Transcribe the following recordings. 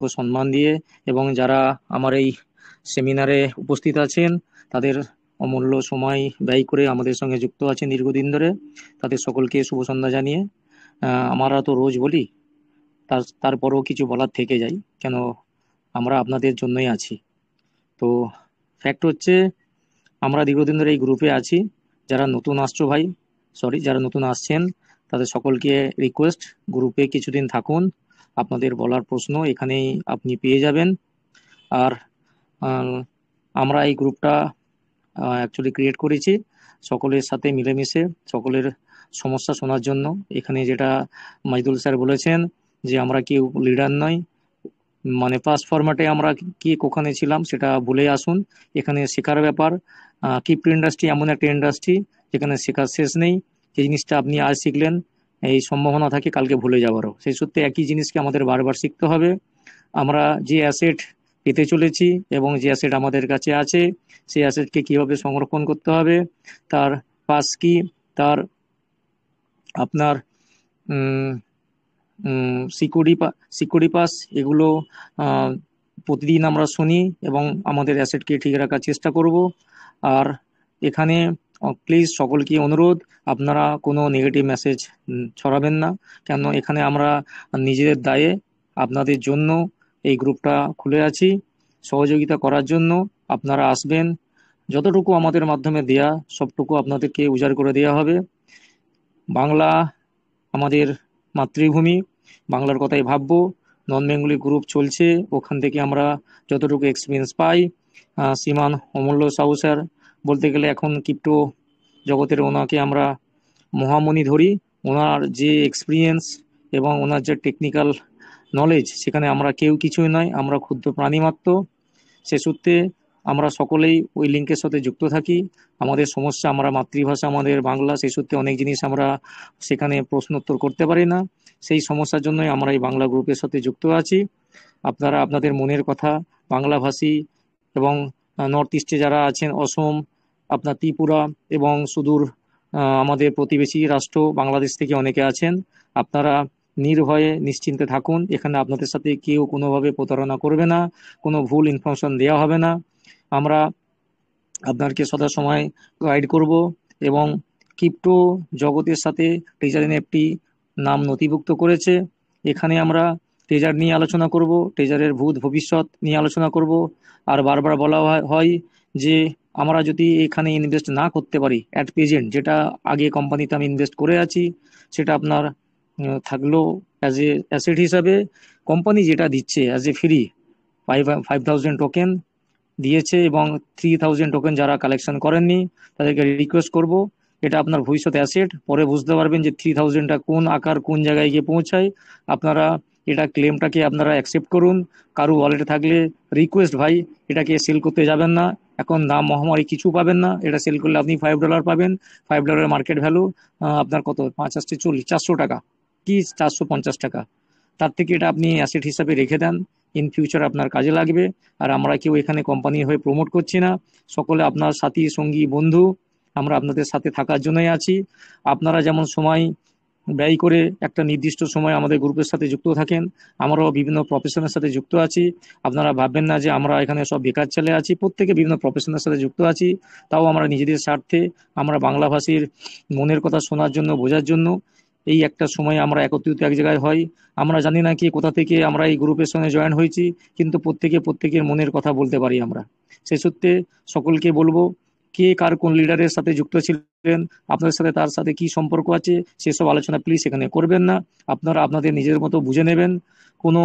সম্মান দিয়ে এবং যারা আমার এই সেমিনারে উপস্থিত আছেন তাদের অমূল্য সময় ব্যয় করে আমাদের সঙ্গে যুক্ত আছেন দীর্ঘদিন ধরে, তাদের সকলকে শুভ সন্ধ্যা জানিয়ে আমরা তো রোজ বলি, তারপরেও কিছু বলার থেকে যায়, কেন আমরা আপনাদের জন্যই আছি। তো ফ্যাক্ট হচ্ছে আমরা দীর্ঘদিন ধরে এই গ্রুপে আছি। যারা নতুন আসছো ভাই, যারা নতুন আসছেন তাদের সকলকে রিকোয়েস্ট, গ্রুপে কিছুদিন থাকুন, আপনাদের বলার প্রশ্ন এখানেই আপনি পেয়ে যাবেন। আর আমরা এই গ্রুপটা অ্যাকচুয়ালি ক্রিয়েট করেছি সকলের সাথে মিলেমিশে সকলের সমস্যা শোনার জন্য। এখানে যেটা মাইদুল স্যার বলেছেন যে আমরা কেউ লিডার নয়, মানে পাস ফরম্যাটে আমরা কি ওখানে ছিলাম সেটা ভুলে আসুন। এখানে শেখার ব্যাপার। ক্রিপ্টো ইন্ডাস্ট্রি এমন একটা ইন্ডাস্ট্রি যেখানে শেখার শেষ নেই। যে জিনিসটা আপনি আজ শিখলেন এই সম্ভাবনা থাকে কালকে ভুলে যাওয়ারও। সেই সূত্রে একই জিনিসকে আমাদের বারবার শিখতে হবে। আমরা যে অ্যাসেট পেতে চলেছি এবং যে অ্যাসেট আমাদের কাছে আছে সেই অ্যাসেটকে কীভাবে সংরক্ষণ করতে হবে, তার পাস কি, তার আপনার সিকিউরিটি পাস, এগুলো প্রতিদিন আমরা শুনি এবং আমাদের অ্যাসেটকে ঠিক রাখার চেষ্টা করব। আর এখানে প্লিজ সকলকে অনুরোধ, আপনারা কোনো নেগেটিভ মেসেজ ছড়াবেন না, কেন এখানে আমরা নিজেদের দায়ে আপনাদের জন্য এই গ্রুপটা খুলে আছি, সহযোগিতা করার জন্য। আপনারা আসবেন, যতটুকু আমাদের মাধ্যমে দেয়া সবটুকু আপনাদেরকে উজাড় করে দেওয়া হবে। বাংলা আমাদের মাতৃভূমি, বাংলার কথাই ভাববো। নন বেঙ্গলি গ্রুপ চলছে, ওখান থেকে আমরা যতটুকু এক্সপিরিয়েন্স পাই। শ্রীমান অমূল্য সাহু স্যার বলতে গেলে এখন ক্রিপ্টো জগতের ওনাকে আমরা মহামণি ধরি। ওনার যে এক্সপিরিয়েন্স এবং ওনার যে টেকনিক্যাল নলেজ, সেখানে আমরা কেউ কিছুই নয়, আমরা ক্ষুদ্র প্রাণী মাত্র। সে সূত্রে আমরা সকলেই ওই লিঙ্কের সাথে যুক্ত থাকি। আমাদের সমস্যা, আমরা মাতৃভাষা আমাদের বাংলা, সেই সূত্রে অনেক জিনিস আমরা সেখানে প্রশ্ন উত্তর করতে পারি না। সেই সমস্যার জন্যই আমরা এই বাংলা গ্রুপের সাথে যুক্ত আছি। আপনারা আপনাদের মনের কথা বাংলাভাষী এবং নর্থ ইস্টে যারা আছেন, অসম, আপনার ত্রিপুরা এবং সুদূর আমাদের প্রতিবেশী রাষ্ট্র বাংলাদেশ থেকে অনেকে আছেন, আপনারা নির্ভয়ে নিশ্চিন্তে থাকুন। এখানে আপনাদের সাথে কেউ কোনোভাবে প্রতারণা করবে না, কোনো ভুল ইনফরমেশন দেওয়া হবে না। আমরা আপনাকে সদা সময় গাইড করব এবং ক্রিপ্টো জগতের সাথে ট্রেজার এনএফটি নাম নথিভুক্ত করেছে। এখানে আমরা ট্রেজার নিয়ে আলোচনা করব, ট্রেজারের ভূত ভবিষ্যৎ নিয়ে আলোচনা করব। আর বারবার বলা হয় যে আমরা যদি এখানে ইনভেস্ট না করতে পারি অ্যাট প্রেজেন্ট, যেটা আগে কোম্পানিতে আমি ইনভেস্ট করে আছি, সেটা আপনার থাকলো অ্যাজ এ অ্যাসেট হিসাবে। কোম্পানি যেটা দিচ্ছে অ্যাজ এ ফ্রি 5,000 টোকেন দিয়েছে এবং 3,000 টোকেন যারা কালেকশন করেননি তাদেরকে রিকোয়েস্ট করব, এটা আপনার ভবিষ্যৎ অ্যাসেট। পরে বুঝতে পারবেন যে 3,000টা কোন আকার কোন জায়গায় গিয়ে পৌঁছায়। আপনারা এটা ক্লেমটাকে আপনারা অ্যাকসেপ্ট করুন। কারো ওয়ালেটে থাকলে রিকোয়েস্ট ভাই, এটাকে সেল করতে যাবেন না। এখন দাম মহামারী কিছু পাবেন না, এটা সেল করলে আপনি $5 পাবেন। $5 মার্কেট ভ্যালু, আপনার কত 5 × 40 400 টাকা কি 450 টাকা। তার থেকে এটা আপনি অ্যাসেট হিসাবে রেখে দেন, ইন ফিউচার আপনার কাজে লাগবে। আর আমরা কেউ এখানে কোম্পানি হয়ে প্রমোট করছি না, সকলে আপনার সাথী সঙ্গী বন্ধু, আমরা আপনাদের সাথে থাকার জন্যই আছি। আপনারা যেমন সময় ব্যয় করে একটা নির্দিষ্ট সময় আমাদের গ্রুপের সাথে যুক্ত থাকেন, আমরাও বিভিন্ন প্রফেশনের সাথে যুক্ত আছি। আপনারা ভাববেন না যে আমরা এখানে সব বেকার ছেলে আছি, প্রত্যেকে বিভিন্ন প্রফেশনের সাথে যুক্ত আছি। তাও আমরা নিজেদের স্বার্থে, আমরা বাংলাভাষীর মনের কথা শোনার জন্য, বোঝার জন্য এই একটা সময় আমরা একত্রিত এক জায়গায় হই। আমরা জানি না কি কোথা থেকে আমরা এই গ্রুপের সঙ্গে জয়েন হয়েছি, কিন্তু প্রত্যেকের মনের কথা বলতে পারি আমরা। সেই সূত্রে সকলকে বলবো, কে কার কোন লিডারের সাথে যুক্ত ছিলেন, আপনাদের সাথে তার সাথে কি সম্পর্ক আছে, সেসব আলোচনা প্লিজ এখানে করবেন না। আপনারা আপনাদের নিজের মতো বুঝে নেবেন। কোনো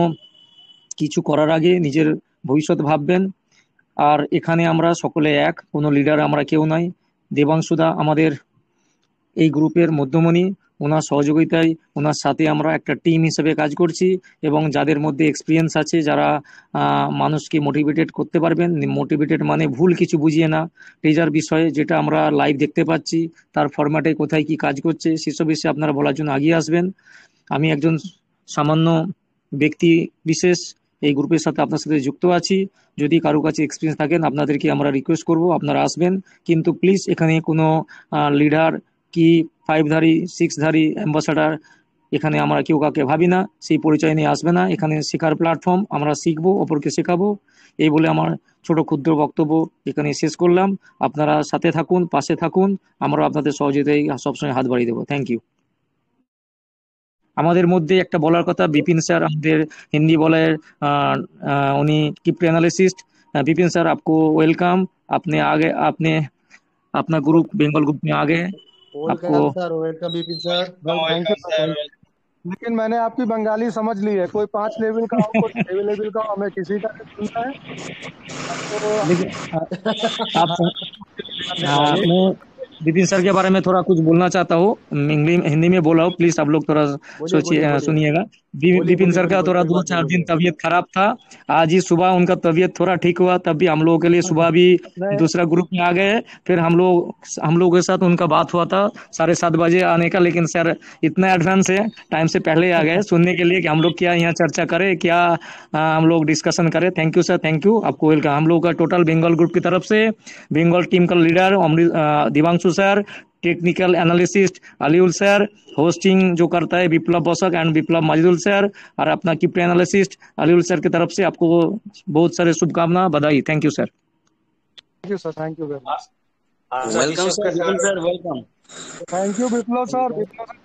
কিছু করার আগে নিজের ভবিষ্যৎ ভাববেন। আর এখানে আমরা সকলে এক, কোনো লিডার আমরা কেউ নাই। দেবাংশুদা আমাদের এই গ্রুপের মধ্যমণি, ওনার সহযোগিতায় ওনার সাথে আমরা একটা টিম হিসেবে কাজ করছি এবং যাদের মধ্যে এক্সপিরিয়েন্স আছে, যারা মানুষকে মোটিভেটেড করতে পারবেন। মোটিভেটেড মানে ভুল কিছু বুঝিয়ে না, ট্রেজার বিষয়ে যেটা আমরা লাইভ দেখতে পাচ্ছি তার ফরম্যাটে কোথায় কি কাজ করছে সেসব বিষয়ে আপনারা বলার জন্য এগিয়ে আসবেন। আমি একজন সামান্য ব্যক্তি বিশেষ এই গ্রুপের সাথে আপনার সাথে যুক্ত আছি। যদি কারো কাছে এক্সপিরিয়েন্স থাকেন আপনাদেরকে আমরা রিকোয়েস্ট করব আপনারা আসবেন, কিন্তু প্লিজ এখানে কোনো লিডার কি 5 ধারী 6 ধারী অ্যাম্বাসাডার এখানে আমরা কেউ কাউকে ভাবি না, সেই পরিচয় নিয়ে আসবে না। এখানে শেখার প্ল্যাটফর্ম, আমরা শিখবো, অপরকে শেখাবো। এই বলে আমার ছোট ক্ষুদ্র বক্তব্য এখানে শেষ করলাম। আপনারা সাথে থাকুন, পাশে থাকুন, আমরা আপনাদের সহযোগিতায় সবসময় হাত বাড়িয়ে দেবো। Thank you. আমাদের মধ্যে একটা বলার কথা, বিপিন স্যার আমাদের हिंदी বলের उन्हीं क्रिप्टो एनालिसिस्ट। विपिन सर आपको वेलकम। आपने आगे आपने अपना ग्रुप बंगाल ग्रुप में आ गए। आपको welcome sir, welcome Vipin sir. Thank you sir, thank you. लेकिन मैंने आपकी बंगाली समझ ली है, कोई 5 लेवल का हो, कोई 6 लेवल का हो, हमें किसी का नहीं सुनना है। तो लेकिन आप करने चाहिए। मैं विपिन सर के बारे में थोड़ा कुछ बोलना चाहता हूँ। हिंदी में बोला हूँ, प्लीज आप लोग थोड़ा बोलिए बोलिए सोचिए, बोलिए सुनिएगा। बोलिए विपिन बोलिए सर बोलिए का बोलिए, थोड़ा कोई दो बात नहीं, चार दिन बोलिए। तबीयत खराब था। आज ही सुबह उनका तबीयत थोड़ा ठीक हुआ, तब भी हम लोगों के लिए सुबह भी नहीं, दूसरा ग्रुप में आ गए। फिर हम लोगों के साथ उनका बात हुआ था 7:30 बजे आने का, लेकिन सर इतना एडवांस है, टाइम से पहले आ गए सुनने के लिए कि हम लोग क्या यहाँ चर्चा करें, क्या हम लोग डिस्कशन करें। Thank you sir, thank you, आपको वेलकम। हम लोग का टोटल बंगाल ग्रुप की तरफ से, बंगाल टीम का leader Divanshu sir, technical analyst Aliul sir, hosting जो करता है विप्लव बसक एंड विप्लव माजिदुल सर, और अपना क्रिप्टो एनालिसिस्ट अलीउल सर की तरफ से आपको बहुत सारे शुभकामना, बधाई। Thank you sir. Thank you sir, thank you very much. अच्छा, वेलकम विश्व सर, के Vipin sir. Sir welcome. Thank you Viplav sir, Viplav sir,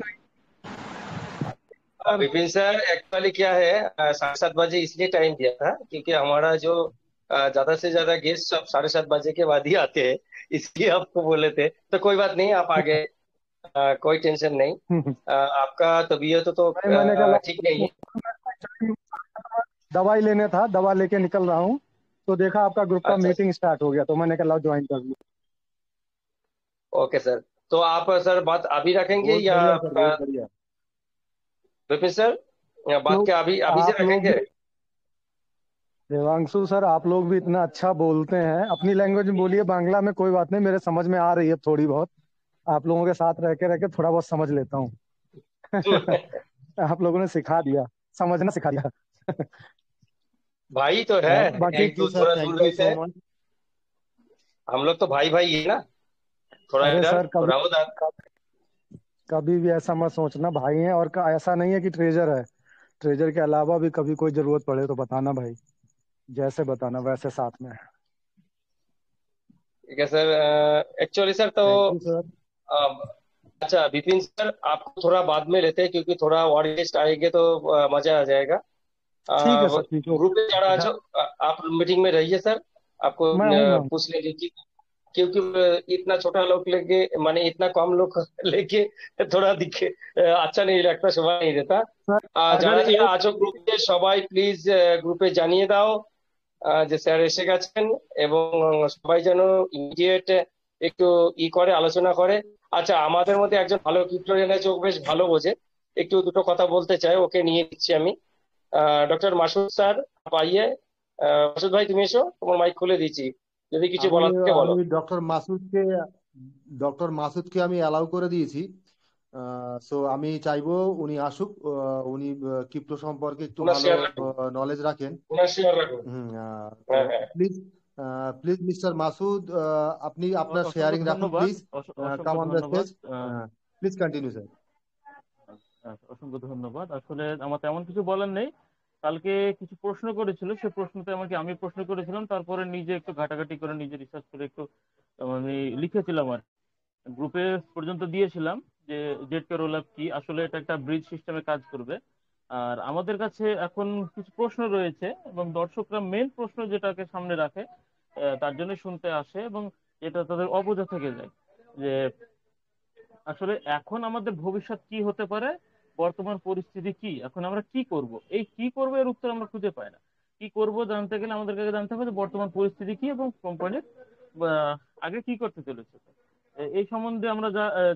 sir. Vipin sir, actually क्या है, 7:30 बजे इसलिए टाइम दिया था क्योंकि हमारा जो ज्यादा से ज्यादा गेस्ट सब 7:30 बजे के बाद ही आते हैं, इसलिए आपको बोले थे। तो कोई बात नहीं, आप आ गए। कोई टेंशन नहीं। आपका तबीयत तो नहीं, मैंने ठीक नहीं है। कहा दवाई लेने था, दवा लेके निकल रहा हूँ, तो देखा आपका ग्रुप का अच्छा, मीटिंग स्टार्ट हो गया, तो मैंने कहा ज्वाइन कर लूँ। Okay sir. तो आप सर बात अभी रखेंगे बहुत या बढ़िया सर, बहुत बढ़िया। विपिन सर, बात लोग क्या अभी अभी से आप लोग रखेंगे? भी, देवांशु सर, आप लोग भी इतना अच्छा बोलते हैं। अपनी लैंग्वेज में बोलिए, बांग्ला में, कोई बात नहीं, मेरे समझ में आ रही है थोड़ी बहुत। आप लोगों के साथ रह के थोड़ा बहुत समझ लेता हूँ। आप लोगों ने सिखा दिया, समझना सिखा दिया। भाई तो है, बाकी एक थैंक दो यू सर, थोड़ा दूर थैंक यू रहते सो हैं। मच। हम लोग तो भाई भाई है ना, थोड़ा अरे इधर सर, कभी थोड़ा उधर। कभी भी ऐसा मत सोचना, भाई हैं। और ऐसा नहीं है कि ट्रेजर है, ट्रेजर के अलावा भी कभी कोई जरूरत पड़े तो बताना भाई, जैसे बताना वैसे साथ में। ठीक है सर। एक्चुअली सर तो थैंक यू सर। अच्छा विपिन सर, आपको थोड़ा बाद में लेते हैं क्योंकि थोड़ा और गेस्ट आएंगे तो मजा आ जाएगा। ठीक है सर, ठीक है, ग्रुप में जाना ओके। आप मीटिंग में रहिए सर। आपको मैं हूँ। पूछ लेंगे कि क्योंकि इतना छोटा लोग लेके, माने इतना कम लोग लेके थोड़ा दिखे अच्छा नहीं लगता, शोभा नहीं देता। सर, যারা अगर যারা एक আছো গ্রুপে সবাই প্লিজ গ্রুপে জানিয়ে দাও যে স্যার এসে গেছেন, এবং সবাই যেন ইমিডিয়েট একটু করে আলোচনা করে। আচ্ছা, আমাদের মধ্যে একজন ভালো ক্রিপ্টোরিয়ান আছে, ও বেশ ভালো বোঝে, একটু দুটো কথা বলতে চাই, ওকে নিয়ে নিচ্ছি আমি। ডক্টর মাসুদ স্যার, आप आइए। মাসুদ ভাই তুমি এসো, তোমার মাইক খুলে দিচ্ছি, যদি কিছু আমি বলার থাকে বলো। আমি ডক্টর মাসুদকে আমি অ্যালাউ করে দিয়েছি। সো আমি চাইবো উনি আসুক। উনি ক্রিপ্টো সম্পর্কে একটু ওনার ভালো শেয়ার রাখুন, নলেজ রাখেন। ওনার শেয়ার রাখুন। হুম, তো হ্যাঁ হ্যাঁ। প্লিজ প্লিজ মিস্টার মাসুদ, আপনি আপনার অসংখ্য শেয়ারিং রাখুন ধন্যবাদ, প্লিজ। কাম অসংখ্য অন দ্য ধন্যবাদ। Stage, please continue sir. অসংখ্য ধন্যবাদ। আসলে আমার তেমন কিছু বলার নেই। কালকে কিছু প্রশ্ন করেছিল, সে প্রশ্নতে আমাকে আমি প্রশ্ন করেছিলাম, তারপরে নিজে একটু ঘাটাঘাটি করে নিজে রিসার্চ করে একটু আমি লিখেছিলাম আর গ্রুপে পর্যন্ত দিয়েছিলাম যে জেড রোল অ্যাপ কি, আসলে এটা একটা ব্রিজ সিস্টেমে কাজ করবে। আর আমাদের কাছে এখন কিছু প্রশ্ন রয়েছে এবং দর্শকরা মেন প্রশ্ন যেটাকে সামনে রাখে, তার জন্য শুনতে আসে, এবং এটা তাদের অবোঝা থেকে যায় যে আসলে এখন আমাদের ভবিষ্যৎ কি হতে পারে, বর্তমান পরিস্থিতি কি, এখন আমরা কি করব, এই কি করব এর উত্তর আমরা খুঁজে পাই না। কি করব জানতে গেলে আমাদেরকে আগে জানতে হবে যে বর্তমান পরিস্থিতি কি এবং কোম্পানির আগে কি করতে চলেছে। এই সম্বন্ধে আমরা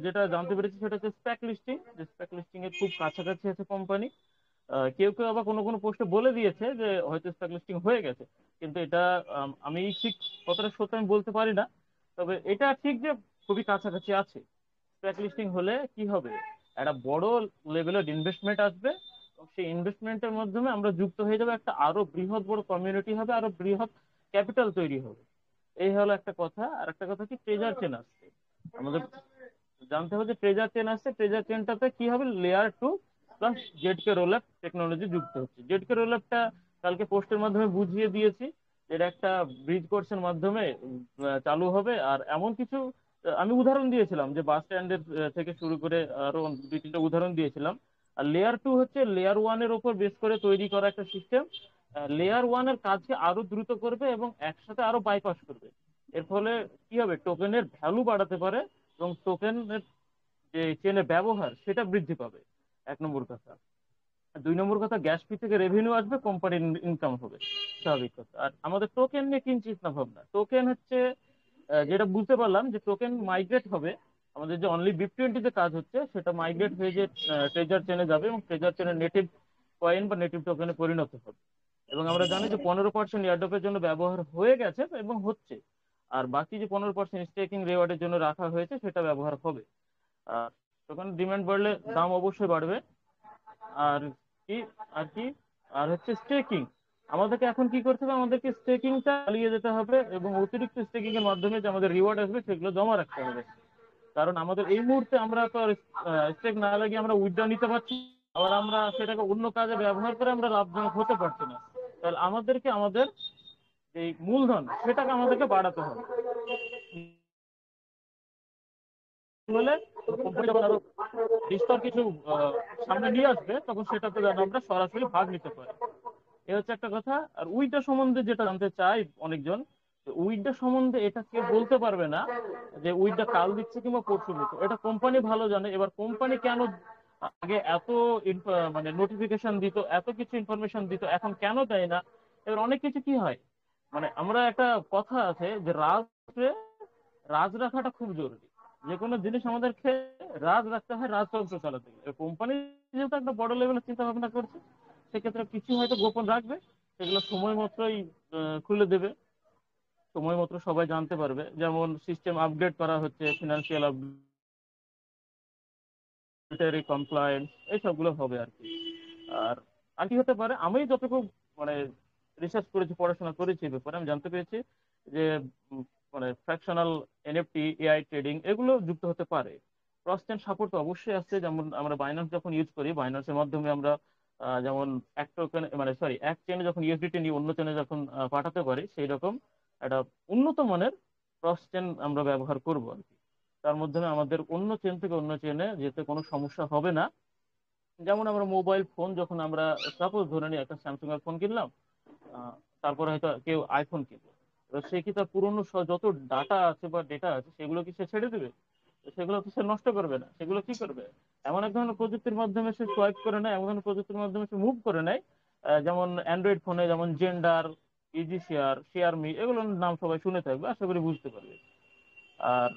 যেটা জানতে পেরেছি সেটা হচ্ছে স্প্যাক লিস্টিং, যে স্প্যাক লিস্টিং এর খুব কাছাকাছি আছে কোম্পানি। কেউ কেউ আবার কোনো কোনো পোস্টে বলে দিয়েছে যে হয়তো স্টক লিস্টিং হয়ে গেছে, কিন্তু এটা আমি ঠিক কতটা সত্য আমি বলতে পারি না। তবে এটা ঠিক যে খুবই কাছাকাছি আছে। স্টক লিস্টিং হলে কি হবে, একটা বড় লেভেলের ইনভেস্টমেন্ট আসবে, এবং সেই ইনভেস্টমেন্টের মাধ্যমে আমরা যুক্ত হয়ে যাবো, একটা আরো বৃহৎ বড় কমিউনিটি হবে, আরো বৃহৎ ক্যাপিটাল তৈরি হবে। এই হলো একটা কথা। আর একটা কথা কি, ট্রেজার চেন আসছে। আমাদের জানতে হবে যে ট্রেজার চেন আসছে, ট্রেজার চেনটাতে কি হবে, লেয়ার 2 প্লাস জেডকে রোলঅ্যাপ টেকনোলজি যুক্ত হচ্ছে। জেডকে রোলঅ্যাপটা কালকে পোস্টের মাধ্যমে বুঝিয়ে দিয়েছি, এটা একটা ব্রিজ কোর্সের মাধ্যমে চালু হবে। আর এমন কিছু আমি উদাহরণ দিয়েছিলাম যে বাস স্ট্যান্ডের থেকে শুরু করে আরো 2-3টা উদাহরণ দিয়েছিলাম। আর লেয়ার 2 হচ্ছে লেয়ার 1-এর ওপর বেস করে তৈরি করা একটা সিস্টেম। লেয়ার 1-এর কাজকে আরো দ্রুত করবে এবং একসাথে আরো বাইপাস করবে। এর ফলে কি হবে, টোকেনের ভ্যালু বাড়াতে পারে এবং টোকেনের যে চেনের ব্যবহার সেটা বৃদ্ধি পাবে, 1 নম্বর কথা। আর 2 নম্বর কথা, গ্যাস ফি থেকে রেভিনিউ আসবে, কোম্পানির ইনকাম হবে, স্বাভাবিক কথা। আর আমাদের টোকেন নিয়ে কিঞ্চিত না ভাবনা। টোকেন হচ্ছে যেটা বুঝতে পারলাম যে টোকেন মাইগ্রেট হবে, আমাদের যে অনলি BIP20 তে কাজ হচ্ছে সেটা মাইগ্রেট হয়ে যে ট্রেজার চেনে যাবে এবং ট্রেজার চেনের নেটিভ কয়েন বা নেটিভ টোকেনে পরিণত হবে। এবং আমরা জানি যে 15% এয়ারড্রপের জন্য ব্যবহার হয়ে গেছে এবং হচ্ছে, আর বাকি যে 15% স্টেকিং রেওয়ার্ডের জন্য রাখা হয়েছে সেটা ব্যবহার হবে। আর টোকেন ডিমান্ড বাড়লে দাম অবশ্যই বাড়বে। আর কি আর কি আর হচ্ছে স্টেকিং, আমাদেরকে এখন কি করতে হবে, আমাদেরকে স্টেকিংটা চালিয়ে যেতে হবে এবং অতিরিক্ত স্টেকিং এর মাধ্যমে যে আমাদের রিওয়ার্ড আসবে সেগুলো জমা রাখতে হবে। কারণ আমাদের এই মুহূর্তে আমরা তো স্টেক না লাগিয়ে আমরা উইথড্র নিতে পারছি, আবার আমরা সেটাকে অন্য কাজে ব্যবহার করে আমরা লাভজনক হতে পারছি না। তাহলে আমাদেরকে আমাদের এই মূলধন সেটাকে আমাদেরকে বাড়াতে হবে। হলে কোম্পানি যখন আরো বিস্তর কিছু সামনে নিয়ে আসবে তখন সেটাতে যেন আমরা সরাসরি ভাগ নিতে পারি। এ হচ্ছে একটা কথা। আর উইডা সম্বন্ধে যেটা জানতে চাই অনেকজন, উইডা সম্বন্ধে এটা কেউ বলতে পারবে না যে উইডা কাল দিচ্ছে কিংবা পরশু দিচ্ছে, এটা কোম্পানি ভালো জানে। এবার কোম্পানি কেন আগে এত মানে নোটিফিকেশন দিত, এত কিছু ইনফরমেশন দিত, এখন কেন দেয় না? এবার অনেক কিছু কি হয়, মানে আমরা একটা কথা আছে যে রাজে রাজ রাখাটা খুব জরুরি। যে কোনো জিনিস আমাদেরকে রাজ রাখতে হয়, রাজতন্ত্র চালাতে গেলে। কোম্পানি যেহেতু একটা বড় লেভেলের চিন্তা ভাবনা করছে, সেক্ষেত্রে কিছু হয়তো গোপন রাখবে, সেগুলো সময় মতোই খুলে দেবে, সময় মতো সবাই জানতে পারবে। যেমন সিস্টেম আপগ্রেড করা হচ্ছে, ফিনান্সিয়াল আপডেট, কমপ্লায়েন্স, এইসবগুলো হবে আর কি। আর আর কি হতে পারে, আমি যতটুকু মানে রিসার্চ করেছি, পড়াশোনা করেছি এই ব্যাপারে, আমি জানতে পেরেছি যে মানে ফ্র্যাকশনাল এনএফটি, এআই ট্রেডিং এগুলো যুক্ত হতে পারে। ক্রস চেইন সাপোর্ট তো অবশ্যই আছে। যেমন আমরা বাইন্যান্স যখন ইউজ করি, বাইন্যান্সের মাধ্যমে আমরা যেমন এক টোকেন মানে সরি এক চেনে যখন ইউএসডিটি নিয়ে অন্য চেনে যখন পাঠাতে পারি, সেই রকম একটা উন্নত মানের ক্রস চেন আমরা ব্যবহার করব আর কি। তার মাধ্যমে আমাদের অন্য চেন থেকে অন্য চেনে যেতে কোনো সমস্যা হবে না। যেমন আমরা মোবাইল ফোন যখন আমরা সাপোজ ধরে নিই একটা স্যামসাং এর ফোন কিনলাম, আহ, তারপরে হয়তো কেউ আইফোন কিনলো, এবার সে কি তার পুরনো যত ডাটা আছে বা ডেটা আছে সেগুলো কি সে ছেড়ে দেবে? তো সেগুলো তো সে নষ্ট করবে না। সেগুলো কি করবে, এমন এক ধরনের প্রযুক্তির মাধ্যমে সে সোয়াইপ করে নেয়, এমন ধরনের প্রযুক্তির মাধ্যমে সে মুভ করে নেয়। যেমন অ্যান্ড্রয়েড ফোনে যেমন gender, easy share, share me, এগুলোর নাম সবাই শুনে থাকবে, আশা করি বুঝতে পারবে। আর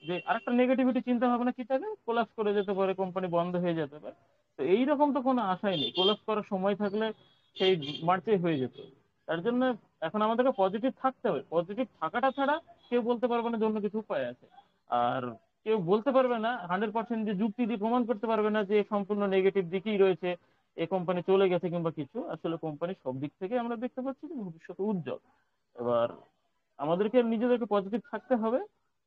যে আরেকটা নেগেটিভিটি চিন্তা ভাবনা কি থাকে, কোলাপস করে যেতে পারে, কোম্পানি বন্ধ হয়ে যেতে পারে। তো এইরকম তো কোনো আশাই নেই, কোলাপস করার সময় থাকলে সেই মার্চে হয়ে যেত। তার জন্য এখন আমাদেরকে পজিটিভ থাকতে হবে। পজিটিভ থাকাটা ছাড়া কেউ বলতে পারবে না যে অন্য কিছু উপায় আছে। আর কেউ বলতে পারবে না 100% যে যুক্তি দিয়ে প্রমাণ করতে পারবে না যে সম্পূর্ণ নেগেটিভ দিকেই রয়েছে, এই কোম্পানি চলে গেছে কিংবা কিছু। আসলে কোম্পানি সব দিক থেকে আমরা দেখতে পাচ্ছি যে ভবিষ্যতে উজ্জ্বল। এবার আমাদেরকে নিজেদেরকে পজিটিভ থাকতে হবে।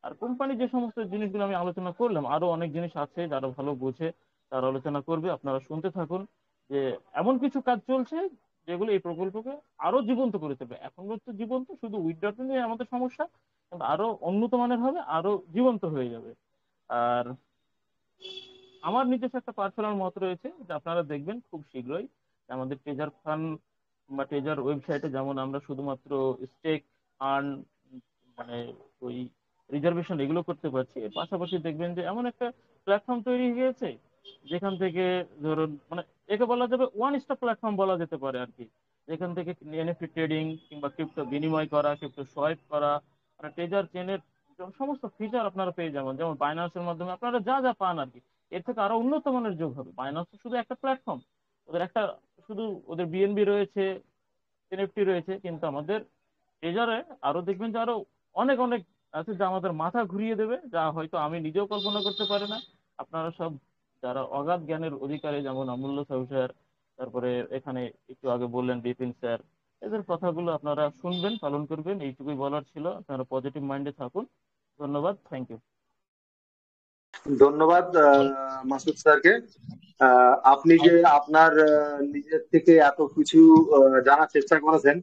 আর কোম্পানি যে সমস্ত জিনিসগুলো আমি আলোচনা করলাম, আরো অনেক জিনিস আছে, যারা ভালো বোঝে তারা আলোচনা করবে, আপনারা শুনতে থাকুন। যে এমন কিছু কাজ চলছে যেগুলো এই প্রকল্পকে আরো জীবন্ত করে তুলবে। এখন তো জীবন্ত, শুধু উইথড্রটা নিয়ে আমাদের সমস্যা, কিন্তু আরো উন্নত মানের হবে, আরো জীবন্ত হয়ে যাবে। আর আমার নিজস্ব একটা পার্সোনাল মত রয়েছে যে আপনারা দেখবেন খুব শীঘ্রই আমাদের ট্রেজার ফান্ড বা ট্রেজার ওয়েবসাইটে যেমন আমরা শুধুমাত্র স্টেক, আর্ন, মানে ওই রিজার্ভেশন এগুলো করতে পারছি, এর পাশাপাশি দেখবেন যে এমন একটা প্ল্যাটফর্ম তৈরি হয়ে গেছে যেখান থেকে ধরুন মানে একে বলা যাবে ওয়ান স্টপ প্ল্যাটফর্ম বলা যেতে পারে আর কি। যেখান থেকে এনএফটি ট্রেডিং কিংবা ক্রিপ্টো বিনিময় করা, ক্রিপ্টো সোয়াইপ করা, মানে ট্রেজার চেনের সমস্ত ফিচার আপনারা পেয়ে যাবেন। যেমন বাইন্যান্সের মাধ্যমে আপনারা যা যা পান আর কি, এর থেকে আরো উন্নত মানের যোগ হবে। বাইন্যান্স শুধু একটা প্ল্যাটফর্ম, ওদের একটা শুধু ওদের বিএনবি রয়েছে, এনএফটি রয়েছে, কিন্তু আমাদের ট্রেজারে আরো দেখবেন যে আরো অনেক অনেক আছে যা আমাদের মাথা ঘুরিয়ে দেবে, যা হয়তো আমি নিজেও কল্পনা করতে পারি না। আপনারা সব যারা অগাধ জ্ঞানের অধিকারী, যেমন অমূল্য সাহু স্যার, তারপরে এখানে একটু আগে বললেন বিপিন স্যার, এদের কথাগুলো আপনারা শুনবেন, পালন করবেন, এইটুকুই বলার ছিল। আপনারা পজিটিভ মাইন্ডে থাকুন। ধন্যবাদ, থ্যাংক ইউ। ধন্যবাদ মাসুদ স্যারকে। আপনি যে আপনার নিজের থেকে এত কিছু জানার চেষ্টা করেছেন,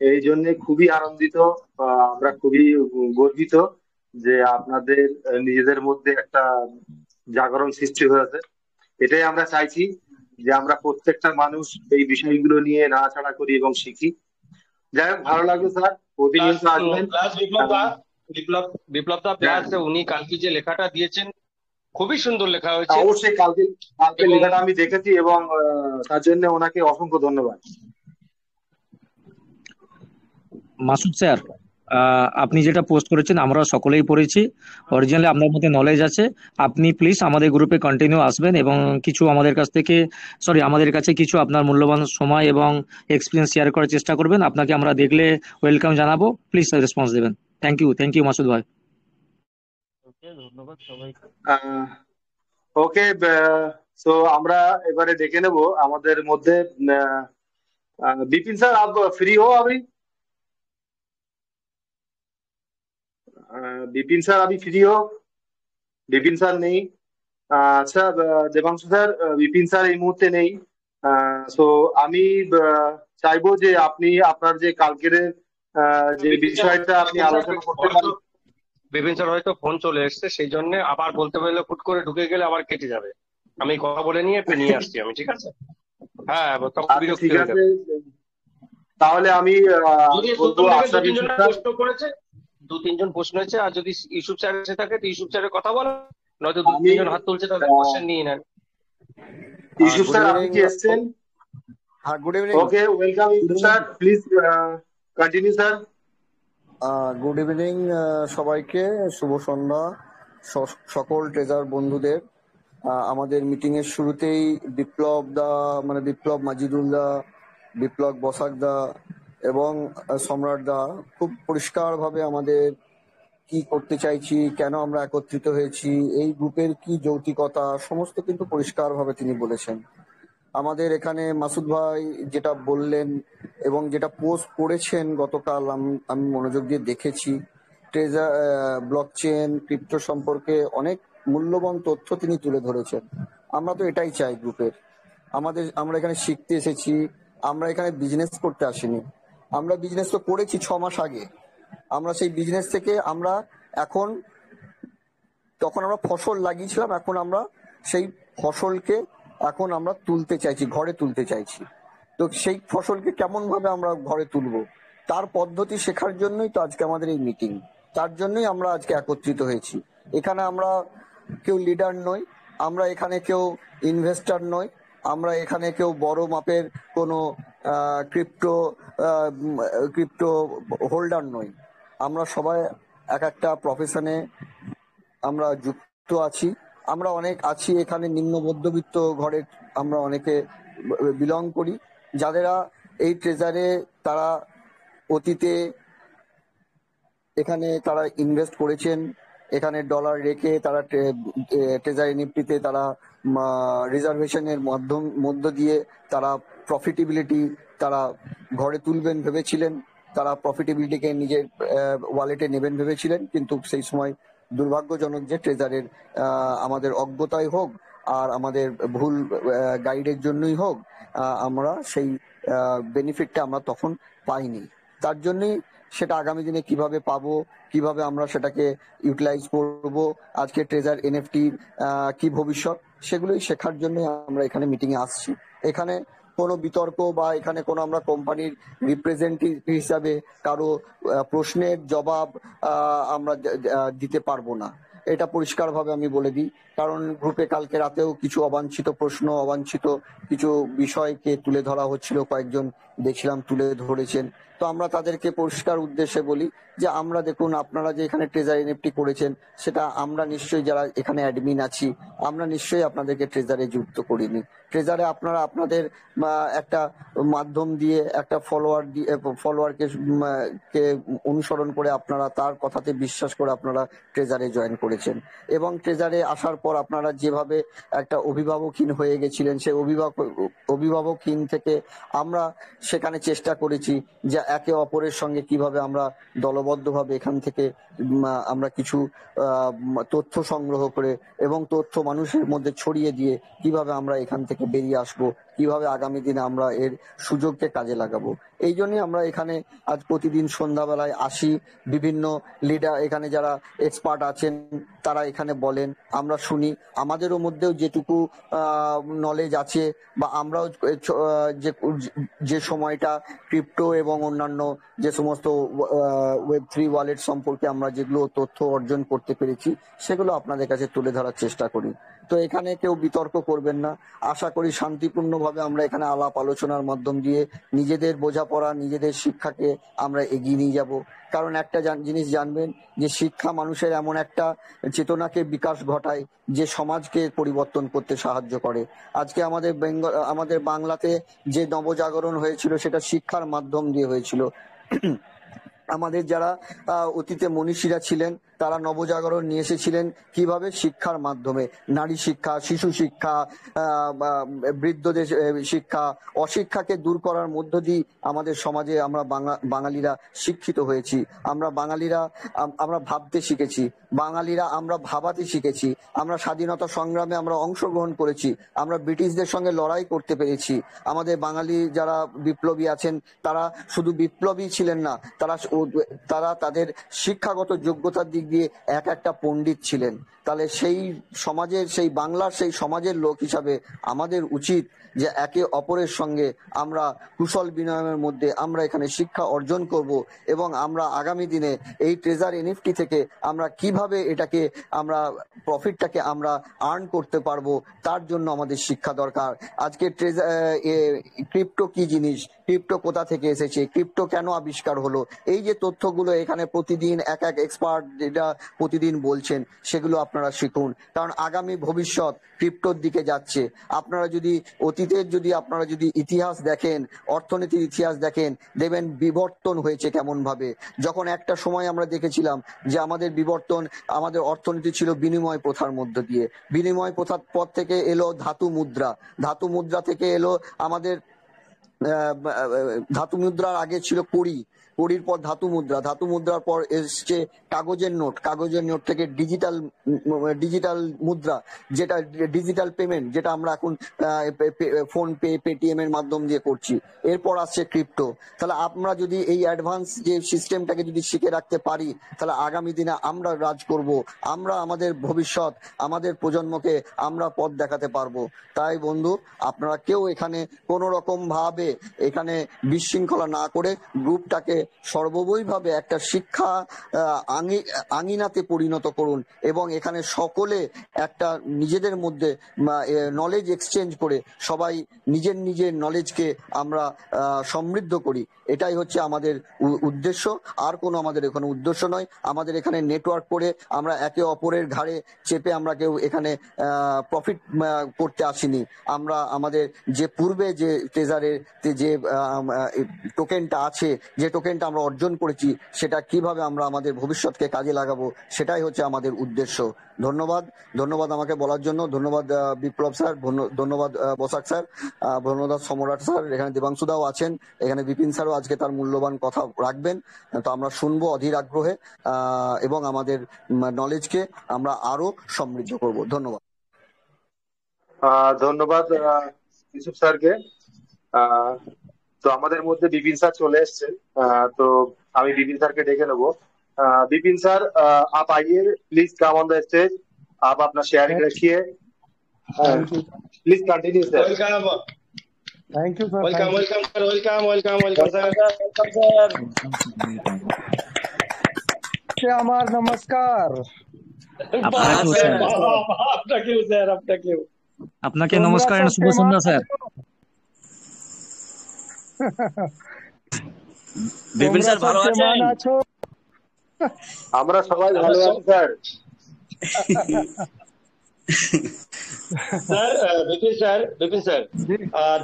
এই জন্য খুবই আনন্দিত। আমরা খুবই গর্বিত যে আপনাদের নিজেদের মধ্যে একটা জাগরণ সৃষ্টি হয়েছে। এটাই আমরা চাইছি, যে আমরা প্রত্যেকটা মানুষ এই বিষয়গুলো নিয়ে নাড়াচাড়া করি এবং শিখি। যাই হোক, ভালো লাগলো স্যার, প্লাস প্রতিনিয়ত আসবেন। প্লাস বিপ্লব দা, বিপ্লব বিপ্লব দা, হ্যাঁ, প্লাস উনি কালকে যে লেখাটা দিয়েছেন খুবই সুন্দর লেখা হয়েছে। অবশ্যই কালকে কালকে এবং লেখাটা আমি দেখেছি, এবং তার জন্য ওনাকে অসংখ্য ধন্যবাদ। মাসুদ স্যার, আপনি যেটা পোস্ট করেছেন আমরা সকলেই পড়েছি। অরিজিনালি আপনার মধ্যে নলেজ আছে। আপনি প্লিজ আমাদের গ্রুপে কন্টিনিউ আসবেন এবং কিছু আমাদের কাছ থেকে, আমাদের কাছে কিছু আপনার মূল্যবান সময় এবং এক্সপিরিয়েন্স শেয়ার করার চেষ্টা করবেন। আপনাকে আমরা দেখলে ওয়েলকাম জানাবো। প্লিজ রেসপন্স দেবেন। থ্যাংক ইউ মাসুদ ভাই। ওকে, ধন্যবাদ সবাইকে। ওকে, সো আমরা এবারে ডেকে নেব আমাদের মধ্যে বিপিন স্যার। आप फ्री हो अभी? বিপিন স্যার अभी फ्री हो? বিপিন স্যার নেই। আচ্ছা, দেবাংশু স্যার, বিপিন স্যার এই মুহূর্তে নেই। সো আমি চাইবো যে আপনি আপনার যে কালকের যে বিপিন স্যার, বিষয়টা আপনি বিপিন স্যার আলোচনা করতে হয়তো পারেন। বিপিন স্যার হয়তো ফোন চলে এসেছে, সেই জন্য আবার বলতে পারলে হুট করে ঢুকে গেলে আবার কেটে যাবে। আমি কথা বলে নিয়ে নিয়ে আসছি আমি, ঠিক আছে? হ্যাঁ, তখন আচ্ছা, বিরক্তি ঠিক হয়ে আছে, যাবে। তাহলে আমি যদি বলবো প্রথম থেকে দু আশরাফ তিনজন ইউসুফ স্যার। প্রশ্ন করেছে, দু তিনজন প্রশ্ন হয়েছে, আর যদি ইউসুফ স্যার এসে থাকে তো ইউসুফ স্যারের কথা বলো, নয়তো দু আমি তিনজন হাত তুলছে তাদের কোশ্চেন নিয়ে নেন। ইউসুফ গুড স্যার, আপনি ইভিনিং। কি এসছেন? হ্যাঁ, good evening. Okay, welcome Yusuf sir, please continue sir. Good evening সবাইকে, শুভ সন্ধ্যা সকল ট্রেজার বন্ধুদের। আমাদের মিটিং এর শুরুতেই বিপ্লব দা, মানে বিপ্লব মাজিদুল দা, বিপ্লব বসাক দা এবং সম্রাট দা খুব পরিষ্কার ভাবে আমাদের কি করতে চাইছি, কেন আমরা একত্রিত হয়েছি, এই গ্রুপের কি যৌক্তিকতা, সমস্ত কিন্তু পরিষ্কার ভাবে তিনি বলেছেন। আমাদের এখানে মাসুদ ভাই যেটা বললেন এবং যেটা পোস্ট করেছেন গতকাল, আমি মনোযোগ দিয়ে দেখেছি। ট্রেজার, ব্লকচেন, ক্রিপ্টো সম্পর্কে অনেক মূল্যবান তথ্য তিনি তুলে ধরেছেন। আমরা তো এটাই চাই গ্রুপের। আমরা এখানে শিখতে এসেছি, আমরা এখানে বিজনেস করতে আসিনি। আমরা বিজনেস তো করেছি 6 মাস আগে। আমরা সেই বিজনেস থেকে আমরা এখন, তখন আমরা ফসল লাগিয়েছিলাম, এখন আমরা সেই ফসলকে এখন আমরা তুলতে চাইছি, ঘরে তুলতে চাইছি। তো সেই ফসলকে কেমন ভাবে আমরা ঘরে তুলবো, তার পদ্ধতি শেখার জন্যই তো আজকে আমাদের এই মিটিং। তার জন্যই আমরা আজকে একত্রিত হয়েছি। এখানে আমরা কেউ লিডার নই, আমরা এখানে কেউ ইনভেস্টর নই, আমরা এখানে কেউ বড় মাপের কোনো ক্রিপ্টো ক্রিপ্টো হোল্ডার নই। আমরা সবাই এক একটা প্রফেশনে আমরা যুক্ত আছি। আমরা অনেক আছি এখানে নিম্ন মধ্যবিত্ত ঘরে, আমরা অনেকে বিলং করি, যাদেরা এই ট্রেজারে তারা অতীতে এখানে তারা ইনভেস্ট করেছেন, এখানে ডলার রেখে তারা ট্রেজারি নিফটিতে তারা রিজার্ভেশনের মধ্য দিয়ে তারা প্রফিটেবিলিটি তারা ঘরে তুলবেন ভেবেছিলেন, তারা প্রফিটেবিলিটিকে নিজের ওয়ালেটে নেবেন ভেবেছিলেন। কিন্তু সেই সময় দুর্ভাগ্যজনক যে ট্রেজারের আমাদের অজ্ঞতাই হোক আর আমাদের ভুল গাইডের জন্যই হোক, আমরা সেই বেনিফিটটা আমরা তখন পাইনি। তার জন্যই সেটা আগামী দিনে কিভাবে পাবো, কিভাবে আমরা সেটাকে ইউটিলাইজ করব, আজকে ট্রেজার এনএফটি কি ভবিষ্যৎ, সেগুলোই শেখার জন্য আমরা এখানে মিটিং এ আসছি। এখানে কোনো বিতর্ক বা এখানে কোনো আমরা কোম্পানির রিপ্রেজেন্টেটিভ হিসাবে কারো প্রশ্নের জবাব আমরা দিতে পারবো না, এটা পরিষ্কারভাবে আমি বলে দিই। কারণ গ্রুপে কালকে রাতেও কিছু অবাঞ্ছিত প্রশ্ন, অবাঞ্ছিত কিছু বিষয়কে তুলে ধরা হচ্ছিল, কয়েকজন দেখছিলাম তুলে ধরেছেন। তো আমরা তাদেরকে পরিষ্কার উদ্দেশ্যে বলি যে আমরা দেখুন, আপনারা যে এখানে ট্রেজার এনএফটি করেছেন, সেটা আমরা নিশ্চয়ই যারা এখানে অ্যাডমিন আছি, আমরা নিশ্চয়ই আপনাদেরকে ট্রেজারে যুক্ত করিনি। ট্রেজারে আপনারা আপনাদের একটা মাধ্যম দিয়ে একটা ফলোয়ারকে অনুসরণ করে আপনারা তার কথাতে বিশ্বাস করে আপনারা ট্রেজারে জয়েন করেছেন। করেছেন। এবং ট্রেজারে আসার পর আপনারা যেভাবে একটা অভিভাবকহীন হয়ে গেছিলেন, সেই অভিভাবকহীন থেকে আমরা সেখানে চেষ্টা করেছি যে একে অপরের সঙ্গে কিভাবে আমরা দলবদ্ধভাবে এখান থেকে আমরা কিছু তথ্য সংগ্রহ করে এবং তথ্য মানুষের মধ্যে ছড়িয়ে দিয়ে কিভাবে আমরা এখান থেকে বেরিয়ে আসব, কিভাবে আগামী দিনে আমরা এর সুযোগকে কাজে লাগাবো। এই জন্যই আমরা এখানে আজ প্রতিদিন সন্ধ্যাবেলায় আসি। বিভিন্ন লিডার এখানে যারা এক্সপার্ট আছেন তারা এখানে বলেন, আমরা শুনি। আমাদেরও মধ্যেও যেটুকু নলেজ আছে বা আমরাও যে সময়টা ক্রিপ্টো এবং অন্যান্য যে সমস্ত Web3 ওয়ালেট সম্পর্কে আমরা যেগুলো তথ্য অর্জন করতে পেরেছি সেগুলো আপনাদের কাছে তুলে ধরার চেষ্টা করি। তো এখানে কেউ বিতর্ক করবেন না। আশা করি শান্তিপূর্ণভাবে আমরা এখানে আলাপ আলোচনার মাধ্যম দিয়ে নিজেদের বোঝাপড়া, নিজেদের শিক্ষাকে আমরা এগিয়ে নিয়ে যাব। কারণ একটা জিনিস জানবেন যে শিক্ষা মানুষের এমন একটা চেতনাকে বিকাশ ঘটায় যে সমাজকে পরিবর্তন করতে সাহায্য করে। আজকে আমাদের বাংলাতে যে নবজাগরণ হয়েছিল সেটা শিক্ষার মাধ্যম দিয়ে হয়েছিল। আমাদের যারা অতীতে মনীষীরা ছিলেন তারা নবজাগরণ নিয়ে এসেছিলেন কিভাবে? শিক্ষার মাধ্যমে। নারী শিক্ষা, শিশু শিক্ষা, বৃদ্ধদের শিক্ষা, অশিক্ষাকে দূর করার মধ্য দিয়ে আমাদের সমাজে আমরা বাঙালিরা শিক্ষিত হয়েছি। আমরা ভাবতে শিখেছি, বাঙালিরা আমরা ভাবাতে শিখেছি। আমরা স্বাধীনতা সংগ্রামে আমরা অংশগ্রহণ করেছি, আমরা ব্রিটিশদের সঙ্গে লড়াই করতে পেরেছি। আমাদের বাঙালি যারা বিপ্লবী আছেন তারা শুধু বিপ্লবী ছিলেন না, তারা তাদের শিক্ষাগত যোগ্যতার দিক দিয়ে একটা পণ্ডিত ছিলেন। তাহলে সেই বাংলার সেই সমাজের লোক হিসাবে আমাদের উচিত যে একে অপরের সঙ্গে আমরা কুশল বিনিময়ের মধ্যে আমরা এখানে শিক্ষা অর্জন করব এবং আমরা আগামী দিনে এই ট্রেজার এনএফটি থেকে আমরা কিভাবে এটাকে আমরা প্রফিটটাকে আমরা আর্ন করতে পারবো তার জন্য আমাদের শিক্ষা দরকার। আজকে ক্রিপ্টো কি জিনিস, ক্রিপ্টো কোথা থেকে এসেছে, ক্রিপ্টো কেন আবিষ্কার হলো, এই যে তথ্যগুলো এখানে প্রতিদিন এক এক্সপার্ট যেটা প্রতিদিন বলছেন সেগুলো আপনারা শিখুন। কারণ আগামী ভবিষ্যৎ ক্রিপ্টোর দিকে যাচ্ছে। আপনারা যদি আপনারা যদি ইতিহাস দেখেন, অর্থনীতির ইতিহাস দেখেন, দেখবেন বিবর্তন হয়েছে কেমন ভাবে। যখন একটা সময় আমরা দেখেছিলাম যে আমাদের অর্থনীতি ছিল বিনিময় প্রথার মধ্য দিয়ে, বিনিময় প্রথার পর থেকে এলো ধাতু মুদ্রা থেকে এলো আমাদের ধাতু মুদ্রার আগে ছিল কড়ির পর ধাতু মুদ্রার পর এসছে কাগজের নোট থেকে ডিজিটাল মুদ্রা, যেটা ডিজিটাল পেমেন্ট, যেটা আমরা এখন ফোন পে, পেটিএম এর মাধ্যম দিয়ে করছি। এরপর আসছে ক্রিপ্টো। তাহলে আমরা যদি এই অ্যাডভান্স যে সিস্টেমটাকে যদি শিখে রাখতে পারি তাহলে আগামী দিনে আমরা রাজ করব, আমরা আমাদের ভবিষ্যৎ, আমাদের প্রজন্মকে আমরা পথ দেখাতে পারবো। তাই বন্ধু, আপনারা কেউ এখানে কোনো রকম ভাবে এখানে বিশৃঙ্খলা না করে গ্রুপটাকে সর্ববৈভাবে একটা শিক্ষা আঙিনাতে পরিণত করুন এবং এখানে সকলে একটা নিজেদের মধ্যে নলেজ এক্সচেঞ্জ করে সবাই নিজের নলেজকে আমরা সমৃদ্ধ করি। এটাই হচ্ছে আমাদের উদ্দেশ্য, আর কোনো আমাদের এখানে উদ্দেশ্য নয়। আমাদের এখানে নেটওয়ার্ক করে আমরা একে অপরের ঘাড়ে চেপে আমরা কেউ এখানে প্রফিট করতে আসিনি। আমরা আমাদের যে পূর্বে যে ট্রেজারের যে টোকেনটা আছে, যে টোকেনটা আমরা অর্জন করেছি, সেটা কিভাবে আমরা আমাদের ভবিষ্যৎকে কাজে লাগাবো সেটাই হচ্ছে আমাদের উদ্দেশ্য। ধন্যবাদ আমাকে বলার জন্য। ধন্যবাদ বিপ্লব স্যার, ধন্যবাদ বসাক স্যার, ধন্যবাদ সম্রাট স্যার। এখানে দেবাংশুদাও আছেন, এখানে বিপিন স্যারও আজকে তার মূল্যবান কথা রাখবেন। তো আমরা শুনবো অধীর আগ্রহে এবং আমাদের নলেজকে আমরা আরো সমৃদ্ধ করব। ধন্যবাদ। ধন্যবাদ ইউসুফ স্যারকে। তো আমাদের মধ্যে বিপিন স্যার চলে এসেছেন, তো আমি বিপিন স্যারকে ডেকে নেবো। विपिन सर, आप आइए, please come on the stage. आप अपना शेयरिंग रखिए, please continue sir. Thank you sir. Welcome sir. আমার নমস্কার। আপনাকে নমস্কার এবং শুভ সন্ধ্যা স্যার। বিপিন স্যার ভালো আছেন? আমরা সবাই ভালো আছি স্যার। विपिन सर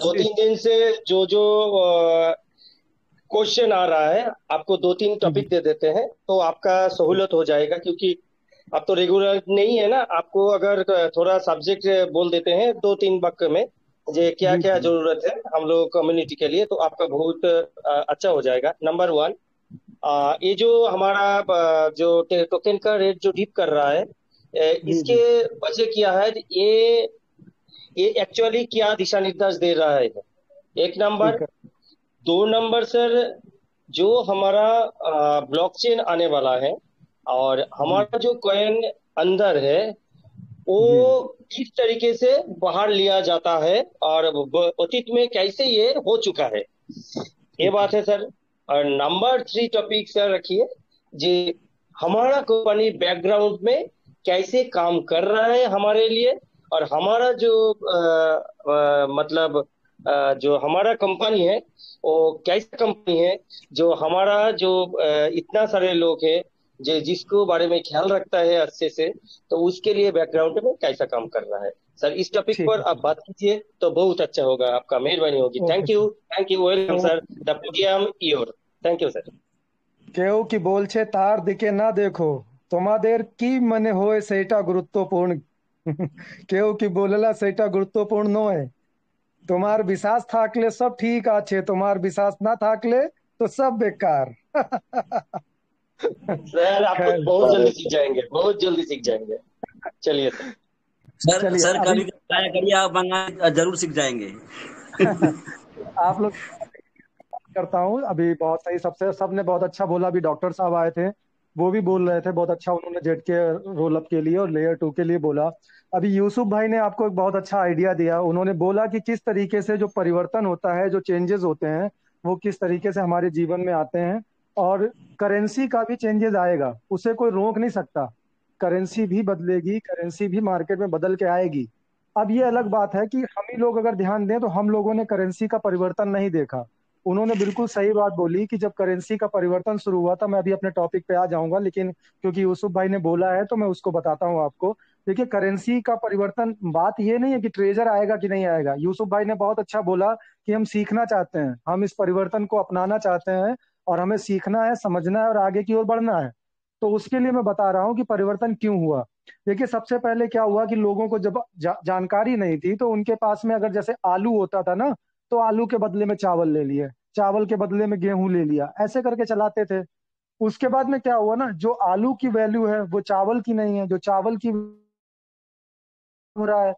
2-3 दिन से जो क्वेश्चन आ रहा है आपको 2-3 टॉपिक दे देते हैं तो आपका सहूलत हो जाएगा, क्योंकि आप तो रेगुलर नहीं है ना, आपको अगर थोड़ा सब्जेक्ट बोल देते हैं 2-3 वाक्य में, जे क्या जी क्या जी जरूरत है हम लोग कम्युनिटी के लिए, तो आपका बहुत अच्छा हो जाएगा। नंबर वन, ये जो हमारा जो टोकन का रेट जो डिप कर रहा है, जी इसके जी वजह क्या है, ये एक्चुअली क्या दिशा निर्देश दे रहा है, एक नंबर। ठीक है। 2 नंबर सर, जो हमारा ब्लॉकचेन आने वाला है और जी हमारा जो कॉइन अंदर है, वो जी किस तरीके से बाहर लिया जाता है और अतीत में कैसे ये हो चुका है, ये ठीक है। बात है सर। और नंबर 3 टॉपिक सर रखिए, जी, हमारा कंपनी बैकग्राउंड में कैसे काम कर रहा है हमारे लिए, और हमारा जो मतलब जो हमारा कंपनी है वो कैसा कंपनी है, जो हमारा जो इतना सारे लोग हैं जो जिसको बारे में ख्याल रखता है अच्छे से, तो उसके लिए बैकग्राउंड में कैसा काम कर रहा है सर, इस टॉपिक ठीक पर है आप सर। बात कीजिए तो बहुत अच्छा होगा, आपका मेहरबानी होगी। Okay sir. Thank you, welcome तो sir, the podium your. Thank you sir. কেউ কি বলছে তার দিকে না দেখো, তোমাদের কি মনে হয় সেটা গুরুত্বপূর্ণ। কেউ কি বললা সেটা গুরুত্বপূর্ণ নয়। তোমার বিশ্বাস থাকলে সব ঠিক আছে, তোমার বিশ্বাস না থাকলে তো সব বেকার। सर आप तो खैर, बहुत जल्दी सीख जाएंगे, बहुत जल्दी सीख जाएंगे। चलिए सर। सर चलिए सर अभी कभी ट्राई करिए, आप बंगाली जरूर सीख जाएंगे। आप लोग करता हूँ अभी। बहुत सही, सबसे सबने बहुत अच्छा बोला। अभी डॉक्टर साहब आए थे, वो भी बोल रहे थे बहुत अच्छा, उन्होंने जेड के रोल अप के लिए और लेयर 2 के लिए बोला। अभी यूसुफ भाई ने आपको एक बहुत अच्छा आइडिया दिया। उन्होंने बोला कि किस तरीके से जो परिवर्तन होता है, जो चेंजेस होते हैं, वो किस तरीके से हमारे जीवन में आते हैं। और करेंसी का भी चेंजेस आएगा, उसे कोई रोक नहीं सकता। करेंसी भी बदलेगी, करेंसी भी मार्केट में बदल के आएगी। अब ये अलग बात है कि हम ही लोग अगर ध्यान दें तो हम लोगों ने करेंसी का परिवर्तन नहीं देखा। उन्होंने बिल्कुल सही बात बोली कि जब करेंसी का परिवर्तन शुरू हुआ था, मैं अभी अपने टॉपिक पे आ जाऊंगा, लेकिन क्योंकि यूसुफ भाई ने बोला है तो मैं उसको बताता हूँ आपको। देखिए, करेंसी का परिवर्तन, बात ये नहीं है कि ट्रेजर आएगा कि नहीं आएगा। यूसुफ भाई ने बहुत अच्छा बोला कि हम सीखना चाहते हैं, हम इस परिवर्तन को अपनाना चाहते हैं, और हमें सीखना है, समझना है और आगे की ओर बढ़ना है। तो उसके लिए मैं बता रहा हूँ कि परिवर्तन क्यों हुआ। देखिए, सबसे पहले क्या हुआ कि लोगों को जब जानकारी नहीं थी, तो उनके पास में अगर जैसे आलू होता था ना, तो आलू के बदले में चावल ले लिए, चावल के बदले में गेहूं ले लिया, ऐसे करके चलाते थे। उसके बाद में क्या हुआ ना, जो आलू की वैल्यू है वो चावल की नहीं है, जो चावल की हो रहा है,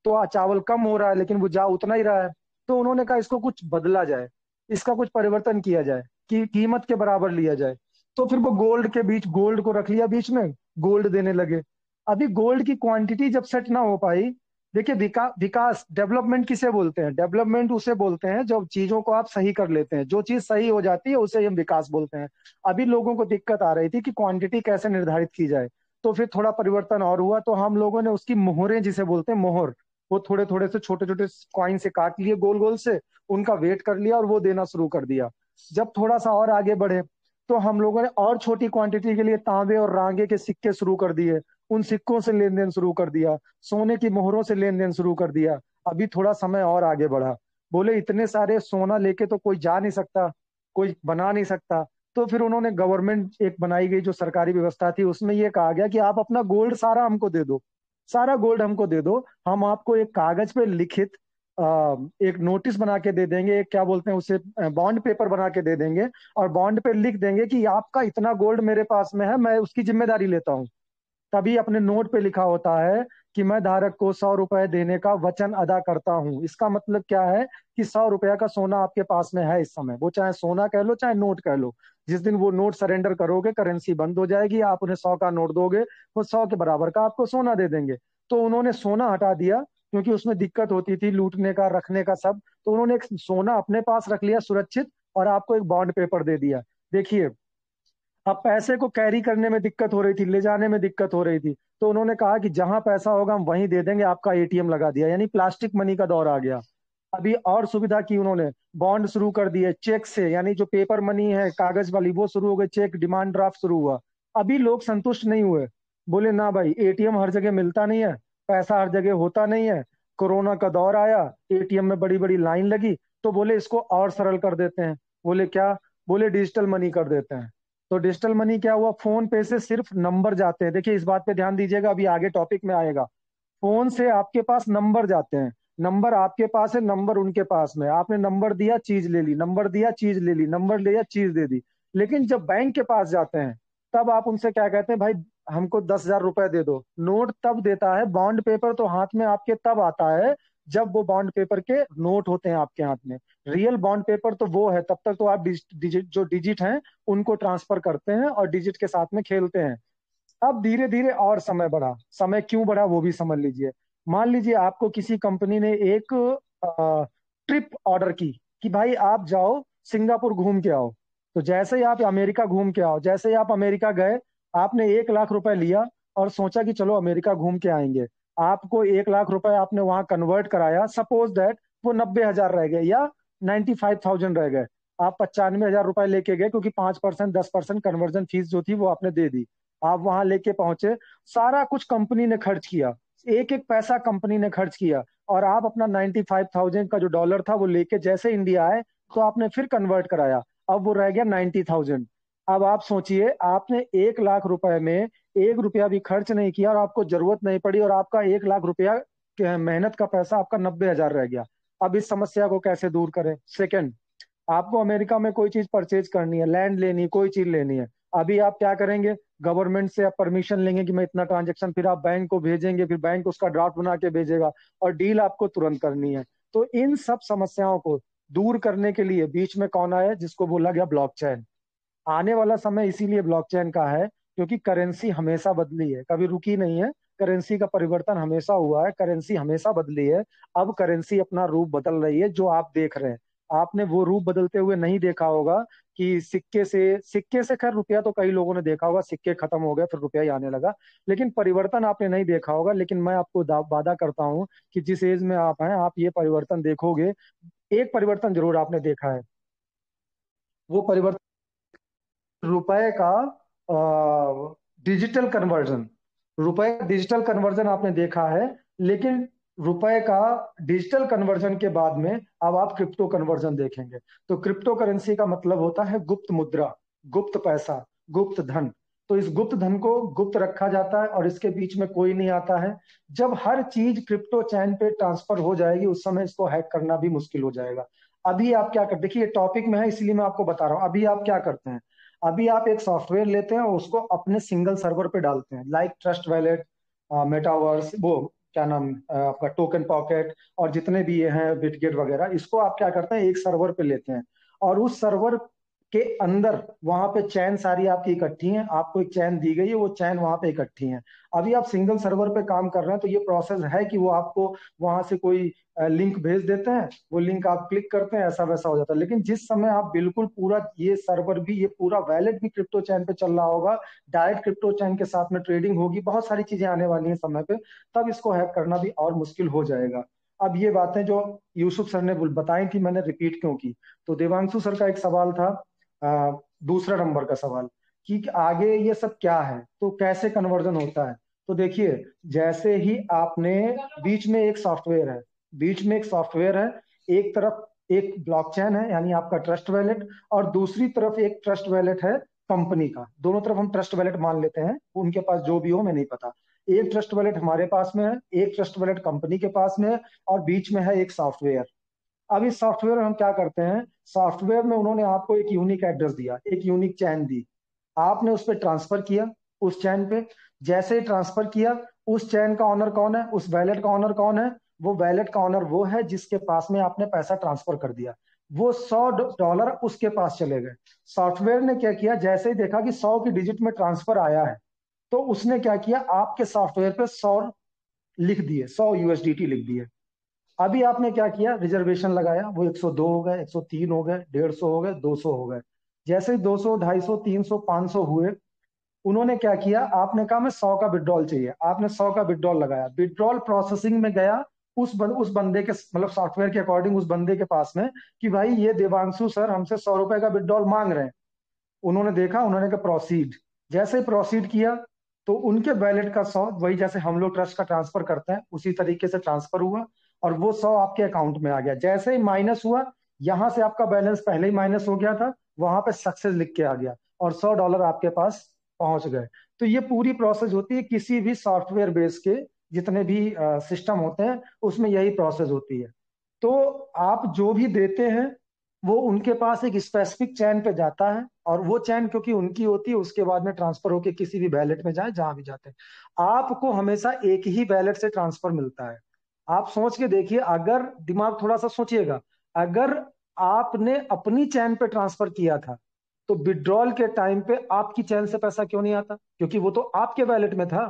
तो चावल कम हो रहा है लेकिन वो जा उतना ही रहा है। तो उन्होंने कहा इसको कुछ बदला जाए, इसका कुछ परिवर्तन किया जाए, कि कीमत के बराबर लिया जाए। तो फिर वो गोल्ड के बीच, गोल्ड को रख लिया बीच में, गोल्ड देने लगे। अभी गोल्ड की क्वांटिटी जब सेट ना हो पाई, देखिए विकास, डेवलपमेंट किसे बोलते हैं? डेवलपमेंट उसे बोलते हैं जब चीजों को आप सही कर लेते हैं, जो चीज सही हो जाती है उसे हम विकास बोलते हैं। अभी लोगों को दिक्कत आ रही थी कि क्वांटिटी कैसे निर्धारित की जाए। तो फिर थोड़ा परिवर्तन और हुआ, तो हम लोगों ने उसकी मोहरें जिसे बोलते हैं, मोहर, वो थोड़े थोड़े से छोटे छोटे कॉइन से काट लिए गोल गोल से, उनका वेट कर लिया और वो देना शुरू कर दिया। जब थोड़ा सा और आगे बढ़े, तो हम लोगों ने और छोटी क्वांटिटी के लिए तांबे और रांगे के सिक्के शुरू कर दिए, उन सिक्कों से लेन देन शुरू कर दिया, सोने की मोहरों से लेन देन शुरू कर दिया। अभी थोड़ा समय और आगे बढ़ा, बोले इतने सारे सोना लेके तो कोई जा नहीं सकता, कोई बना नहीं सकता। तो फिर उन्होंने गवर्नमेंट एक बनाई गई जो सरकारी व्यवस्था थी, उसमें ये कहा गया कि आप अपना गोल्ड सारा हमको दे दो, सारा गोल्ड हमको दे दो। हम आपको एक कागज पे लिखित एक नोटिस बना के दे देंगे, एक क्या बोलते हैं उसे, बॉन्ड पेपर बना के दे देंगे, और बॉन्ड पे लिख देंगे कि आपका इतना गोल्ड मेरे पास में है, मैं उसकी जिम्मेदारी लेता हूँ। तभी अपने नोट पे लिखा होता है कि मैं धारक को 100 रुपए देने का वचन अदा करता हूँ। इसका मतलब क्या है कि 100 रुपया का सोना आपके पास में है इस समय, वो चाहे सोना कह लो चाहे नोट कह लो। जिस दिन वो नोट सरेंडर करोगे, करेंसी बंद हो जाएगी, आप उन्हें 100 का नोट दोगे, वो 100 के बराबर का आपको सोना दे देंगे। तो उन्होंने सोना हटा दिया, क्योंकि उसमें दिक्कत होती थी लूटने का, रखने का सब। तो उन्होंने एक सोना अपने पास रख लिया सुरक्षित, और आपको एक बॉन्ड पेपर दे दिया। देखिए, अब पैसे को कैरी करने में दिक्कत हो रही थी, ले जाने में दिक्कत हो रही थी, तो उन्होंने कहा कि जहां पैसा होगा हम वहीं दे देंगे, आपका एटीएम लगा दिया, यानी प्लास्टिक मनी का दौर आ गया। अभी और सुविधा की उन्होंने, बॉन्ड शुरू कर दिए चेक से, यानी जो पेपर मनी है कागज वाली वो शुरू हो गई, चेक डिमांड ड्राफ्ट शुरू हुआ। अभी लोग संतुष्ट नहीं हुए, बोले ना भाई, एटीएम हर जगह मिलता नहीं है, पैसा हर जगह होता नहीं है, कोरोना का दौर आया, एटीएम में बड़ी बड़ी लाइन लगी, तो बोले इसको और सरल कर देते हैं। बोले क्या? बोले डिजिटल मनी कर देते हैं। तो डिजिटल मनी क्या हुआ, फोन पे से सिर्फ नंबर जाते हैं। देखिए इस बात पे ध्यान दीजिएगा, अभी आगे टॉपिक में आएगा। फोन से आपके पास नंबर जाते हैं, नंबर आपके पास है, नंबर उनके पास में, आपने नंबर दिया चीज ले ली, नंबर दिया चीज ले ली, नंबर लिया चीज दे दी। लेकिन जब बैंक के पास जाते हैं तब आप उनसे क्या कहते हैं, भाई हमको 10,000 रुपए दे दो। नोट तब देता है, बॉन्ड पेपर तो हाथ में आपके तब आता है जब वो बॉन्ड पेपर के नोट होते हैं आपके हाथ में। रियल बॉन्ड पेपर तो वो है, तब तक तो आप डिजिट जो डिजिट हैं उनको ट्रांसफर करते हैं और डिजिट के साथ में खेलते हैं। अब धीरे धीरे और समय बढ़ा, समय क्यों बढ़ा वो भी समझ लीजिए। मान लीजिए आपको किसी कंपनी ने एक ट्रिप ऑर्डर की कि भाई आप जाओ सिंगापुर घूम के आओ। तो जैसे ही आप अमेरिका घूम के आओ, जैसे ही आप अमेरिका गए, आपने 1 लाख रुपए लिया और सोचा कि चलो अमेरिका घूम के आएंगे। आपको 1 लाख रुपए आपने वहां कन्वर्ट कराया, सपोज दैट वो 90,000 रह गए या 95,000 रह गए। आप 95,000 रुपए लेके गए क्योंकि 5%, 10% कन्वर्जन फीस जो थी वो आपने दे दी। आप वहां लेके पहुंचे, सारा कुछ कंपनी ने खर्च किया, एक एक पैसा कंपनी ने खर्च किया, और आप अपना 95,000 का जो डॉलर था वो लेके जैसे इंडिया आए तो आपने फिर कन्वर्ट कराया, अब वो रह गया 90,000। अब आप सोचिए, आपने 1 लाख रुपए में 1 रुपया भी खर्च नहीं किया और आपको जरूरत नहीं पड़ी, और आपका 1 लाख रुपया मेहनत का पैसा आपका 90,000 रह गया। अब इस समस्या को कैसे दूर करें। सेकंड, आपको अमेरिका में कोई चीज परचेज करनी है, लैंड लेनी है, कोई चीज लेनी है। अभी आप क्या करेंगे, गवर्नमेंट से आप परमिशन लेंगे कि मैं इतना ट्रांजेक्शन, फिर आप बैंक को भेजेंगे, फिर बैंक उसका ड्राफ्ट बना के भेजेगा और डील आपको तुरंत करनी है। तो इन सब समस्याओं को दूर करने के लिए बीच में कौन आया, जिसको बोला गया ब्लॉकचेन। आने वाला समय इसीलिए ब्लॉकचेन का है क्योंकि करेंसी हमेशा बदली है, कभी रुकी नहीं है। करेंसी का परिवर्तन हमेशा हुआ है, करेंसी हमेशा बदली है। अब करेंसी अपना रूप बदल रही है, जो आप देख रहे हैं। आपने वो रूप बदलते हुए नहीं देखा होगा कि सिक्के से खैर रुपया तो कई लोगों ने देखा होगा, सिक्के खत्म हो गए फिर रुपया ही आने लगा, लेकिन परिवर्तन आपने नहीं देखा होगा। लेकिन मैं आपको वादा करता हूं कि जिस एज में आप हैं, आप ये परिवर्तन देखोगे। एक परिवर्तन जरूर आपने देखा है, वो परिवर्तन रुपए का डिजिटल कन्वर्जन। रुपए का डिजिटल कन्वर्जन आपने देखा है, लेकिन रुपए का डिजिटल कन्वर्जन के बाद में अब आप क्रिप्टो कन्वर्जन देखेंगे। तो क्रिप्टो करेंसी का मतलब होता है गुप्त मुद्रा, गुप्त पैसा, गुप्त धन। तो इस गुप्त धन को गुप्त रखा जाता है और इसके बीच में कोई नहीं आता है। जब हर चीज क्रिप्टो चैन पे ट्रांसफर हो जाएगी, उस समय इसको हैक करना भी मुश्किल हो जाएगा। अभी आप क्या करते, देखिए टॉपिक में है इसलिए मैं आपको बता रहा हूँ। अभी आप क्या करते हैं, अभी आप एक सॉफ्टवेयर लेते हैं और उसको अपने सिंगल सर्वर पे डालते हैं, लाइक ट्रस्ट वैलेट, मेटावर्स, वो क्या नाम आपका टोकन पॉकेट, और जितने भी ये हैं बिटगेट वगैरह, इसको आप क्या करते हैं एक सर्वर पे लेते हैं और उस सर्वर के अंदर वहां पे चैन सारी आपकी इकट्ठी हैं, आपको एक चैन दी गई है, वो चैन वहां पे इकट्ठी हैं। अभी आप सिंगल सर्वर पे काम कर रहे हैं तो ये प्रोसेस है कि वो आपको वहां से कोई लिंक भेज देते हैं, वो लिंक आप क्लिक करते हैं, ऐसा वैसा हो जाता है। लेकिन जिस समय आप बिल्कुल पूरा ये सर्वर भी, ये पूरा वैलेट भी क्रिप्टो चैन पे चल रहा होगा, डायरेक्ट क्रिप्टो चैन के साथ में ट्रेडिंग होगी, बहुत सारी चीजें आने वाली हैं समय पे, तब इसको हैक करना भी और मुश्किल हो जाएगा। अब ये बातें जो यूसुफ सर ने बताई थी, मैंने रिपीट क्यों की, तो देवांशु सर का एक सवाल था, दूसरा नंबर का सवाल, कि आगे ये सब क्या है, तो कैसे कन्वर्जन होता है। तो देखिए, जैसे ही आपने बीच में एक सॉफ्टवेयर है, बीच में एक सॉफ्टवेयर है, एक तरफ एक ब्लॉकचेन है यानी आपका ट्रस्ट वैलेट, और दूसरी तरफ एक ट्रस्ट वैलेट है कंपनी का। दोनों तरफ हम ट्रस्ट वैलेट मान लेते हैं, उनके पास जो भी हो मैं नहीं पता। एक ट्रस्ट वैलेट हमारे पास में है, एक ट्रस्ट वैलेट कंपनी के पास में है, और बीच में है एक सॉफ्टवेयर। अब इस सॉफ्टवेयर में हम क्या करते हैं, सॉफ्टवेयर में उन्होंने आपको एक यूनिक एड्रेस दिया, एक यूनिक चैन दी, आपने उस पर ट्रांसफर किया, उस चैन पे जैसे ही ट्रांसफर किया, उस चैन का ऑनर कौन है, उस वैलेट का ऑनर कौन है, वो वैलेट का ऑनर वो है जिसके पास में आपने पैसा ट्रांसफर कर दिया। वो $100 उसके पास चले गए। सॉफ्टवेयर ने क्या किया, जैसे ही देखा कि 100 की डिजिट में ट्रांसफर आया है, तो उसने क्या किया, आपके सॉफ्टवेयर पे 100 लिख दिए, 100 USDT लिख दिए। अभी आपने क्या किया, रिजर्वेशन लगाया, वो 102 हो गए, 103 हो गए, 150 हो गए, 200 हो गए। जैसे ही 200, 250, 300, 500 हुए, उन्होंने क्या किया, आपने कहा मैं 100 का विड्रॉल चाहिए, आपने 100 का विड्रॉल लगाया, विड्रॉल प्रोसेसिंग में गया, उस बंदे के मतलब सॉफ्टवेयर के अकॉर्डिंग उस बंदे के पास में कि भाई ये देवांशु सर हमसे 100 रुपए का विड्रॉल मांग रहे हैं। उन्होंने देखा, उन्होंने कहा प्रोसीड। जैसे ही प्रोसीड किया, तो उनके वैलेट का 100, वही जैसे हम लोग ट्रस्ट का ट्रांसफर करते हैं उसी तरीके से ट्रांसफर हुआ, और वो 100 आपके अकाउंट में आ गया। जैसे ही माइनस हुआ, यहां से आपका बैलेंस पहले ही माइनस हो गया था, वहां पे सक्सेस लिख के आ गया, और $100 आपके पास पहुंच गए। तो ये पूरी प्रोसेस होती है किसी भी सॉफ्टवेयर बेस के जितने भी सिस्टम होते हैं उसमें यही प्रोसेस होती है। तो आप जो भी देते हैं वो उनके पास एक स्पेसिफिक चैन पे जाता है, और वो चैन क्योंकि उनकी होती है उसके बाद में ट्रांसफर होके किसी भी वैलेट में जाए जहां भी जाते हैं। आपको हमेशा एक ही वैलेट से ट्रांसफर मिलता है। आप सोच के देखिए, अगर दिमाग थोड़ा सा सोचिएगा, अगर आपने अपनी चैन पे ट्रांसफर किया था तो विड्रॉल के टाइम पे आपकी चैन से पैसा क्यों नहीं आता? क्योंकि वो तो आपके वैलेट में था।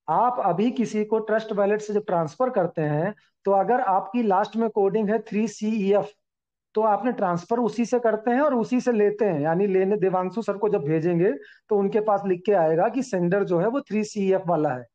आप अभी किसी को ट्रस्ट वैलेट से जब ट्रांसफर करते हैं तो अगर आपकी लास्ट में कोडिंग है 3CEF, तो आपने ट्रांसफर उसी से करते हैं और उसी से लेते हैं। यानी लेने देवांशु सर को जब भेजेंगे तो उनके पास लिख के आएगा कि सेंडर जो है वो 3CEF वाला है।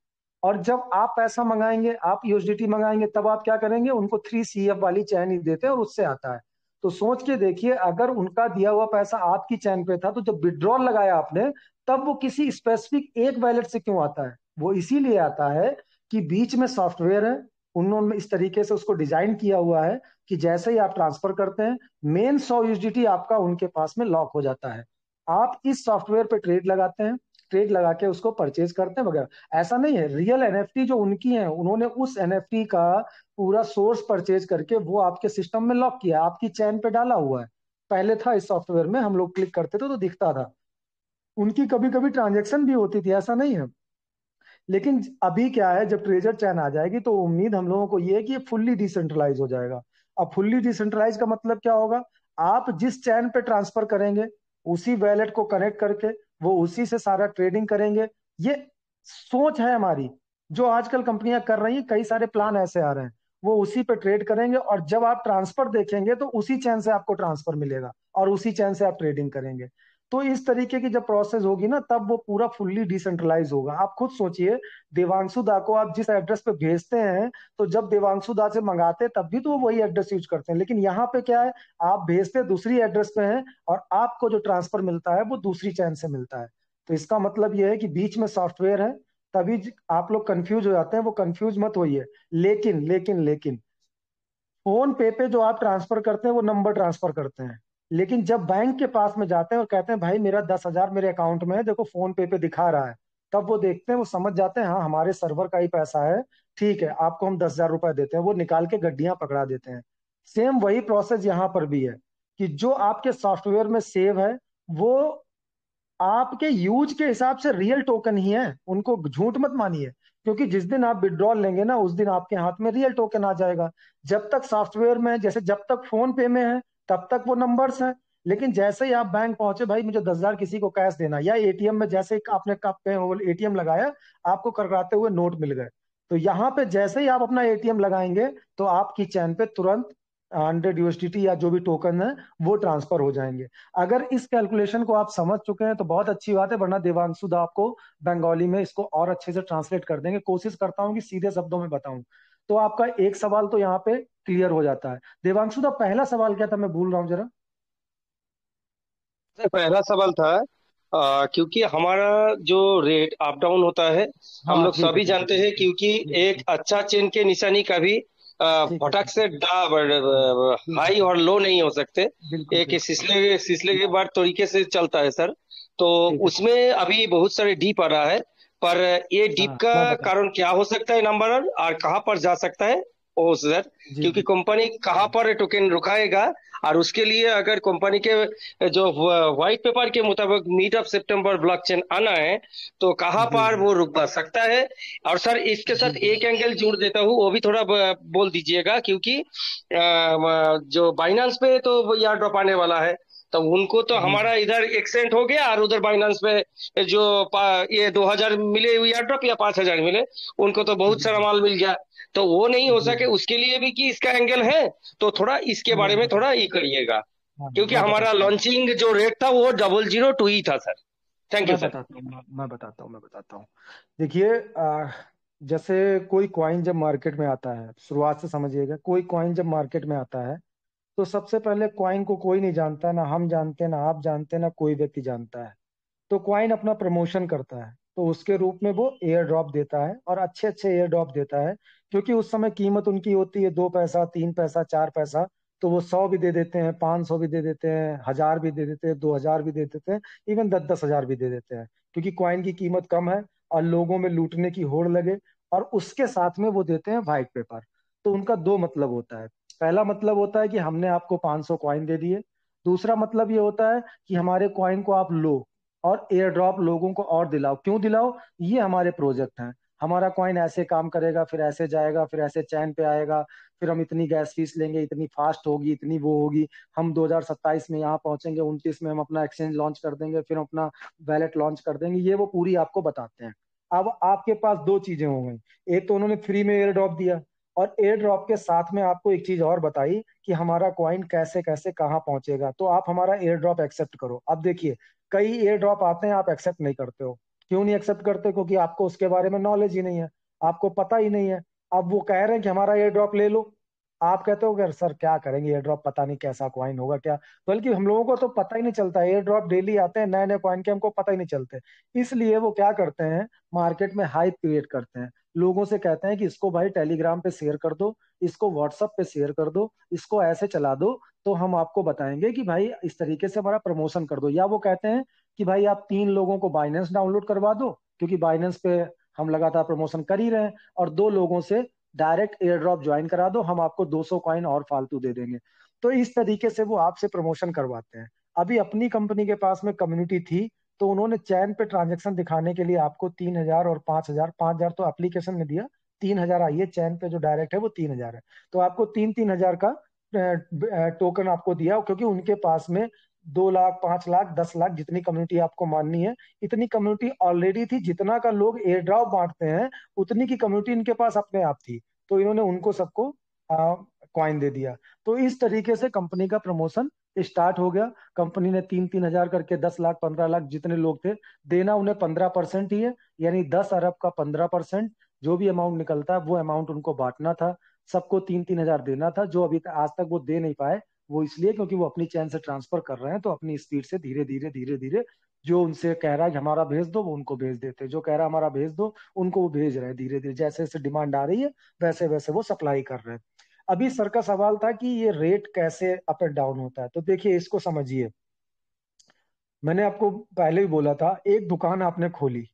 और जब आप पैसा मंगाएंगे, आप यूएसडीटी मंगाएंगे, तब आप क्या करेंगे? उनको 3CEF वाली चैन ही देते हैं और उससे आता है। तो सोच के देखिए, अगर उनका दिया हुआ पैसा आपकी चैन पे था तो जब विड्रॉल लगाया आपने तब वो किसी स्पेसिफिक एक वैलेट से क्यों आता है? वो इसीलिए आता है कि बीच में सॉफ्टवेयर है, उन्होंने इस तरीके से उसको डिजाइन किया हुआ है कि जैसे ही आप ट्रांसफर करते हैं मेन 100 USDT आपका उनके पास में लॉक हो जाता है। आप इस सॉफ्टवेयर पे ट्रेड लगाते हैं, ट्रेड लगा के उसको परचेज करते हैं वगैरह। ऐसा नहीं है, रियल एनएफटी जो उनकी है उन्होंने उस एनएफटी का पूरा सोर्स परचेज करके वो आपके सिस्टम में लॉक किया, आपकी चैन पे डाला हुआ है। पहले था इस सॉफ्टवेयर में, हम लोग क्लिक करते थे तो दिखता था। उनकी कभी कभी ट्रांजेक्शन भी होती थी, ऐसा नहीं है। लेकिन अभी क्या है, जब ट्रेजर चैन आ जाएगी तो उम्मीद हम लोगों को ये है कि ये फुल्ली डिसेंट्रलाइज हो जाएगा। अब फुल्ली डिसेंट्रलाइज का मतलब क्या होगा? आप जिस चैन पे ट्रांसफर करेंगे उसी वैलेट को कनेक्ट करके वो उसी से सारा ट्रेडिंग करेंगे। ये सोच है हमारी, जो आजकल कंपनियां कर रही हैं, कई सारे प्लान ऐसे आ रहे हैं। वो उसी पे ट्रेड करेंगे और जब आप ट्रांसफर देखेंगे तो उसी चैन से आपको ट्रांसफर मिलेगा और उसी चैन से आप ट्रेडिंग करेंगे। तो इस तरीके की जब प्रोसेस होगी ना तब वो पूरा फुल्ली डिसेंट्रलाइज होगा। आप खुद सोचिए, देवांशु दा को आप जिस एड्रेस पे भेजते हैं, तो जब देवांशु दा से मंगाते हैं तब भी तो वो वही एड्रेस यूज करते हैं। लेकिन यहाँ पे क्या है, आप भेजते दूसरी एड्रेस पे हैं और आपको जो ट्रांसफर मिलता है वो दूसरी चैन से मिलता है। तो इसका मतलब ये है कि बीच में सॉफ्टवेयर है, तभी आप लोग कंफ्यूज हो जाते हैं। वो कंफ्यूज मत होइए। लेकिन फोन पे जो आप ट्रांसफर करते हैं वो नंबर ट्रांसफर करते हैं। लेकिन जब बैंक के पास में जाते हैं और कहते हैं भाई मेरा 10,000 मेरे अकाउंट में है, देखो फोन पे दिखा रहा है, तब वो देखते हैं, वो समझ जाते हैं हाँ हमारे सर्वर का ही पैसा है, ठीक है आपको हम 10,000 रुपए देते हैं। वो निकाल के गड्डियां पकड़ा देते हैं। सेम वही प्रोसेस यहाँ पर भी है कि जो आपके सॉफ्टवेयर में सेव है वो आपके यूज के हिसाब से रियल टोकन ही है, उनको झूठ मत मानिए। क्योंकि जिस दिन आप विड्रॉल लेंगे ना उस दिन आपके हाथ में रियल टोकन आ जाएगा। जब तक सॉफ्टवेयर में, जैसे जब तक फोन पे में है तब तक वो नंबर्स हैं। लेकिन जैसे ही आप बैंक पहुंचे, भाई मुझे 10,000 किसी को कैश देना, या एटीएम में जैसे ही आपने कप पे एटीएम लगाया, आपको करवाते हुए नोट मिल गए, तो यहाँ पे जैसे ही आप अपना एटीएम लगाएंगे तो आपकी चैन पे तुरंत 100 USDT या जो भी टोकन है वो ट्रांसफर हो जाएंगे। अगर इस कैलकुलेशन को आप समझ चुके हैं तो बहुत अच्छी बात है, वरना देवांशु दा आपको बंगाली में इसको और अच्छे से ट्रांसलेट कर देंगे। कोशिश करता हूँ कि सीधे शब्दों में बताऊं। तो आपका एक सवाल तो यहाँ पे क्लियर हो जाता है। देवांशु दा, पहला सवाल क्या था? मैं भूल रहा हूँ जरा। सर, पहला सवाल था क्योंकि हमारा जो रेट अप डाउन होता है, हम हाँ लोग ठीक है सभी ठीक है जानते ठीक हैं, है क्योंकि ठीक है एक अच्छा चेन के निशानी कभी ठीक है फटक ठीक है से बिल्कुल हाई और लो नहीं हो सकते। बिल्कुल एक बिल्कुल सिलसिले सिलसिले के बाद तरीके से चलता है सर। तो ठीक है। उसमें अभी बहुत सारे डीप आ रहा है, पर ये डीप हाँ का मैं बता, कारण क्या हो सकता है नंबर वन, और कहाँ पर जा सकता है ओ सर? जी क्योंकि जी कंपनी कहाँ पर टोकन रुकाएगा, और उसके लिए अगर कंपनी के जो व्हाइट पेपर के मुताबिक मिड ऑफ सितंबर ब्लॉकचेन आना है, तो कहाँ जी पर जी वो रुक सकता है? और सर इसके जी साथ जी एक एंगल जोड़ देता हूँ, वो भी थोड़ा बोल दीजिएगा, क्योंकि जो बाइनांस पे तो वो यार ड्रॉप आने वाला है, तो उनको तो जी हमारा इधर एक सेंट हो गया और उधर बाइनांस पे जो ये 2,000 मिले यार ड्रॉप या 5,000 मिले, उनको तो बहुत जी सारा जी माल मिल गया। तो वो नहीं हो जी सके जी उसके लिए भी कि इसका एंगल है, तो थोड़ा इसके मैं बारे में बता, थोड़ा ये करिएगा। हाँ क्योंकि मैं हमारा बताता हूँ लॉन्चिंग जो रेट था वो 002 ही था सर। थैंक यू मैं सर। बताता हूँ मैं बताता हूँ। देखिए, जैसे कोई कॉइन जब मार्केट में आता है, शुरुआत से समझिएगा, कोई कॉइन जब मार्केट में आता है तो सबसे पहले कॉइन को कोई नहीं जानता, ना हम जानते हैं, ना आप जानते हैं, ना कोई व्यक्ति जानता है। तो क्वाइन अपना प्रमोशन करता है, तो उसके रूप में वो एयर ड्रॉप देता है और अच्छे अच्छे एयर ड्रॉप देता है। क्योंकि उस समय कीमत उनकी होती है 2 पैसा, 3 पैसा, 4 पैसा। तो वो 100 भी दे देते हैं, 500 भी दे देते हैं, 1000 भी दे देते हैं, 2000 भी दे देते हैं, इवन 10-10 हजार भी दे देते हैं, क्योंकि कॉइन की कीमत कम है और लोगों में लूटने की होड़ लगे। और उसके साथ में वो देते हैं व्हाइट पेपर। तो उनका दो मतलब होता है। पहला मतलब होता है कि हमने आपको 500 कॉइन दे दिए। दूसरा मतलब ये होता है कि हमारे कॉइन को आप लो और एयर ड्रॉप लोगों को और दिलाओ। क्यों दिलाओ? ये हमारे प्रोजेक्ट हैं। हमारा कॉइन ऐसे काम करेगा, फिर ऐसे जाएगा, फिर ऐसे चैन पे आएगा, फिर हम इतनी गैस फीस लेंगे, इतनी फास्ट होगी, इतनी वो होगी, हम 2027 में यहाँ पहुंचेंगे, 29 में हम अपना एक्सचेंज लॉन्च कर देंगे, फिर हम अपना वैलेट लॉन्च कर देंगे। ये वो पूरी आपको बताते हैं। अब आपके पास दो चीजें हो गई। एक तो उन्होंने फ्री में एयर ड्रॉप दिया, और एयर ड्रॉप के साथ में आपको एक चीज और बताई कि हमारा कॉइन कैसे कैसे कहाँ पहुंचेगा। तो आप हमारा एयर ड्रॉप एक्सेप्ट करो। अब देखिए, कई एयर ड्रॉप आते हैं, आप एक्सेप्ट नहीं करते हो। क्यों नहीं एक्सेप्ट करते? क्योंकि आपको उसके बारे में नॉलेज ही नहीं है, आपको पता ही नहीं है। अब वो कह रहे हैं कि हमारा एयर ड्रॉप ले लो, आप कहते हो कि सर क्या करेंगे एयर ड्रॉप, पता नहीं कैसा कॉइन होगा क्या। बल्कि हम लोगों को तो पता ही नहीं चलता, एयर ड्रॉप डेली आते हैं नए नए कॉइन के, हमको पता ही नहीं चलते। इसलिए वो क्या करते हैं, मार्केट में हाइप क्रिएट करते हैं। लोगों से कहते हैं कि इसको भाई टेलीग्राम पे शेयर कर दो, इसको व्हाट्सएप पे शेयर कर दो, इसको ऐसे चला दो, तो हम आपको बताएंगे कि भाई इस तरीके से हमारा प्रमोशन कर दो। या वो कहते हैं कि भाई आप 3 लोगों को बाइनेंस डाउनलोड करवा दो, क्योंकि बाइनेंस पे हम लगातार प्रमोशन कर ही रहे हैं, और 2 लोगों से डायरेक्ट एयर ड्रॉप ज्वाइन करा दो, हम आपको 200 कॉइन और फालतू दे देंगे। तो इस तरीके से वो आपसे प्रमोशन करवाते हैं। अभी अपनी कंपनी के पास में कम्युनिटी थी, तो उन्होंने चैन पे ट्रांजेक्शन दिखाने के लिए आपको 3000 और 5000, 5000 तो एप्लीकेशन में दिया, 3000 आइए चैन पे जो डायरेक्ट है वो 3000 है। तो आपको 3-3 हजार का टोकन आपको दिया, क्योंकि उनके पास में 2 लाख, 5 लाख, 10 लाख, जितनी कम्युनिटी आपको माननी है, इतनी कम्युनिटी ऑलरेडी थी। जितना का लोग एयर ड्रॉप बांटते हैं, उतनी की कम्युनिटी इनके पास अपने आप थी। तो इन्होंने उनको सबको कॉइन दे दिया। तो इस तरीके से कंपनी का प्रमोशन स्टार्ट हो गया। कंपनी ने 3-3 हजार करके 10 लाख, 15 लाख, जितने लोग थे, देना उन्हें 15% ही है, यानी 10 अरब का 15%। जो भी अमाउंट निकलता है वो अमाउंट उनको बांटना था। सबको 3-3 हजार देना था। जो अभी आज तक वो दे नहीं पाए, वो इसलिए क्योंकि वो अपनी चैन से ट्रांसफर कर रहे हैं, तो अपनी स्पीड से धीरे धीरे धीरे धीरे जो उनसे कह रहा है कि हमारा भेज दो, वो उनको भेज देते हैं। जो कह रहा है हमारा भेज दो, उनको वो भेज रहे हैं धीरे धीरे। जैसे जैसे डिमांड आ रही है, वैसे वैसे वो सप्लाई कर रहे हैं। अभी सर का सवाल था कि ये रेट कैसे अप एंड डाउन होता है। तो देखिए, इसको समझिए। मैंने आपको पहले ही बोला था, एक दुकान आपने खोली,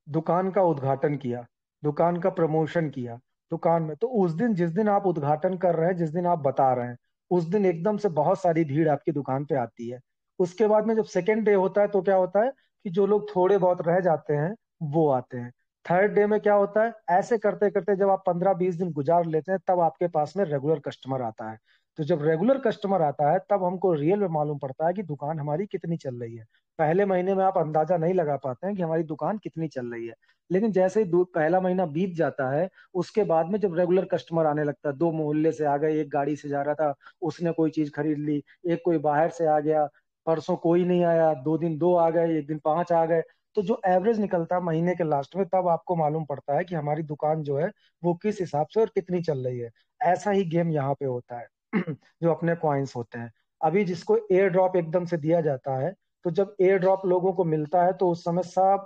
दुकान का उद्घाटन किया, दुकान का प्रमोशन किया दुकान में, तो उस दिन, जिस दिन आप उद्घाटन कर रहे हैं, जिस दिन आप बता रहे हैं, उस दिन एकदम से बहुत सारी भीड़ आपकी दुकान पे आती है। उसके बाद में जब सेकेंड डे होता है, तो क्या होता है कि जो लोग थोड़े बहुत रह जाते हैं, वो आते हैं। थर्ड डे में क्या होता है, ऐसे करते करते जब आप 15-20 दिन गुजार लेते हैं, तब आपके पास में रेगुलर कस्टमर आता है। तो जब रेगुलर कस्टमर आता है, तब हमको रियल में मालूम पड़ता है कि दुकान हमारी कितनी चल रही है। पहले महीने में आप अंदाजा नहीं लगा पाते हैं कि हमारी दुकान कितनी चल रही है। लेकिन जैसे ही पहला महीना बीत जाता है, उसके बाद में जब रेगुलर कस्टमर आने लगता है, 2 मोहल्ले से आ गए, एक गाड़ी से जा रहा था, उसने कोई चीज खरीद ली, एक कोई बाहर से आ गया, परसों कोई नहीं आया, 2 दिन 2 आ गए, एक दिन 5 आ गए, तो जो एवरेज निकलता है महीने के लास्ट में, तब आपको मालूम पड़ता है कि हमारी दुकान जो है वो किस हिसाब से और कितनी चल रही है। ऐसा ही गेम यहाँ पे होता है। जो अपने कॉइन्स होते हैं, अभी जिसको एयर ड्रॉप एकदम से दिया जाता है, तो जब एयर ड्रॉप लोगों को मिलता है, तो उस समय सब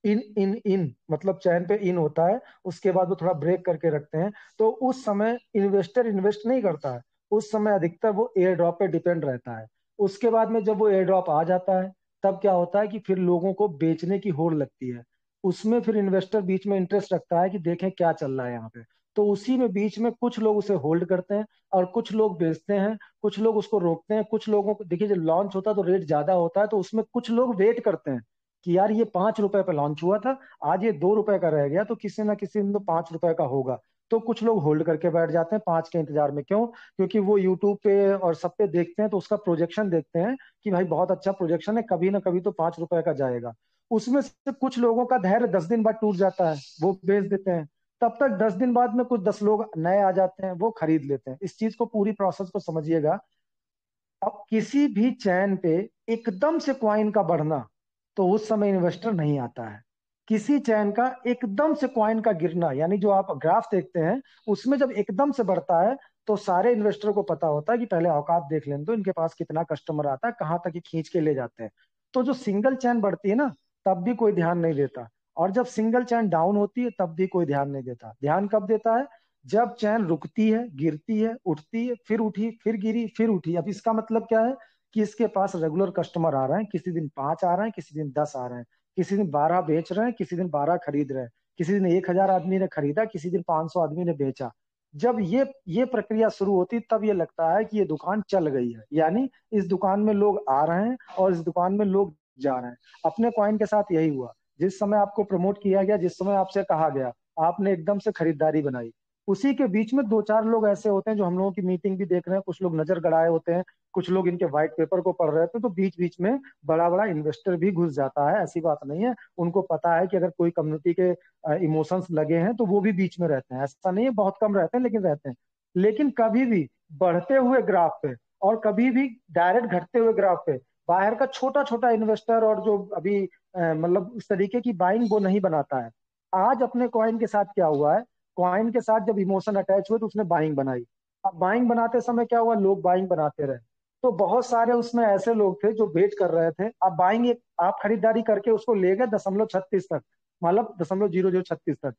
इन इन इन मतलब चैन पे इन होता है। उसके बाद वो थोड़ा ब्रेक करके रखते हैं। तो उस समय इन्वेस्टर इन्वेस्ट नहीं करता है, उस समय अधिकतर वो एयर ड्रॉप पे डिपेंड रहता है। उसके बाद में जब वो एयर ड्रॉप आ जाता है, तब क्या होता है कि फिर लोगों को बेचने की होड़ लगती है। उसमें फिर इन्वेस्टर बीच में इंटरेस्ट रखता है कि देखें क्या चल रहा है यहाँ पे। तो उसी में बीच में कुछ लोग उसे होल्ड करते हैं, और कुछ लोग बेचते हैं, कुछ लोग उसको रोकते हैं। कुछ लोगों को देखिए, जब लॉन्च होता है तो रेट ज्यादा होता है, तो उसमें कुछ लोग वेट करते हैं कि यार ये 5 रुपए पे लॉन्च हुआ था, आज ये 2 रुपए का रह गया, तो किसी ना किसी दिन तो 5 रुपए का होगा। तो कुछ लोग होल्ड करके बैठ जाते हैं 5 के इंतजार में। क्यों? क्योंकि वो यूट्यूब पे और सब पे देखते हैं, तो उसका प्रोजेक्शन देखते हैं कि भाई बहुत अच्छा प्रोजेक्शन है, कभी ना कभी तो 5 रुपए का जाएगा। उसमें से कुछ लोगों का धैर्य 10 दिन बाद टूट जाता है, वो बेच देते हैं। तब तक 10 दिन बाद में कुछ 10 लोग नए आ जाते हैं, वो खरीद लेते हैं। इस चीज को, पूरी प्रोसेस को समझिएगा। अब किसी भी चैन पे एकदम से कॉइन का बढ़ना, तो उस समय इन्वेस्टर नहीं आता है। किसी चैन का एकदम से कॉइन का गिरना, यानी जो आप ग्राफ देखते हैं, उसमें जब एकदम से बढ़ता है, तो सारे इन्वेस्टर को पता होता है कि पहले औकात देख लें, तो इनके पास कितना कस्टमर आता है, कहाँ तक ये खींच के ले जाते हैं। तो जो सिंगल चैन बढ़ती है ना, तब भी कोई ध्यान नहीं देता। और जब सिंगल चैन डाउन होती है, तब भी कोई ध्यान नहीं देता। ध्यान कब देता है? जब चैन रुकती है, गिरती है, उठती है, फिर उठी, फिर गिरी, फिर उठी, अब इसका मतलब क्या है कि इसके पास रेगुलर कस्टमर आ रहे हैं, किसी दिन 5 आ रहे हैं, किसी दिन 10 आ रहे हैं, किसी दिन 12 बेच रहे हैं, किसी दिन 12 खरीद रहे हैं, किसी दिन 1,000 आदमी ने खरीदा, किसी दिन 500 आदमी ने बेचा। जब ये प्रक्रिया शुरू होती तब ये लगता है कि ये दुकान चल गई है, यानी इस दुकान में लोग आ रहे हैं और इस दुकान में लोग जा रहे हैं। अपने कॉइन के साथ यही हुआ। जिस समय आपको प्रमोट किया गया, जिस समय आपसे कहा गया, आपने एकदम से खरीदारी बनाई, उसी के बीच में 2-4 लोग ऐसे होते हैं जो हम लोगों की मीटिंग भी देख रहे हैं, कुछ लोग नजर गड़ाए होते हैं, कुछ लोग इनके व्हाइट पेपर को पढ़ रहे होते हैं, तो बीच बीच में बड़ा बड़ा इन्वेस्टर भी घुस जाता है। ऐसी बात नहीं है, उनको पता है कि अगर कोई कम्युनिटी के इमोशंस लगे हैं तो वो भी बीच में रहते हैं। ऐसा नहीं है, बहुत कम रहते हैं लेकिन रहते हैं। लेकिन कभी भी बढ़ते हुए ग्राफ पे और कभी भी डायरेक्ट घटते हुए ग्राफ पे बाहर का छोटा छोटा इन्वेस्टर और जो अभी मतलब इस तरीके की बाइंग वो नहीं बनाता है। आज अपने कॉइन के साथ क्या हुआ है, कॉइन के साथ जब इमोशन अटैच हुए तो उसने बाइंग बनाई। अब बाइंग बनाते समय क्या हुआ, लोग बाइंग बनाते रहे, तो बहुत सारे उसमें ऐसे लोग थे जो वेट कर रहे थे। अब बाइंग आप खरीदारी करके उसको ले गए 0.36 तक, मतलब 0.0036 तक,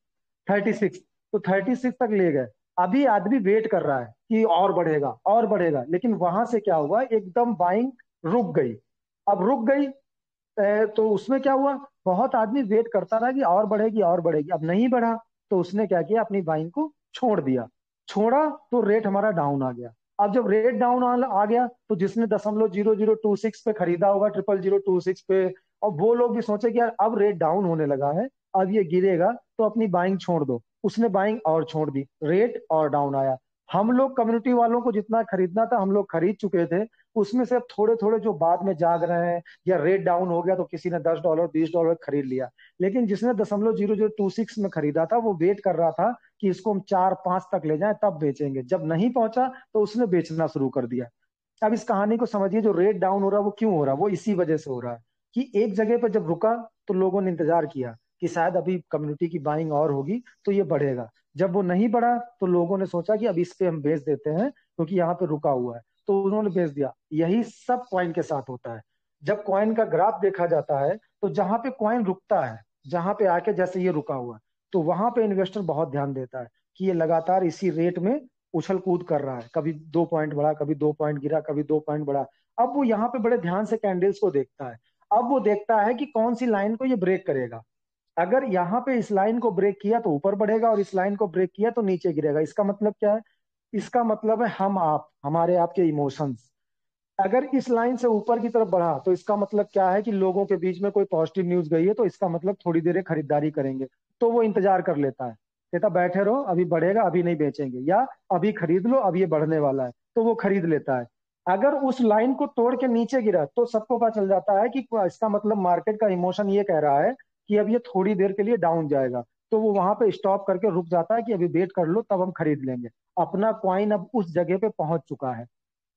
36, तो 36 तक ले गए। अभी आदमी वेट कर रहा है कि और बढ़ेगा और बढ़ेगा, लेकिन वहां से क्या हुआ, एकदम बाइंग रुक गई। अब रुक गई तो उसमें क्या हुआ, बहुत आदमी वेट करता रहा कि और बढ़ेगी और बढ़ेगी, अब नहीं बढ़ा तो उसने क्या किया, अपनी बाइंग को छोड़ दिया। छोड़ा तो रेट हमारा डाउन आ गया। अब जब रेट डाउन आ गया तो जिसने 0.0026 पे खरीदा होगा, 0.0026 पे, और वो लोग भी सोचे कि यार अब रेट डाउन होने लगा है, अब ये गिरेगा तो अपनी बाइंग छोड़ दो, उसने बाइंग और छोड़ दी, रेट और डाउन आया। हम लोग कम्युनिटी वालों को जितना खरीदना था हम लोग खरीद चुके थे, उसमें से अब थोड़े थोड़े जो बाद में जाग रहे हैं, या रेट डाउन हो गया तो किसी ने $10 $20 खरीद लिया। लेकिन जिसने 0.0026 में खरीदा था वो वेट कर रहा था कि इसको हम 4-5 तक ले जाएं तब बेचेंगे, जब नहीं पहुंचा तो उसने बेचना शुरू कर दिया। अब इस कहानी को समझिए, जो रेट डाउन हो रहा है वो क्यों हो रहा है, वो इसी वजह से हो रहा है कि एक जगह पर जब रुका तो लोगों ने इंतजार किया कि शायद अभी कम्युनिटी की बाइंग और होगी तो ये बढ़ेगा। जब वो नहीं बढ़ा तो लोगों ने सोचा कि अब इस पे हम बेच देते हैं क्योंकि यहाँ पे रुका हुआ है, तो उन्होंने बेच दिया। यही सब कॉइन के साथ होता है। जब कॉइन का ग्राफ देखा जाता है तो जहां पे कॉइन रुकता है, जहां पे आके जैसे ये रुका हुआ है, तो वहां पे इन्वेस्टर बहुत ध्यान देता है कि ये लगातार इसी रेट में उछल कूद कर रहा है, कभी 2 पॉइंट बढ़ा, कभी 2 पॉइंट गिरा, कभी 2 पॉइंट बढ़ा। अब वो यहाँ पे बड़े ध्यान से कैंडल्स को देखता है। अब वो देखता है कि कौन सी लाइन को ये ब्रेक करेगा। अगर यहाँ पे इस लाइन को ब्रेक किया तो ऊपर बढ़ेगा और इस लाइन को ब्रेक किया तो नीचे गिरेगा। इसका मतलब क्या है, इसका मतलब है हम आप, हमारे आपके इमोशंस। अगर इस लाइन से ऊपर की तरफ बढ़ा तो इसका मतलब क्या है कि लोगों के बीच में कोई पॉजिटिव न्यूज गई है, तो इसका मतलब थोड़ी देर खरीदारी करेंगे, तो वो इंतजार कर लेता है, कहता बैठे रहो अभी बढ़ेगा अभी नहीं बेचेंगे, या अभी खरीद लो अभी ये बढ़ने वाला है, तो वो खरीद लेता है। अगर उस लाइन को तोड़ के नीचे गिरा तो सबको पता चल जाता है कि इसका मतलब मार्केट का इमोशन ये कह रहा है कि अब ये थोड़ी देर के लिए डाउन जाएगा, तो वो वहां पे स्टॉप करके रुक जाता है कि अभी वेट कर लो तब हम खरीद लेंगे। अपना क्वाइन अब उस जगह पे पहुंच चुका है,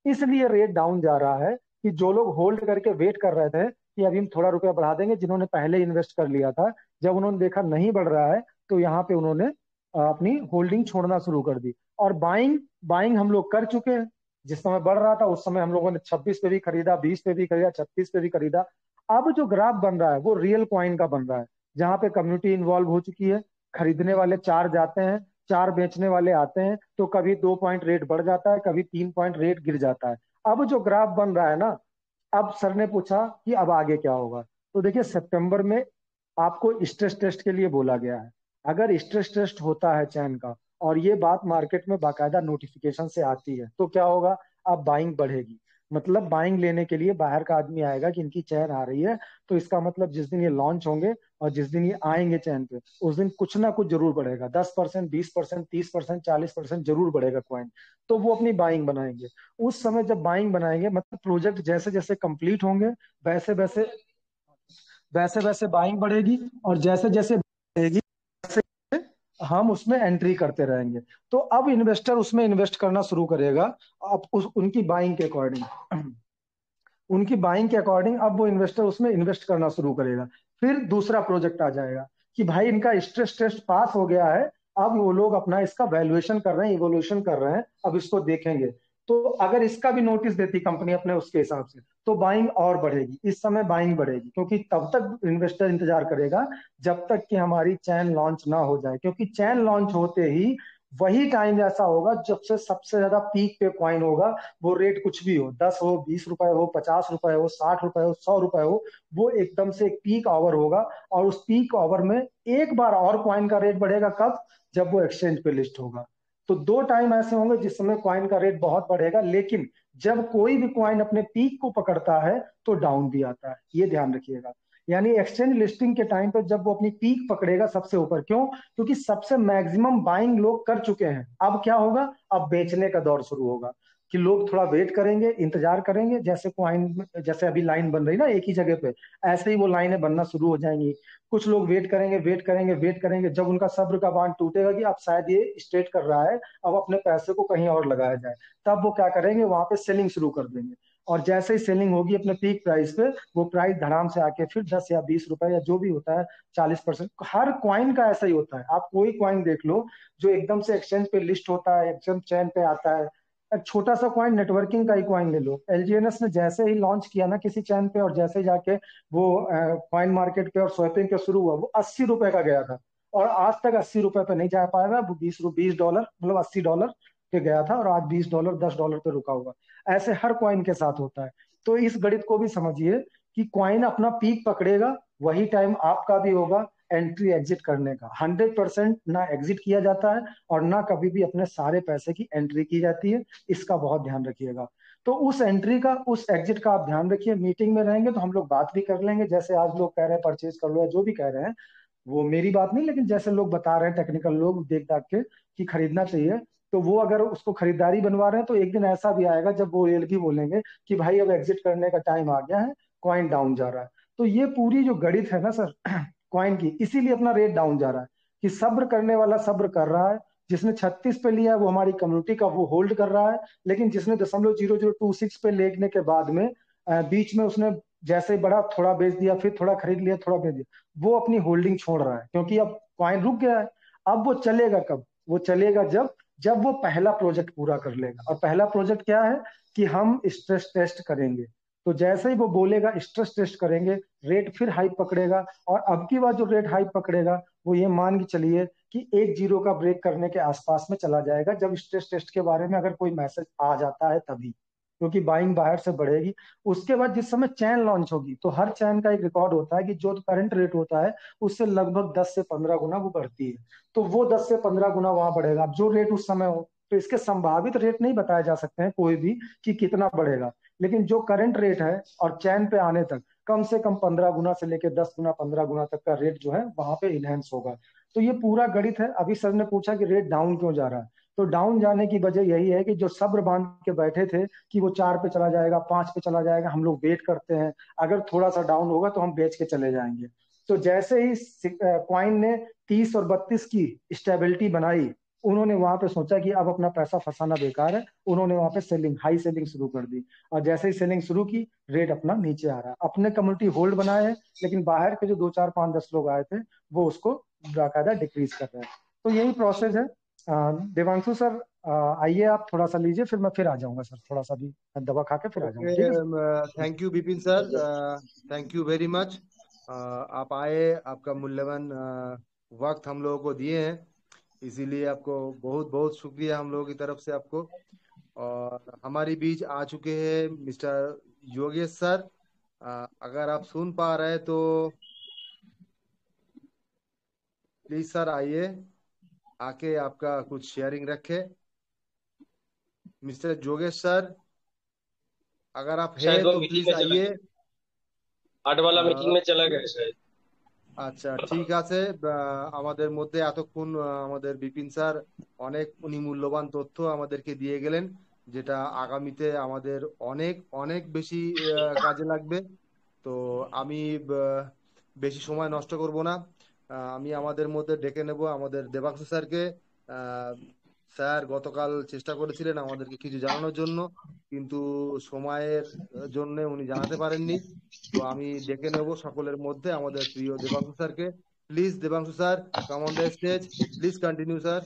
इसलिए रेट डाउन जा रहा है। कि जो लोग होल्ड करके वेट कर रहे थे कि अभी हम थोड़ा रुपया बढ़ा देंगे, जिन्होंने पहले इन्वेस्ट कर लिया था, जब उन्होंने देखा नहीं बढ़ रहा है तो यहाँ पे उन्होंने अपनी होल्डिंग छोड़ना शुरू कर दी। और बाइंग बाइंग हम लोग कर चुके हैं। जिस समय बढ़ रहा था उस समय हम लोगों ने 26 पे भी खरीदा, 20 पे भी खरीदा, 36 पे भी खरीदा। अब जो ग्राफ बन रहा है वो रियल कॉइन का बन रहा है, जहां पे कम्युनिटी इन्वॉल्व हो चुकी है। खरीदने वाले 4 जाते हैं, 4 बेचने वाले आते हैं, तो कभी 2 पॉइंट रेट बढ़ जाता है, कभी 3 पॉइंट रेट गिर जाता है। अब जो ग्राफ बन रहा है ना, अब सर ने पूछा कि अब आगे क्या होगा, तो देखिए सितंबर में आपको स्ट्रेस टेस्ट के लिए बोला गया है। अगर स्ट्रेस टेस्ट होता है चैन का और ये बात मार्केट में बाकायदा नोटिफिकेशन से आती है तो क्या होगा, अब बाइंग बढ़ेगी। मतलब बाइंग लेने के लिए बाहर का आदमी आएगा कि इनकी चैन आ रही है, तो इसका मतलब जिस दिन ये लॉन्च होंगे और जिस दिन ये आएंगे चैन पे, उस दिन कुछ ना कुछ जरूर बढ़ेगा, 10%, 20%, 30%, 40% जरूर बढ़ेगा कॉइन। तो वो अपनी बाइंग बनाएंगे। उस समय जब बाइंग बनाएंगे, मतलब प्रोजेक्ट जैसे जैसे कंप्लीट होंगे वैसे वैसे वैसे वैसे बाइंग बढ़ेगी, और जैसे जैसे बढ़ेगी हम उसमें एंट्री करते रहेंगे। तो अब इन्वेस्टर उसमें इन्वेस्ट करना शुरू करेगा, अब उनकी बाइंग के अकॉर्डिंग। उनकी बाइंग के अकॉर्डिंग अब वो इन्वेस्टर उसमें इन्वेस्ट करना शुरू करेगा। फिर दूसरा प्रोजेक्ट आ जाएगा कि भाई इनका स्ट्रेस टेस्ट पास हो गया है, अब वो लोग अपना इसका वैल्यूएशन कर रहे हैं, इवोल्यूशन कर रहे हैं, अब इसको देखेंगे। तो अगर इसका भी नोटिस देती कंपनी अपने उसके हिसाब से, तो बाइंग और बढ़ेगी। इस समय बाइंग बढ़ेगी क्योंकि तब तक इन्वेस्टर इंतजार करेगा जब तक कि हमारी चैन लॉन्च ना हो जाए, क्योंकि चैन लॉन्च होते ही वही टाइम ऐसा होगा जब से सबसे ज्यादा पीक पे कॉइन होगा। वो रेट कुछ भी हो, 10 हो, 20 रुपए हो, 50 रुपए हो, 60 रुपए हो, 100 रुपए हो, वो एकदम से एक पीक आवर होगा। और उस पीक आवर में एक बार और कॉइन का रेट बढ़ेगा, कब? जब वो एक्सचेंज पे लिस्ट होगा। तो दो टाइम ऐसे होंगे जिस समय कॉइन का रेट बहुत बढ़ेगा, लेकिन जब कोई भी कॉइन अपने पीक को पकड़ता है तो डाउन भी आता है, ये ध्यान रखिएगा। यानी एक्सचेंज लिस्टिंग के टाइम पे जब वो अपनी पीक पकड़ेगा सबसे ऊपर, क्यों? क्योंकि सबसे मैक्सिमम बाइंग लोग कर चुके हैं। अब क्या होगा? अब बेचने का दौर शुरू होगा कि लोग थोड़ा वेट करेंगे, इंतजार करेंगे। जैसे कॉइन, जैसे अभी लाइन बन रही ना एक ही जगह पे, ऐसे ही वो लाइनें बनना शुरू हो जाएंगी। कुछ लोग वेट करेंगे, वेट करेंगे, वेट करेंगे, जब उनका सब्र का बांध टूटेगा कि अब शायद ये स्ट्रेट कर रहा है, अब अपने पैसे को कहीं और लगाया जाए, तब वो क्या करेंगे? वहां पे सेलिंग शुरू कर देंगे। और जैसे ही सेलिंग होगी अपने पीक प्राइस पे, वो प्राइस धड़ाम से आके फिर 10 या 20 रुपए या जो भी होता है, 40%। हर कॉइन का ऐसा ही होता है। आप कोई कॉइन देख लो जो एकदम से एक्सचेंज पे लिस्ट होता है, एकदम चैन पे आता है। एक छोटा सा कॉइन, नेटवर्किंग का ही कॉइन ले लो, एलजीएनएस ने जैसे ही लॉन्च किया ना किसी चैन पे, और जैसे ही जाके वो कॉइन मार्केट पे और स्वैपिंग पे शुरू हुआ, वो 80 रुपए का गया था। और आज तक 80 रुपए पे नहीं जा पाएगा। वो 20 डॉलर, मतलब $80 पे गया था, और आज $20, $10 पे रुका हुआ। ऐसे हर कॉइन के साथ होता है। तो इस गणित को भी समझिए कि कॉइन अपना पीक पकड़ेगा, वही टाइम आपका भी होगा एंट्री एग्जिट करने का। 100% ना एग्जिट किया जाता है और ना कभी भी अपने सारे पैसे की एंट्री की जाती है। इसका बहुत ध्यान रखिएगा। तो उस एंट्री का, उस एग्जिट का आप ध्यान रखिए। मीटिंग में रहेंगे तो हम लोग बात भी कर लेंगे, जैसे आज लोग कह रहे हैं परचेज कर लो या जो भी कह रहे हैं, वो मेरी बात नहीं, लेकिन जैसे लोग बता रहे हैं टेक्निकल लोग देख दाख के कि खरीदना चाहिए, तो वो अगर उसको खरीदारी बनवा रहे हैं तो एक दिन ऐसा भी आएगा जब वो ये भी बोलेंगे कि भाई अब एग्जिट करने का टाइम आ गया है, कॉइन डाउन जा रहा है। तो ये पूरी जो गणित है ना सर कॉइन की, इसीलिए अपना रेट डाउन जा रहा है कि सब्र करने वाला सब्र कर रहा है। जिसने 36 पे लिया है वो हमारी कम्युनिटी का, वो होल्ड कर रहा है। लेकिन जिसने 0.0026 पे लेने के बाद में बीच में उसने जैसे ही बढ़ा थोड़ा बेच दिया, फिर थोड़ा खरीद लिया, थोड़ा बेच दिया, वो अपनी होल्डिंग छोड़ रहा है, क्योंकि अब कॉइन रुक गया है। अब वो चलेगा कब? वो चलेगा जब जब वो पहला प्रोजेक्ट पूरा कर लेगा। और पहला प्रोजेक्ट क्या है? कि हम स्ट्रेस टेस्ट करेंगे। तो जैसे ही वो बोलेगा स्ट्रेस टेस्ट करेंगे, रेट फिर हाइप पकड़ेगा। और अब की बार जो रेट हाइप पकड़ेगा, वो ये मान के चलिए कि 1-0 का ब्रेक करने के आसपास में चला जाएगा, जब स्ट्रेस टेस्ट के बारे में अगर कोई मैसेज आ जाता है तभी, क्योंकि बाइंग बाहर से बढ़ेगी। उसके बाद जिस समय चैन लॉन्च होगी, तो हर चैन का एक रिकॉर्ड होता है कि जो करंट रेट होता है उससे लगभग 10 से 15 गुना वो बढ़ती है। तो वो 10 से 15 गुना वहां बढ़ेगा। अब जो रेट उस समय हो, तो इसके संभावित रेट नहीं बताए जा सकते हैं कोई भी कि कितना बढ़ेगा, लेकिन जो करंट रेट है और चैन पे आने तक कम से कम 15 गुना से लेकर 10 गुना, 15 गुना तक का रेट जो है वहां पे इनहेंस होगा। तो ये पूरा गणित है। अभी सर ने पूछा कि रेट डाउन क्यों जा रहा है, तो डाउन जाने की वजह यही है कि जो सब्र बांध के बैठे थे कि वो 4 पे चला जाएगा, 5 पे चला जाएगा, हम लोग वेट करते हैं, अगर थोड़ा सा डाउन होगा तो हम बेच के चले जाएंगे। तो जैसे ही क्वाइन ने 30 और 32 की स्टेबिलिटी बनाई, उन्होंने वहां पे सोचा कि अब अपना पैसा फंसाना बेकार है। उन्होंने वहां पे सेलिंग, हाई सेलिंग शुरू कर दी। और जैसे ही सेलिंग शुरू की, रेट अपना नीचे आ रहा है। अपने कम्युनिटी होल्ड बनाए है, लेकिन बाहर के जो 2, 4, 5, 10 लोग आए थे, वो उसको बाकायदा डिक्रीज कर रहे हैं। तो यही प्रोसेस है। देवांशु सर, आइए आप थोड़ा सा लीजिए, फिर मैं फिर आ जाऊंगा सर, थोड़ा सा भी दवा खा के फिर आ जाऊंगा, ठीक है sir? Thank you Vipin sir, thank you very much. आप आए, आपका मूल्यवान वक्त हम लोगों को दिए हैं, इसीलिए आपको बहुत बहुत शुक्रिया हम लोगों की तरफ से आपको। और हमारे बीच आ चुके हैं मिस्टर योगेश सर। अगर आप सुन पा रहे हैं तो प्लीज सर आइए, आके आपका कुछ शेयरिंग रखे। मिस्टर योगेश सर, अगर आप हैं शायद वो तो मीटिंग प्लीज में चला आइए। गया, 8 वाला मीटिंग में चला गया शायद। আচ্ছা, ঠিক আছে। আমাদের মধ্যে এতক্ষণ আমাদের বিপিন স্যার অনেক উনি মূল্যবান তথ্য আমাদেরকে দিয়ে গেলেন, যেটা আগামীতে আমাদের অনেক অনেক বেশি কাজে লাগবে। তো আমি বেশি সময় নষ্ট করব না। আমি আমাদের মধ্যে ডেকে নেব আমাদের দেবাংশু স্যারকে। স্যার গতকাল চেষ্টা করেছিলেন আমাদেরকে কিছু জানানোর জন্য, কিন্তু সময়ের জন্য উনি জানাতে পারেননি। তো আমি ডেকে নেব সকলের মধ্যে আমাদের প্রিয় দেবাংশু স্যারকে। Please Debanshu sir, come on the stage, please continue sir.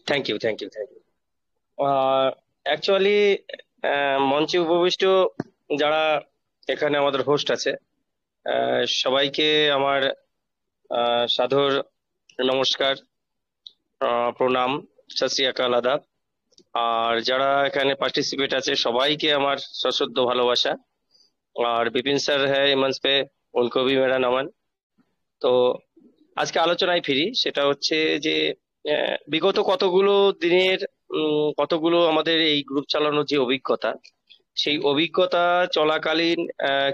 Thank you, thank you, thank you. Actually মঞ্চে উপবিষ্ট যারা এখানে আমাদের হোস্ট আছে, সবাইকে আমার সাদর নমস্কার, প্রণাম, সত শ্রী আকাল, আদাব। আর যারা এখানে পার্টিসিপেট আছে সবাইকে আমার সশ্রদ্ধ ভালোবাসা। আর বিপিন স্যার হ্যাঁ मंच पे उनको भी मेरा नमन। তো আজকে আলোচনায় ফিরি, সেটা হচ্ছে যে বিগত কতগুলো দিনের কতগুলো আমাদের এই গ্রুপ চালানোর যে অভিজ্ঞতা, সেই অভিজ্ঞতা চলাকালীন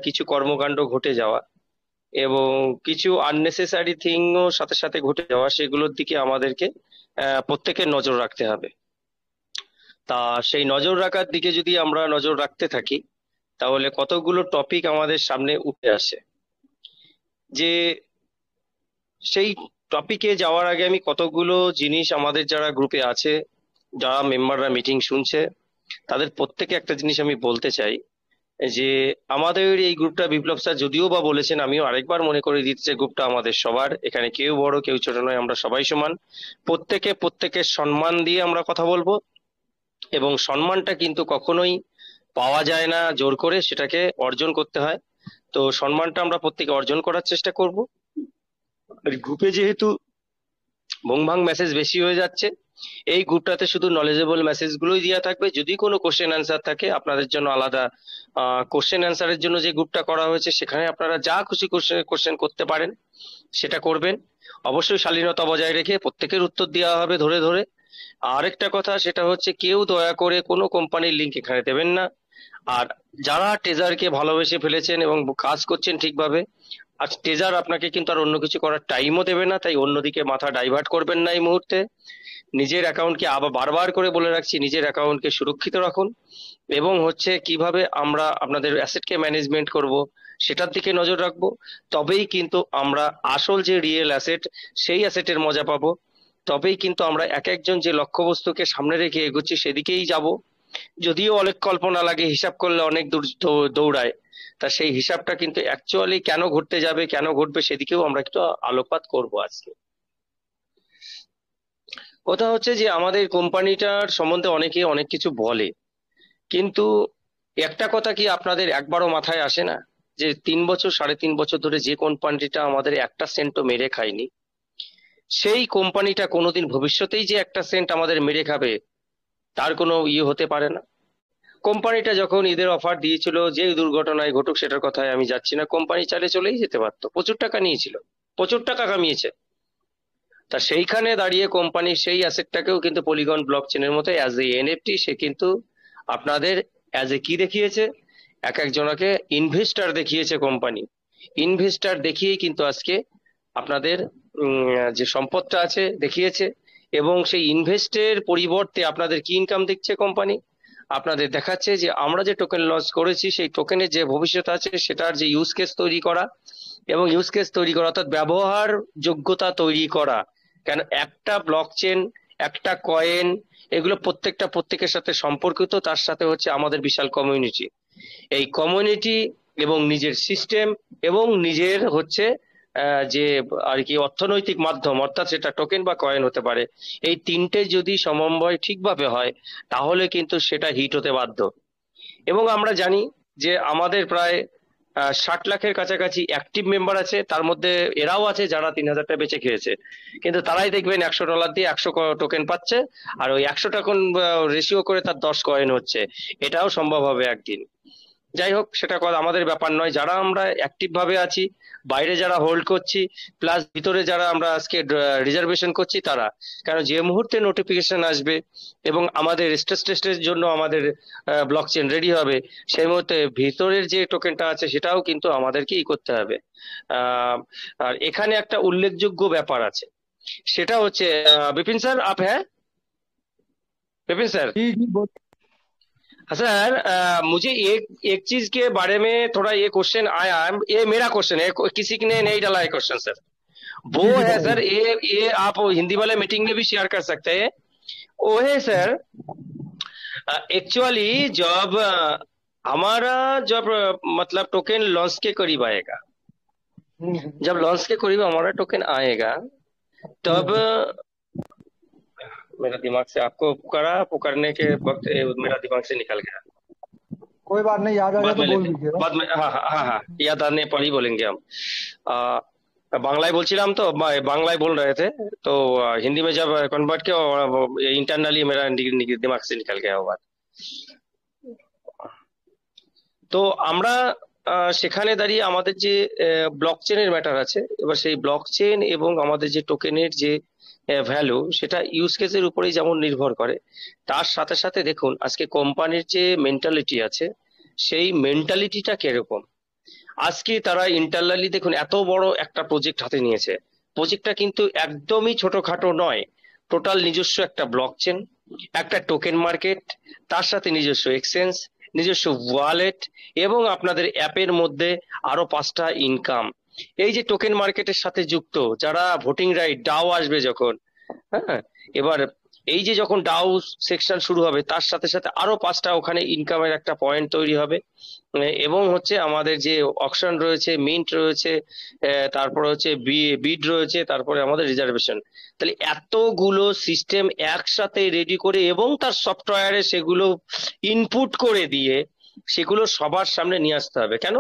কিছু কর্মকাণ্ড ঘটে যাওয়া এবং কিছু আননেসেসারি থিংও সাথে সাথে ঘটে যাওয়া, সেগুলোর দিকে আমাদেরকে প্রত্যেকের নজর রাখতে হবে। তা সেই নজর রাখার দিকে যদি আমরা নজর রাখতে থাকি, তাহলে কতগুলো টপিক আমাদের সামনে উঠে আসে। যে সেই টপিকে যাওয়ার আগে আমি কতগুলো জিনিস আমাদের যারা গ্রুপে আছে, যারা মেম্বাররা মিটিং শুনছে, তাদের প্রত্যেকে একটা জিনিস আমি বলতে চাই যে আমাদের এই গ্রুপটা বিপ্লব স্যার যদিও বা বলেছেন, আমিও আরেকবার মনে করে দিচ্ছি, গ্রুপটা আমাদের সবার। এখানে কেউ বড় কেউ ছোট নয়, আমরা সবাই সমান। প্রত্যেকের সম্মান দিয়ে আমরা কথা বলবো, এবং সম্মানটা কিন্তু কখনোই পাওয়া যায় না জোর করে, সেটাকে অর্জন করতে হয়। তো সম্মানটা আমরা প্রত্যেকে অর্জন করার চেষ্টা করব। গ্রুপে যেহেতু ভুংভাং মেসেজ বেশি হয়ে যাচ্ছে, এই গ্রুপটাতে শুধু নলেজেবল মেসেজ গুলোই দেওয়া থাকবে। যদি কোনো কোশ্চেন অ্যান্সার থাকে আপনাদের জন্য আলাদা কোশ্চেন অ্যান্সারের জন্য যে গ্রুপটা করা হয়েছে, সেখানে আপনারা যা খুশি কোশ্চেন করতে পারেন সেটা করবেন। অবশ্যই শালীনতা বজায় রেখে প্রত্যেকের উত্তর দেওয়া হবে ধরে ধরে। আরেকটা কথা, সেটা হচ্ছে কেউ দয়া করে কোনো কোম্পানির লিঙ্ক এখানে দেবেন না। আর যারা টেজারকে ভালোবেসে ফেলেছেন এবং কাজ করছেন ঠিকভাবে, আর টেজার আপনাকে কিন্তু আর অন্য কিছু করার টাইমও দেবে না, তাই অন্যদিকে মাথা ডাইভার্ট করবেন না এই মুহূর্তে। নিজের অ্যাকাউন্টকে আবার বারবার করে বলে রাখছি, নিজের অ্যাকাউন্টকে সুরক্ষিত রাখুন, এবং হচ্ছে কিভাবে আমরা আপনাদের অ্যাসেটকে ম্যানেজমেন্ট করব সেটার দিকে নজর রাখবো। তবেই কিন্তু আমরা আসল যে রিয়েল অ্যাসেট, সেই অ্যাসেটের মজা পাবো। তবেই কিন্তু আমরা এক একজন যে লক্ষ্যবস্তুকে সামনে রেখে এগোচ্ছি সেদিকেই যাব। যদিও অনেক কল্পনা লাগে, হিসাব করলে অনেক দূর দৌড়ায়, তা সেই হিসাবটা কিন্তু অ্যাকচুয়ালি কেন ঘটতে যাবে, কেন ঘটবে, সেদিকেও আমরা একটু আলোকপাত করব আজকে। কথা হচ্ছে যে আমাদের কোম্পানিটার সম্বন্ধে অনেকে অনেক কিছু বলে, কিন্তু একটা কথা কি আপনাদের একবারও মাথায় আসে না যে 3 বছর 3.5 বছর ধরে যে কোম্পানিটা আমাদের একটা সেন্টও মেরে খায়নি, সেই কোম্পানিটা কোনোদিন ভবিষ্যতেই যে একটা সেন্ট আমাদের মেরে খাবে তার কোনো হতে পারে না। কোম্পানিটা যখন ঈদের অফার দিয়েছিল, যে দুর্ঘটনায় ঘটুক সেটার কথায় আমি যাচ্ছি না, কোম্পানি চালে চলেই যেতে পারতো, প্রচুর টাকা নিয়েছিল, প্রচুর টাকা কামিয়েছে। তা সেইখানে দাঁড়িয়ে কোম্পানি সেই অ্যাসেটটাকেও কিন্তু পলিগন ব্লক চেনের মতো অ্যাজ এ এনএফটি সে কিন্তু আপনাদের অ্যাজ এ কি দেখিয়েছে, এক একজনকে ইনভেস্টার দেখিয়েছে। কোম্পানি ইনভেস্টার দেখিয়েই কিন্তু আজকে আপনাদের যে সম্পদটা আছে দেখিয়েছে, এবং সেই ইনভেস্টের পরিবর্তে আপনাদের কি ইনকাম দিচ্ছে কোম্পানি, আপনাদের দেখাচ্ছে যে আমরা যে টোকেন লঞ্চ করেছি সেই টোকেনের যে ভবিষ্যৎ আছে সেটার যে ইউজ কেস তৈরি করা, এবং ইউজ কেস তৈরি করা অর্থাৎ ব্যবহার যোগ্যতা তৈরি করা। কেন একটা ব্লকচেন, একটা কয়েন, এগুলো প্রত্যেকের সাথে সম্পর্কিত, তার সাথে হচ্ছে আমাদের বিশাল কমিউনিটি। এই কমিউনিটি এবং নিজের সিস্টেম এবং নিজের হচ্ছে যে আর কি অর্থনৈতিক মাধ্যম, অর্থাৎ সেটা টোকেন বা কয়েন হতে পারে, এই তিনটে যদি সমন্বয় ঠিকভাবে হয় তাহলে কিন্তু সেটা হিট হতে বাধ্য। এবং আমরা জানি যে আমাদের প্রায় 60 লাখের কাছাকাছি অ্যাক্টিভ মেম্বার আছে, তার মধ্যে এরাও আছে যারা 3000টা বেচে খেয়েছে, কিন্তু তারাই দেখবেন $100 দিয়ে 100 টোকেন পাচ্ছে, আর ওই 100 টোকেন রেশিও করে তার 10 কয়েন হচ্ছে। এটাও সম্ভব হবে একদিন। যাই হোক, সেটা আমাদের ব্যাপার নয়। যারা আমরা অ্যাক্টিভ ভাবে আছি, বাইরে যারা হোল্ড করছি, প্লাস ভিতরে যারা আমরা আজকে রিজার্ভেশন করছি তারা, কারণ যে মুহূর্তে নোটিফিকেশন আসবে এবং আমাদের স্ট্রেস টেস্টের জন্য আমাদের ব্লকচেন রেডি হবে, সেই মুহূর্তে ভিতরের যে টোকেনটা আছে সেটাও কিন্তু আমাদেরকেই করতে হবে। আর এখানে একটা উল্লেখযোগ্য ব্যাপার আছে, সেটা হচ্ছে বিপিন স্যার আপ হ্যাঁ विपिन सर। जी जी बोल सर मुझे एक चीज के बारे में थोड़ा ये क्वेश्चन आया है, ये मेरा क्वेश्चन है, किसी ने नहीं डाला है क्वेश्चन सर। वो जी जी है बताइए। सर, ये आप हिंदी वाले मीटिंग में भी शेयर कर सकते हैं। वो है सर, एक्चुअली जब हमारा जब मतलब टोकन लॉन्च के करीब आएगा, जब लॉन्च के करीब हमारा टोकन आएगा, तब मेरा दिमाग से आपको पुकारने के वक्त मेरा दिमाग से निकल गया। कोई बात नहीं, याद आ जाए बाद तो में बोल लेते दीजिएगा। बाद में हाँ हाँ हाँ हाँ, याद आने पर ही बोलेंगे हम। बांग्लाয় বলছিলাম তো बांग्लाয় बोल रहे थे तो हिंदी में जब कन्वर्ट किया इंटरनली मेरा दिमाग से निकल गया वो बात। তো আমরা সেখানে দাঁড়িয়ে আমাদের যে ব্লক চেনের ম্যাটার আছে, এবার সেই ব্লক চেন এবং আমাদের যে টোকেনের যে ভ্যালু সেটা ইউজ কেসের উপরেই যেমন নির্ভর করে, তার সাথে সাথে দেখুন আজকে কোম্পানির যে মেন্টালিটি আছে সেই মেন্টালিটিটা কিরকম। আজকে তারা ইন্টারনালি দেখুন এত বড় একটা প্রজেক্ট হাতে নিয়েছে, প্রজেক্টটা কিন্তু একদমই ছোটখাটো নয়। টোটাল নিজস্ব একটা ব্লক চেন, একটা টোকেন মার্কেট, তার সাথে নিজস্ব এক্সচেঞ্জ, নিজস্ব ওয়ালেট এবং আপনাদের অ্যাপের মধ্যে আরো 5টা ইনকাম। এই যে টোকেন মার্কেটের সাথে যুক্ত যারা ভোটিং রাইট ডাও আসবে যখন, হ্যাঁ, এবার এই যে যখন ডাউ সেকশন শুরু হবে তার সাথে সাথে আরো 5টা ওখানে ইনকামের একটা পয়েন্ট তৈরি হবে। এবং হচ্ছে আমাদের যে অকশন রয়েছে, মিন্ট রয়েছে, তারপরে হচ্ছে বিড রয়েছে, তারপরে আমাদের রিজার্ভেশন। তাহলে এতগুলো সিস্টেম একসাথে রেডি করে এবং তার সফটওয়্যারে সেগুলো ইনপুট করে দিয়ে সেগুলো সবার সামনে নিয়ে আসতে হবে। কেন?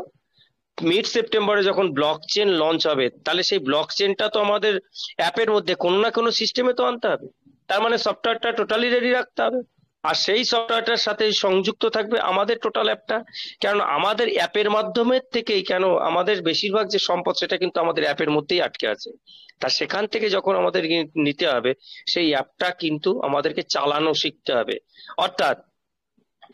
মিড সেপ্টেম্বরে যখন ব্লক চেন লঞ্চ হবে তাহলে সেই ব্লক চেনটা তো আমাদের অ্যাপের মধ্যে কোনো না কোনো সিস্টেমে তো আনতে হবে। তার মানে সফটওয়্যারটা টোটালি রেডি রাখতে হবে, আর সেই সফটওয়্যারটার সাথে সংযুক্ত থাকবে আমাদের টোটাল অ্যাপটা। কারণ আমাদের অ্যাপের মাধ্যমে থেকেই, কেন আমাদের বেশিরভাগ যে সম্পদ সেটা কিন্তু আমাদের অ্যাপের মধ্যেই আটকে আছে। তা সেখান থেকে যখন আমাদের নিতে হবে সেই অ্যাপটা কিন্তু আমাদেরকে চালানো শিখতে হবে। অর্থাৎ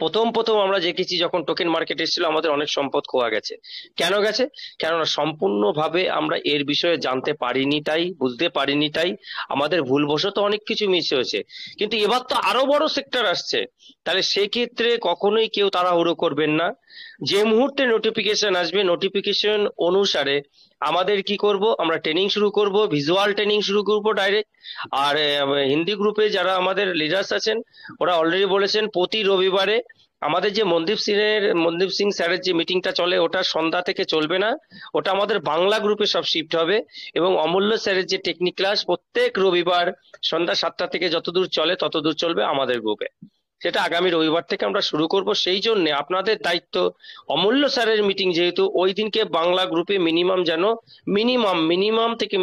প্রথম প্রথম আমরা দেখেছি যখন টোকেন মার্কেট এসেছিল আমাদের অনেক সম্পদ খোয়া গেছে। কেন গেছে? কেননা সম্পূর্ণভাবে আমরা এর বিষয়ে জানতে পারিনি, তাই বুঝতে পারিনি, তাই আমাদের ভুলবশত অনেক কিছু মিস হয়েছে। কিন্তু এবার তো আরো বড় সেক্টর আসছে, তাহলে সেক্ষেত্রে কখনোই কেউ তাড়াহুড়ো করবেন না। যে মুহূর্তে নোটিফিকেশন আসবে নোটিফিকেশন অনুসারে আমাদের কি করব, আমরা ট্রেনিং শুরু করব, ভিজুয়াল ট্রেনিং শুরু করব ডাইরেক্ট। আর হিন্দি গ্রুপে যারা আমাদের লিডার্স আছেন ওরা অলরেডি বলেছেন প্রতি রবিবারে আমাদের যে মনদীপ সিং স্যারের যে মিটিংটা চলে ওটা সন্ধ্যা থেকে চলবে না, ওটা আমাদের বাংলা গ্রুপে সব শিফট হবে। এবং অমূল্য স্যারের যে টেকনিক ক্লাস প্রত্যেক রবিবার সন্ধ্যা 7টা থেকে যতদূর চলে ততদূর চলবে আমাদের গ্রুপে। সেটা আগামী রবিবার থেকে আমরা শুরু করব। সেই জন্য আপনাদের দায়িত্ব, অমূল্য স্যারের মিটিং যেহেতু ওই দিনকে বাংলা গ্রুপে মিনিমাম যেন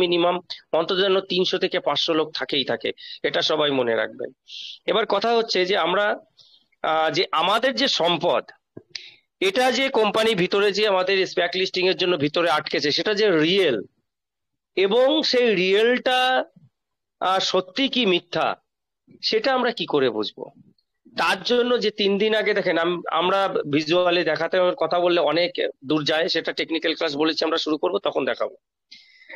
মিনিমাম অন্তত যেন 300 থেকে 500 লোক থাকেই থাকে, এটা সবাই মনে রাখবেন। এবার কথা হচ্ছে যে আমরা যে আমাদের যে সম্পদ এটা যে কোম্পানি ভিতরে যে আমাদের স্প্যাক লিস্টিং এর জন্য ভিতরে আটকেছে সেটা যে রিয়েল, এবং সেই রিয়েলটা সত্যি কি মিথ্যা সেটা আমরা কি করে বুঝবো? তার জন্য যে 3 দিন আগে দেখেন আমরা ভিজুয়ালি দেখাতে কথা বললে অনেক দূর যায়, সেটা টেকনিক্যাল ক্লাস বলেছি আমরা শুরু করব তখন দেখাবো।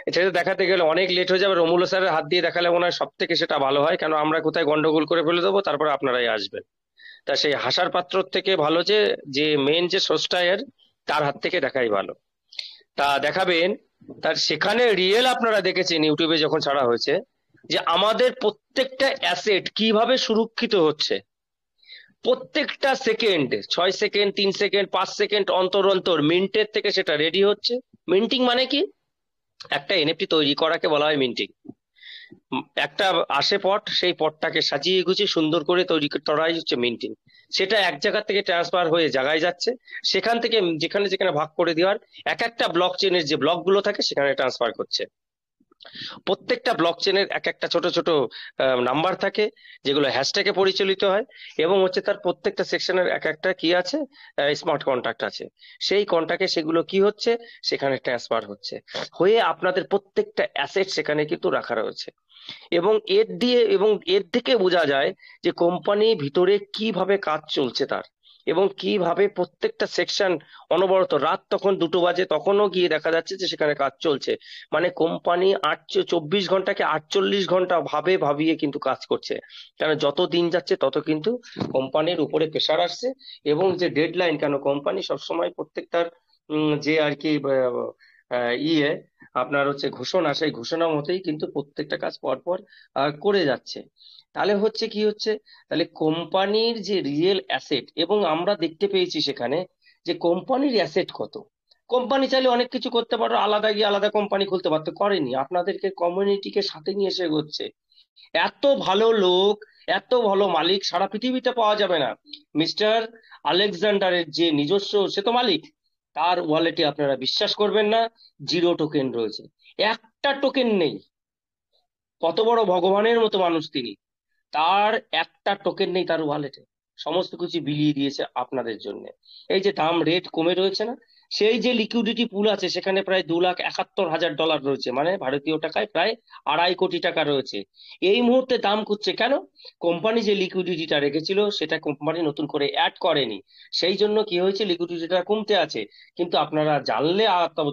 এটা দেখাতে গেলে অনেক লেট হয়ে যাবে, অমূল্য স্যারের হাত দিয়ে দেখালে মনে হয় সব থেকে সেটা ভালো হয়, কারণ আমরা কোথায় গন্ডগোল করে ফেলে দেবো তারপর আপনারাই আসবেন। তা সেই হাসার পাত্র থেকে ভালো যে মেন যে সোর্সটার তার হাত থেকে দেখাই ভালো। তা দেখাবেন, তার সেখানে রিয়েল আপনারা দেখেছেন ইউটিউবে যখন ছাড়া হয়েছে যে আমাদের প্রত্যেকটা অ্যাসেট কিভাবে সুরক্ষিত হচ্ছে। প্রত্যেকটা সেকেন্ড 6 সেকেন্ড 3 সেকেন্ড 5 সেকেন্ড অন্তর অন্তর মিন্টের থেকে সেটা রেডি হচ্ছে। মিন্টিং মানে কি? একটা এনএফটি তৈরি করাকে বলা হয় মিন্টিং। একটা আসে পট, সেই পটটাকে সাজিয়ে গুছিয়ে সুন্দর করে তৈরি করাই হচ্ছে মিন্টিং। সেটা এক জায়গা থেকে ট্রান্সফার হয়ে জায়গায় যাচ্ছে, সেখান থেকে যেখানে যেখানে ভাগ করে দেওয়ার এক একটা ব্লক চেনের যে ব্লকগুলো থাকে সেখানে ট্রান্সফার করছে। প্রত্যেকটা ব্লক চেনের এক একটা ছোট ছোট নাম্বার থাকে যেগুলো হ্যাশট্যাগে পরিচালিত হয়, এবং হচ্ছে তার প্রত্যেকটা সেকশনের এক একটা কি আছে, স্মার্ট কন্ট্রাক্ট আছে। সেই কন্ট্রাক্টে সেগুলো কি হচ্ছে সেখানে ট্রান্সফার হচ্ছে হয়ে আপনাদের প্রত্যেকটা অ্যাসেট সেখানে কিন্তু রাখা রয়েছে। এবং এর থেকে বোঝা যায় যে কোম্পানি ভিতরে কিভাবে কাজ চলছে তার, এবং কিভাবে প্রত্যেকটা সেকশন অনবরত রাত তখন 2টো বাজে তখনও গিয়ে দেখা যাচ্ছে যে সেখানে কাজ চলছে। মানে কোম্পানি 24 ঘন্টাকে 48 ঘন্টা ভাবিয়ে কিন্তু কাজ করছে। কারণ যত দিন যাচ্ছে তত কিন্তু কোম্পানির উপরে প্রেশার আসছে, এবং যে ডেডলাইন, কেন কোম্পানি সবসময় প্রত্যেকটার যে আর কি আপনার হচ্ছে ঘোষণা, সেই ঘোষণা মতেই কিন্তু প্রত্যেকটা কাজ পরপর করে যাচ্ছে। তাহলে হচ্ছে কি হচ্ছে, তাহলে কোম্পানির যে রিয়েল অ্যাসেট, এবং আমরা দেখতে পেয়েছি সেখানে যে কোম্পানির অ্যাসেট কত। কোম্পানি চাইলে অনেক কিছু করতে পারো, আলাদা গিয়ে আলাদা কোম্পানি খুলতে পারতো, করেনি। আপনাদেরকে কমিউনিটিকে সাথে নিয়ে এসে এগোচ্ছে। এত ভালো লোক, এত ভালো মালিক সারা পৃথিবীতে পাওয়া যাবে না। মিস্টার আলেকজান্ডারের যে নিজস্ব, সে তো মালিক, তার ওয়ালেটে আপনারা বিশ্বাস করবেন না, 0 টোকেন রয়েছে, একটা টোকেন নেই। কত বড় ভগবানের মতো মানুষ তিনি, তার একটা টোকেন নেই তার ওয়ালেটে, সমস্ত কিছু বিলিয়ে দিয়েছে আপনাদের জন্য। এই যে দাম রেট কমে রয়েছে না, সেই যে লিকুইডিটি পুল আছে সেখানে প্রায় $2,71,000 রয়েছে, মানে ভারতীয় টাকায় প্রায় 2.5 কোটি টাকা রয়েছে। এই মুহূর্তে দাম করছে কেন? কোম্পানি যে লিকুইডিটিটা রেখেছিল সেটা কোম্পানি নতুন করে অ্যাড করেনি, সেই জন্য কি হয়েছে, লিকুইডিটিটা কমতে আছে। কিন্তু আপনারা জানলে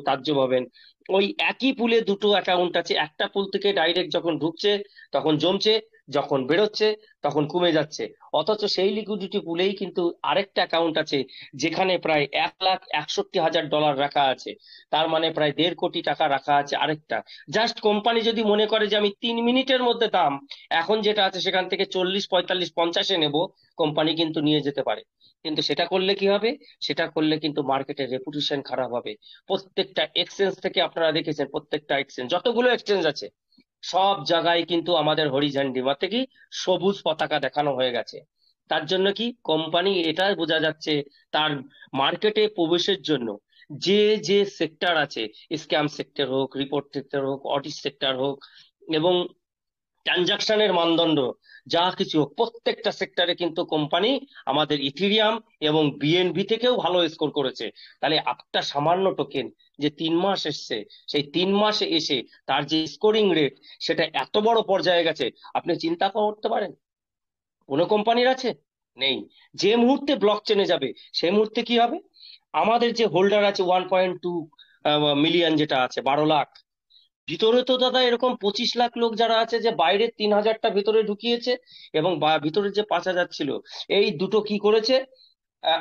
তাজ্জব হবেন, ওই একই পুলে দুটো অ্যাকাউন্ট আছে, একটা পুল থেকে ডাইরেক্ট যখন ঢুকছে তখন জমছে, যখন বেরোচ্ছে তখন কমে যাচ্ছে। অথচ সেই লিকুইডিটি পুলেই কিন্তু আরেকটা অ্যাকাউন্ট আছে যেখানে প্রায় $1,61,000 রাখা আছে, তার মানে প্রায় 1.5 কোটি টাকা রাখা আছে আরেকটা। জাস্ট কোম্পানি যদি মনে করে যে আমি 3 মিনিটের মধ্যে দাম এখন যেটা আছে সেখান থেকে 40, 45, 50-এ নেব, কোম্পানি কিন্তু নিয়ে যেতে পারে। কিন্তু সেটা করলে কি হবে? সেটা করলে কিন্তু মার্কেটের রেপুটেশন খারাপ হবে। প্রত্যেকটা এক্সচেঞ্জ থেকে আপনারা দেখেছেন, প্রত্যেকটা এক্সচেঞ্জ যতগুলো এক্সচেঞ্জ আছে সব জায়গায় কিন্তু আমাদের হরিঝান্ডি মাতে কি সবুজ পতাকা দেখানো হয়ে গেছে। তার জন্য কি কোম্পানি এটা বোঝা যাচ্ছে তার মার্কেটে প্রবেশের জন্য যে যে সেক্টর আছে, স্ক্যাম সেক্টর হোক, রিপোর্ট সেক্টর হোক, অডিট সেক্টর হোক, এবং ট্রানজাকশনের মানদণ্ড যা কিছু হোক, প্রত্যেকটা সেক্টরে কিন্তু কোম্পানি আমাদের ইথিরিয়াম এবং বিএনবি থেকেও ভালো স্কোর করেছে। তাহলে একটা সামান্য টোকেন যে 3 মাস এসছে, সেই 3 মাসে এসে তার যে স্কোরিং রেট সেটা এত বড় পর্যায়ে গেছে, আপনি চিন্তা করতে পারেন কোনো কোম্পানির আছে? নেই। যে মুহূর্তে ব্লক চেনে যাবে সেই মুহূর্তে কি হবে? আমাদের যে হোল্ডার আছে 1.2 মিলিয়ন, যেটা আছে 12 লাখ, ভিতরে তো দাদা এরকম 25 লাখ লোক যারা আছে, যে বাইরে 3,000টা ভিতরে ঢুকিয়েছে, এবং ভিতরে যে 5,000 ছিল, এই দুটো কি করেছে?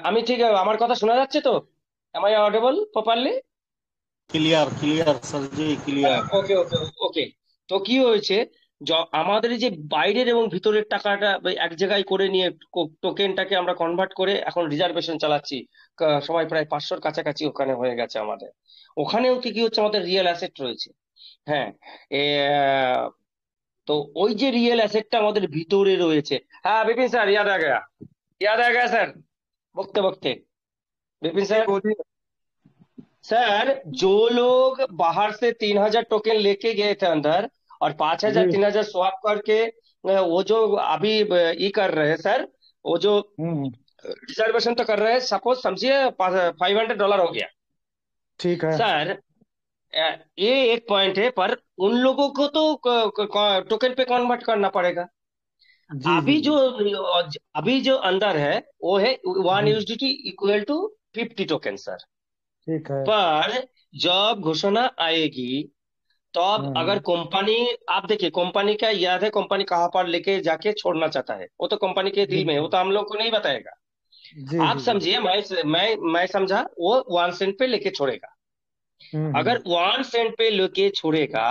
আমি ঠিক, আমার কথা শোনা যাচ্ছে তো? Am I audible properly? Clear clear sir ji, clear. Okay okay okay. তো কি হয়েছে, আমাদের এই যে বাইরের এবং ভিতরের টাকাটা এক জায়গায় করে নিয়ে টোকেনটাকে আমরা কনভার্ট করে এখন রিজার্ভেশন চালাচ্ছি। সবাই প্রায় 500-র কাছাকাছি ওখানে হয়ে গেছে আমাদের। ওখানেও কি কি হচ্ছে, আমাদের রিয়েল অ্যাসেট রয়েছে। হ্যাঁ, এ, আহ, তো ওই যে রিয়েল অ্যাসেটটা আমাদের ভিতরে রয়েছে। হ্যাঁ বিपिन सर, याद आ गया सर, बकते बकते। विपिन जी सर, बोलिए। सर जो लोग बाहर से 3,000 टोकन लेके गए थे अंदर, और 5,000 जी। 3,000 स्वैप करके वो जो अभी ये कर रहे हैं सर, वो जो हम्म। रिजर्वेशन तो कर रहे हैं, सपोज समझिए $500 हो गया ठीक है। सर। ये एक पॉइंट है, पर उन लोगों को तो टोकन पे कन्वर्ट करना पड़ेगा। जी जी अभी जी। अभी जो अंदर है वो है 1 हम्म। USDT equal to 50 token sir. ठीक है। पर जब घोषणा आएगी तब अगर हम्म। कंपनी, आप देखिए कंपनी का याद है, कंपनी कहाँ पर लेके जाके छोड़ना चाहता है, वो तो कंपनी के दिल में है, वो बिल्कुल। तो हम लोग को नहीं बताएगा। जी आप जी जी। समझिए, मैं समझा वो 1 सेंट पे लेके छोड़ेगा। हम्म। अगर 1 सेंट पे लेके छोड़ेगा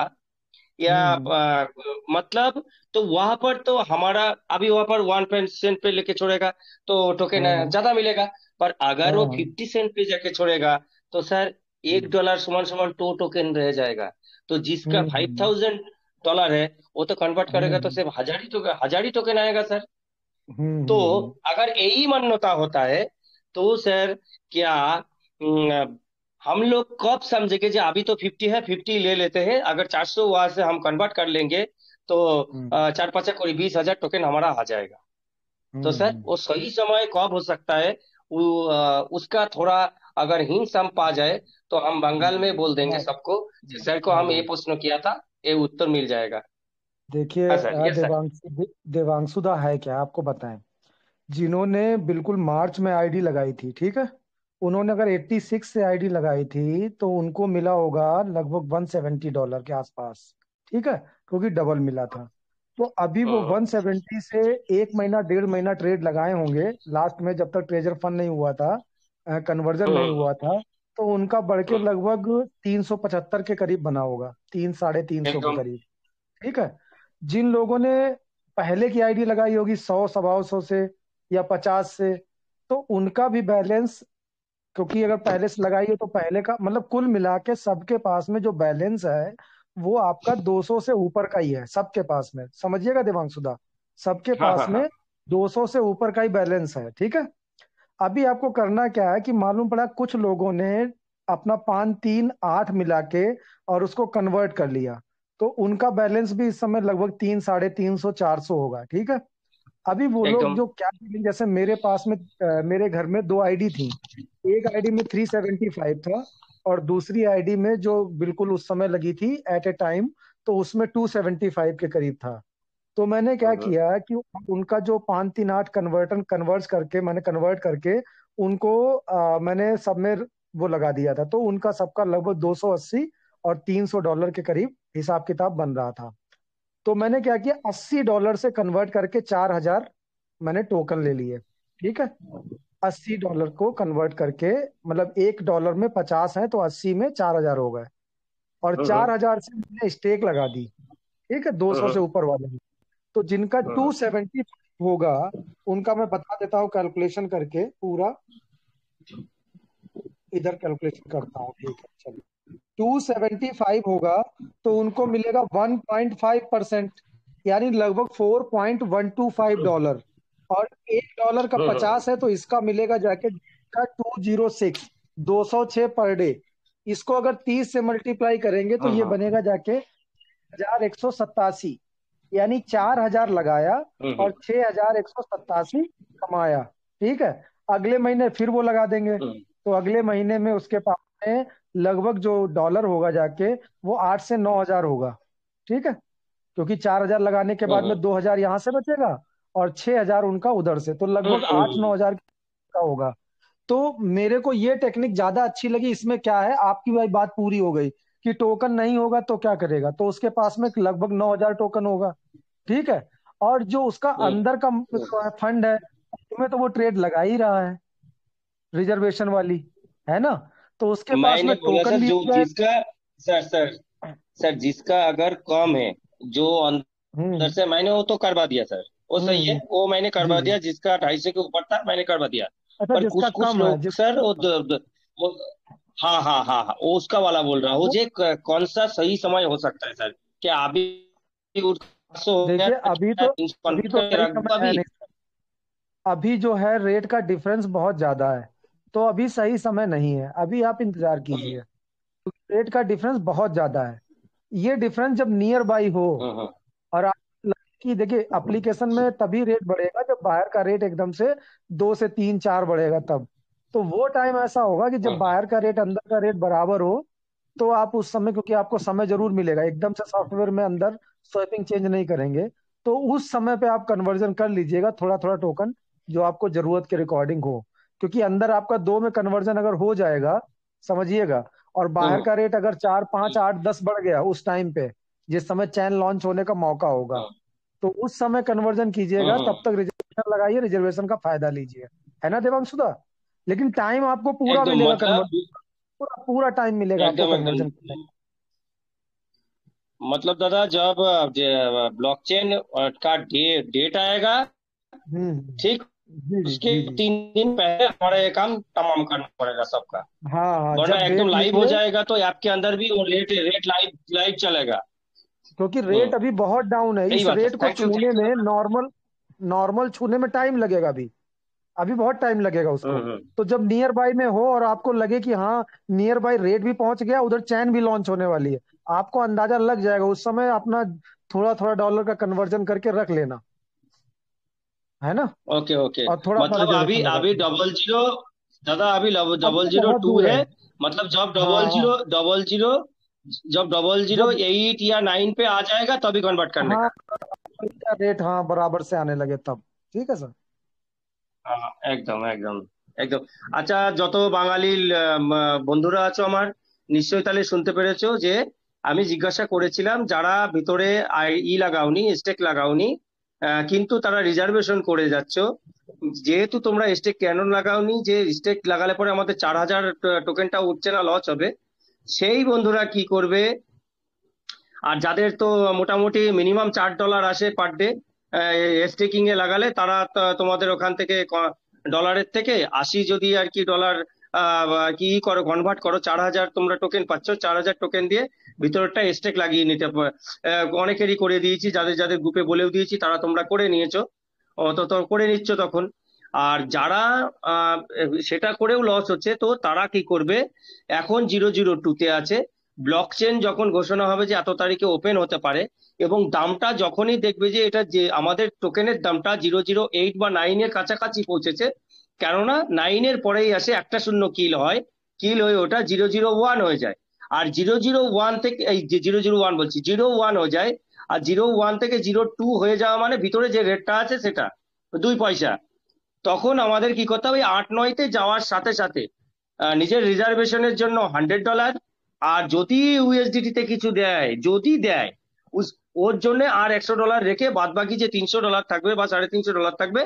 या हम्म। मतलब, तो वहां पर तो हमारा, अभी वहां पर 1 सेंट पे लेके छोड़ेगा तो टोकन हाँ ज्यादा मिलेगा। पर अगर वो हाँ। 50 सेंट पे जाके छोड़ेगा तो सर $1 समान समान 2 टोकन रह जाएगा। तो जिसका हम्म। $5,000 है वो तो कन्वर्ट करेगा तो हम्म। सिर्फ हजार ही टोकन आएगा सर। तो हम्म। अगर यही मान्यता होता है तो सर क्या हम लोग कब समझेंगे कि अभी तो 50 है, 50 ले लेते हैं, अगर 400 वहां से हम कन्वर्ट कर लेंगे तो हम्म। 4 5 कोई 20,000 टोकन हमारा आ जाएगा। तो सर हम्म। वो सही समय कब हो सकता है, उसका थोड़ा अगर हिंट हम पा जाए तो हम बंगाल में बोल देंगे हाँ सबको कि सर को हम ये हाँ। प्रश्न किया था, ये उत्तर मिल जाएगा। देखिए हाँ सर, यस सर। देवांशु दा है क्या आपको बताएं। जिन्होंने बिल्कुल मार्च में आईडी लगाई थी, ठीक है, उन्होंने अगर 86 से आईडी लगाई थी तो उनको मिला होगा लगभग $170 के आसपास, ठीक है, क्योंकि डबल मिला था। तो अभी वो हम्म 170 से 1 महीना 1.5 महीना ट्रेड लगाए होंगे, लास्ट में जब तक ट्रेजर फंड नहीं हुआ था, कन्वर्जन नहीं हम्म, हुआ था, तो उनका बढ़ के लगभग 375 के करीब बना होगा, 300 साढ़े 300 के एकदम। करीब, ठीक है। जिन लोगों ने पहले की आईडी लगाई होगी 100 125 से या 50 से, तो उनका भी बैलेंस, क्योंकि अगर पहले से लगाई है तो पहले का मतलब कुल मिला के सबके पास में जो बैलेंस है वो आपका 200 से ऊपर का ही है सबके पास में, समझिएगा देवांशुदा, सबके हाँ हाँ पास हाँ। में 200 से ऊपर का ही बैलेंस है, ठीक है। अभी आपको करना क्या है कि मालूम पड़ा कुछ लोगों ने अपना 538 मिला के और उसको कन्वर्ट कर लिया, तो उनका बैलेंस भी इस समय लगभग 300, 350, 400 होगा। ठीक है। अभी वो लोग एकदम। जो क्या करेंगे, जैसे मेरे पास में मेरे घर में 2 आईडी थी। एक आईडी में 375 था और दूसरी आईडी में जो बिल्कुल उस समय लगी थी एट ए टाइम, तो उसमें 275 के करीब था। तो मैंने क्या किया कि उनका जो 538 मैंने कन्वर्ट करके उनको मैंने सब में वो लगा दिया था, तो उनका सबका लगभग 280 और $300 के करीब हिसाब किताब बन रहा था। तो मैंने क्या किया, $80 से कन्वर्ट करके 4,000 मैंने टोकन ले लिए। ठीक है। $80 को कन्वर्ट करके, मतलब $1 में 50 है तो 80 में 4,000 हो गए, और 4,000 से मैंने स्टेक लगा दी। ठीक है, 200 से ऊपर वाले में। तो जिनका 270 होगा, उनका मैं बता देता हूँ कैलकुलेशन करके पूरा। इधर कैलकुलेशन करता हूँ। ठीक है, चलिए। 275 होगा तो उनको मिलेगा 1.5%, यानी लगभग $4.125। और $1 का 50 है तो इसका मिलेगा जाके का 206, 206 पर डे। इसको अगर 30 से मल्टीप्लाई करेंगे तो ये बनेगा जाके 1,187, यानी 4,000 लगाया और 6,187 कमाया। ठीक है। अगले महीने फिर वो लगा देंगे, तो अगले महीने में उसके पास में लगभग जो डॉलर होगा जाके वो 8 से 9,000 होगा। ठीक है, क्योंकि 4,000 लगाने के बाद में 2,000 यहाँ से बचेगा और 6,000 उनका उधर से, तो लगभग 8-9,000 का होगा। तो मेरे को ये टेक्निक ज्यादा अच्छी लगी। इसमें क्या है, आपकी भाई बात पूरी हो गई कि टोकन नहीं होगा तो क्या करेगा, तो उसके पास में लगभग 9,000 टोकन होगा। ठीक है। और जो उसका अंदर का फंड है, उसमें तो वो ट्रेड लगा ही रहा है, रिजर्वेशन वाली, है ना। तो उसके पास मैंने में बोला टोकन सर, भी जो हो जाए। जिसका सर सर सर जिसका अगर कम है, जो अंदर हम्म से, मैंने वो तो करवा दिया सर, वो सही है, हम्म वो मैंने जी करवा जी। दिया। जिसका 250 के ऊपर था मैंने करवा दिया। अच्छा, पर जिसका कुछ कुछ कम है, लोग सर वो, हाँ हाँ हाँ हाँ, वो उसका वाला बोल रहा हूँ। वो जे कौन सा सही समय हो सकता है सर? क्या अभी हो गया, देखिए, अभी कन्वर्ट तो करके सही रख समय दूं है अभी? नहीं। अभी जो है रेट का डिफरेंस बहुत ज्यादा है, तो अभी सही समय नहीं है, अभी आप इंतजार कीजिए। रेट का डिफरेंस बहुत ज्यादा है। ये डिफरेंस जब नियर बाई हो, और आप कि देखिए एप्लीकेशन में तभी रेट बढ़ेगा जब बाहर का रेट एकदम से 2 से 3 4 बढ़ेगा तब। तो वो टाइम ऐसा होगा कि जब बाहर का रेट अंदर का रेट बराबर हो, तो आप उस समय, क्योंकि आपको समय जरूर मिलेगा, एकदम से सॉफ्टवेयर में अंदर स्वैपिंग चेंज नहीं करेंगे, तो उस समय पे आप कन्वर्जन कर लीजिएगा थोड़ा थोड़ा टोकन, जो आपको जरूरत के रिकॉर्डिंग हो। क्योंकि अंदर आपका 2 में कन्वर्जन अगर हो जाएगा, समझिएगा, और बाहर का रेट अगर 4, 5, 8, 10 बढ़ गया उस टाइम पे, जिस समय चैन लॉन्च होने का मौका होगा, तो उस समय कन्वर्जन कीजिएगा, तब तक रिजर्वेशन लगाइए, रिजर्वेशन का फायदा लीजिए। है ना देवांशुदा? लेकिन टाइम आपको पूरा एकदम मिलेगा मतलब, कन्वर्जन, पूरा पूरा टाइम मिलेगा आपको एकदम एकदम कन्वर्जन करने मतलब दादा, जब ब्लॉकचेन का डेट आएगा, का। ठीक, जी जी उसके जी जी। 3 दिन पहले हमारा ये काम तमाम करना पड़ेगा सबका। हाँ हाँ, वरना जब एकदम डेट लाइव हो मिले, जाएगा तो ऐप के अंदर भी वो रेट रेट लाइव लाइव चलेगा। क्योंकि हम्म रेट अभी बहुत डाउन है, सही इस बात है, रेट को छूने थैंक यू में दादा। नॉर्मल नॉर्मल छूने में टाइम लगेगा। अभी अभी बहुत टाइम लगेगा उसको। हम्म। तो जब नियर बाई में हो और आपको लगे कि हाँ नियर बाई रेट भी पहुंच गया, उधर चैन भी लॉन्च होने वाली है, आपको अंदाजा लग जाएगा, उस समय अपना थोड़ा थोड़ा डॉलर का कन्वर्जन करके रख लेना, है ना। Okay okay. और थोड़ा अपना मतलब अभी रिजर्वेशन लगा अभी देना। 00, दादा अभी अभी डबल तो जीरो बहुत टू दूर है। है। मतलब जब हाँ हाँ। डबल जीरो जब डबल जीरो जब 8 या 9 पे आ जाएगा तभी कन्वर्ट करने हाँ का। रेट हाँ बराबर से आने लगे तब। ठीक है सर। একদম একদম একদম। আচ্ছা, যত বাঙালি বন্ধুরা আছো আমার, নিশ্চয়ই তাহলে শুনতে পেরেছো যে আমি জিজ্ঞাসা করেছিলাম যারা ভিতরে লাগাওনি, স্টেক লাগাওনি, কিন্তু তারা রিজার্ভেশন করে যাচ্ছ, যেহেতু তোমরা স্টেক কেন লাগাওনি, যে স্টেক লাগালে পরে আমাদের 4,000 টোকেনটা উঠছে না, লস হবে, সেই বন্ধুরা কি করবে? আর যাদের তো মোটামুটি মিনিমাম $4 আসে পার ডে স্টেকিং এ লাগালে, তারা তোমাদের ওখান থেকে ডলারের থেকে 80 যদি আর কি ডলার আর কি করো, কনভার্ট করো, 4,000 তোমরা টোকেন পাচ্ছ, 4,000 টোকেন দিয়ে ভিতরটা স্টেক লাগিয়ে নিতে অনেকেরই করে দিয়েছি, যাদের যাদের গ্রুপে বলেও দিয়েছি, তারা তোমরা করে নিয়েছো। তো তো করে নিচ্ছ তখন। আর যারা আহ, সেটা করেও লস হচ্ছে, তো তারা কি করবে, এখন 002-তে আছে। ব্লক চেন যখন ঘোষণা হবে যে এত তারিখে ওপেন হতে পারে, এবং দামটা যখনই দেখবে যে এটা যে আমাদের টোকেনের দামটা 008 বা 9-এর কাছাকাছি পৌঁছেছে, কেননা 9-এর পরেই আসে একটা শূন্য কিল হয়, কিল হয়ে ওটা 001 হয়ে যায়। আর 001 থেকে এই যে 001 বলছি 01 হয়ে যায়। আর 01 থেকে 02 হয়ে যাওয়া মানে ভিতরে যে রেটটা আছে সেটা 2 পয়সা। তখন আমাদের কি করতে হবে, 8-9-তে যাওয়ার সাথে সাথে নিজের রিজার্ভেশনের জন্য $100, আর যদি ইউএসডিটি তে কিছু দেয়, যদি দেয়, ওর জন্য আর $100 রেখে বাদ বাকি যে $300 থাকবে বা $350 থাকবে,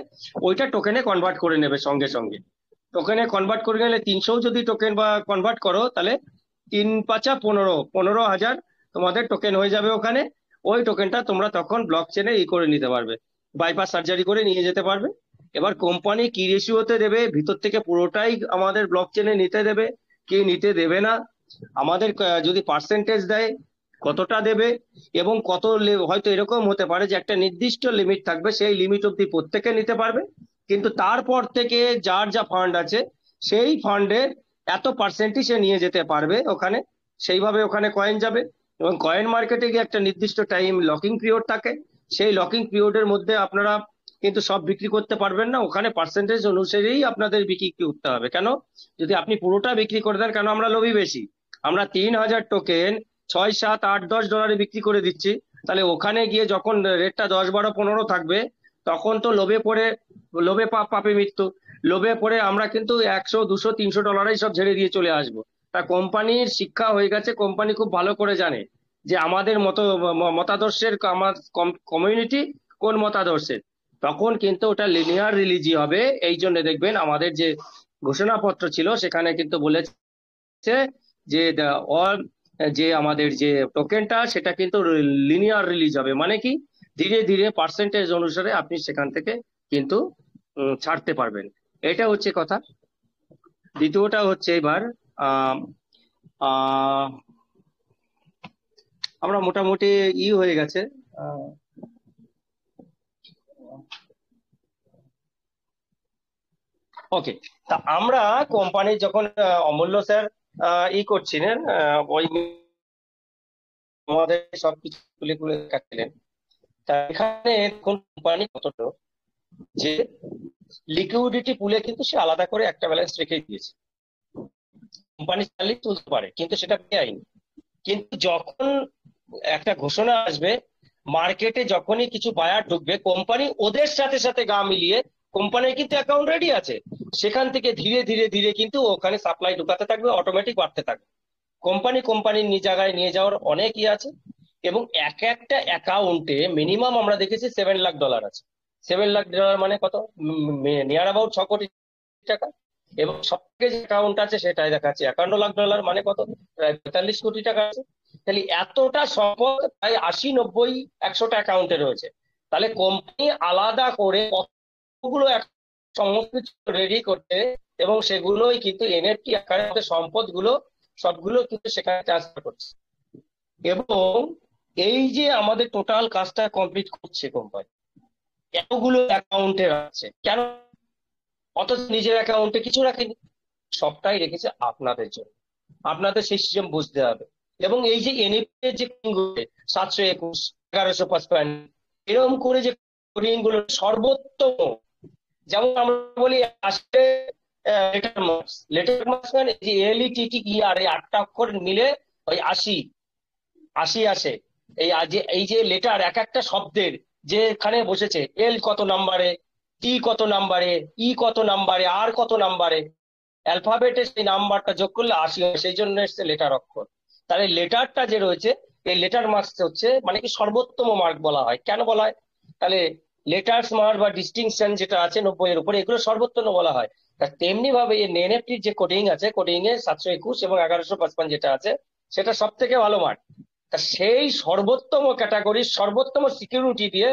ওইটা টোকেনে কনভার্ট করে নেবে সঙ্গে সঙ্গে। টোকেনে কনভার্ট করে নিলে 300 যদি টোকেন বা কনভার্ট করো, তাহলে 3 × 5 = 15,000 তোমাদের টোকেন হয়ে যাবে ওখানে। ওই টোকেনটা তোমরা তখন ব্লক চেনে করে নিতে পারবে, বাইপাস সার্জারি করে নিয়ে যেতে পারবে। এবার কোম্পানি কি রেশিওতে দেবে, ভিতর থেকে পুরোটাই আমাদের ব্লক চেনে নিতে দেবে কি নিতে দেবে না, আমাদের যদি পার্সেন্টেজ দেয় কতটা দেবে, এবং হয়তো এরকম হতে পারে যে একটা নির্দিষ্ট লিমিট থাকবে, সেই লিমিট অব্দি প্রত্যেকে নিতে পারবে, কিন্তু তারপর থেকে যার যা ফান্ড আছে সেই ফান্ডের এত পার্সেন্টই সে নিয়ে যেতে পারবে ওখানে। সেইভাবে ওখানে কয়েন যাবে, এবং কয়েন মার্কেটে গিয়ে একটা নির্দিষ্ট টাইম লকিং পিরিয়ড থাকে। সেই লকিং পিরিয়ডের মধ্যে আপনারা কিন্তু সব বিক্রি করতে পারবেন না, ওখানে পার্সেন্টেজ অনুসারেই আপনাদের বিক্রি করতে হবে। কেন, যদি আপনি পুরোটা বিক্রি করে দেন, কেন আমরা লোভী বেশি, আমরা 3,000 টোকেন 6, 7, 8, $10 বিক্রি করে দিচ্ছি, তাহলে ওখানে গিয়ে যখন রেটটা 10, 12, 15 থাকবে, তখন তো লোভে পাপে মৃত্যু। লোভে পড়ে আমরা কিন্তু 100, 200, $300 সব ঝেড়ে দিয়ে চলে আসবো। তা কোম্পানির শিক্ষা হয়ে গেছে, কোম্পানি খুব ভালো করে জানে যে আমাদের মতাদর্শের আমার কমিউনিটি কোন মতাদর্শের, তখন কিন্তু ওটা লিনিয়ার রিলিজি হবে। এই জন্য দেখবেন আমাদের যে ঘোষণাপত্র ছিল সেখানে কিন্তু বলেছে যে যে আমাদের যে টোকেনটা সেটা কিন্তু লিনিয়ার রিলিজ হবে, মানে কি ধীরে ধীরে পার্সেন্টেজ অনুসারে আপনি সেখান থেকে কিন্তু ছাড়তে পারবেন। এটা হচ্ছে কথা। দ্বিতীয়টা হচ্ছে এবার আহ আহ আমরা মোটামুটি হয়ে গেছে। ওকে, তা আমরা কোম্পানির যখন অমূল্য স্যার করছিলেন, ওই আমাদের সবকিছু খুলে খুলে দেখাচ্ছিলেন, তা এখানে কোম্পানি কতটা যে লিকুইডিটি পুলে কিন্তু সে আলাদা করে একটা ব্যালেন্স রেখে দিয়েছে। কোম্পানি চাইলেই তুলতে পারে, কিন্তু সেটা বেআইনি। কিন্তু যখন একটা ঘোষণা আসবে মার্কেটে, যখনই কিছু বায়ার ঢুকবে, কোম্পানি ওদের সাথে সাথে গা মিলিয়ে, কোম্পানির কিন্তু অ্যাকাউন্ট রেডি আছে, সেখান থেকে ধীরে ধীরে ধীরে কিন্তু ওখানে সাপ্লাই ঢুকাতে থাকবে, অটোমেটিক বাড়তে থাকবে। কোম্পানির জায়গায় নিয়ে যাওয়ার অনেক আছে, এবং এক একটা অ্যাকাউন্টে মিনিমাম আমরা দেখেছি $7 লাখ আছে। $7 লাখ মানে কত, নিয়ার অ্যাবাউট 6 কোটি টাকা। এবং সবথেকে যে অ্যাকাউন্ট আছে সেটাই দেখাচ্ছে $51 লাখ, মানে কত, প্রায় 45 কোটি টাকা আছে। তাহলে এতটা সম্পদ প্রায় 80, 90, 100টা অ্যাকাউন্টে রয়েছে। তাহলে কোম্পানি আলাদা করে কতগুলো সমস্ত কিছু রেডি করতে, এবং সেগুলোই কিন্তু এনএফটি আকারে সম্পদগুলো সবগুলো কিন্তু সেখানে ট্রান্সফার করছে। এবং এই যে আমাদের টোটাল কাজটা কমপ্লিট করছে কোম্পানি, এতগুলো অ্যাকাউন্টে রাখছে কেন, অথচ নিজের অ্যাকাউন্টে কিছু রাখেনি, সবটাই রেখেছে আপনাদের জন্য। আপনাদের সেই সিস্টেম বুঝতে হবে। এবং এই যে এনএফটি যে 721, 1155 এরকম করে যে কোডিং গুলো সর্বোত্তম, যেমন আমরা বলি আসলে লেটার মার্কস মানে যে LETTER, এই 8টা অক্ষর মিলে ওই 80 আসে। এই যে লেটার এক একটা শব্দের যেখানে বসেছে, এল কত নাম্বারে, টি কত নাম্বারে, ই কত নাম্বারে, আর কত নাম্বারে, অ্যালফাবেটে সেই নাম্বারটা যোগ করলে 80 হয়, সেই জন্য এসছে লেটার অক্ষর। তাহলে লেটারটা যে রয়েছে, এই লেটার মার্কস হচ্ছে মানে কি সর্বোত্তম মার্ক বলা হয়। কেন বলা হয়, তাহলে লেটার্স মার্ক বা ডিস্টিংশন যেটা আছে 90-এর উপরে, এগুলো সর্বোত্তম বলা হয়। তা তেমনি ভাবে এই এনএফটির যে কোডিং আছে, কোডিং এ 721 এবং 1155 যেটা আছে, সেটা সব থেকে ভালো মার্ক। তা সেই সর্বোত্তম ক্যাটাগরির সর্বোত্তম সিকিউরিটি দিয়ে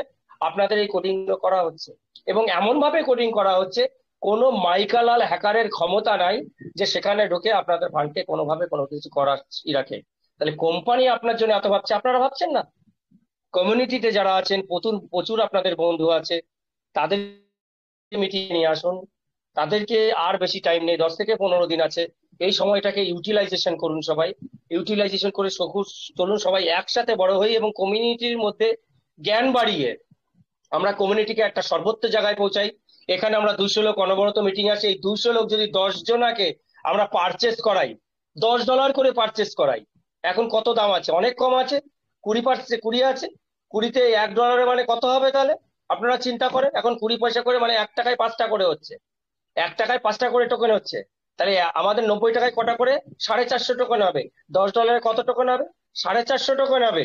আপনাদের এই কোডিং করা হচ্ছে, এবং এমন ভাবে কোডিং করা হচ্ছে কোনো মাইকালাল হ্যাকারের ক্ষমতা নাই যে সেখানে ঢুকে আপনাদের ফান্ডকে কোনোভাবে কোনো কিছু করার রাখে। তাহলে কোম্পানি আপনার জন্য এত ভাবছে, আপনারা ভাবছেন না? কমিউনিটিতে যারা আছেন, প্রচুর প্রচুর আপনাদের বন্ধু আছে, তাদের মিটিয়ে নিয়ে আসুন। তাদেরকে আর বেশি টাইম নেই, 10 থেকে 15 দিন আছে। এই সময়টাকে ইউটিলাইজেশন করুন, সবাই ইউটিলাইজেশন করে চলুন সবাই একসাথে বড় হই এবং কমিউনিটির মধ্যে জ্ঞান বাড়িয়ে আমরা কমিউনিটিকে একটা সর্বোচ্চ জায়গায় পৌঁছাই। এখানে আমরা 200 লোক অনবরত মিটিং আছে, এই 200 লোক যদি 10 জনাকে আমরা পারচেস করাই, $10 করে পারচেস করাই, এখন কত দাম আছে? অনেক কম আছে, 20 আছে। 20-তে $1 মানে কত হবে তাহলে আপনারা চিন্তা করেন। এখন 20 পয়সা করে মানে 1 টাকায় 5টা করে হচ্ছে, 1 টাকায় 5টা করে টোকেন হচ্ছে। তাহলে আমাদের 90 টাকায় কটা করে? 450 টোকেন হবে। $10 কত টোকেন হবে? 450 টোকেন হবে।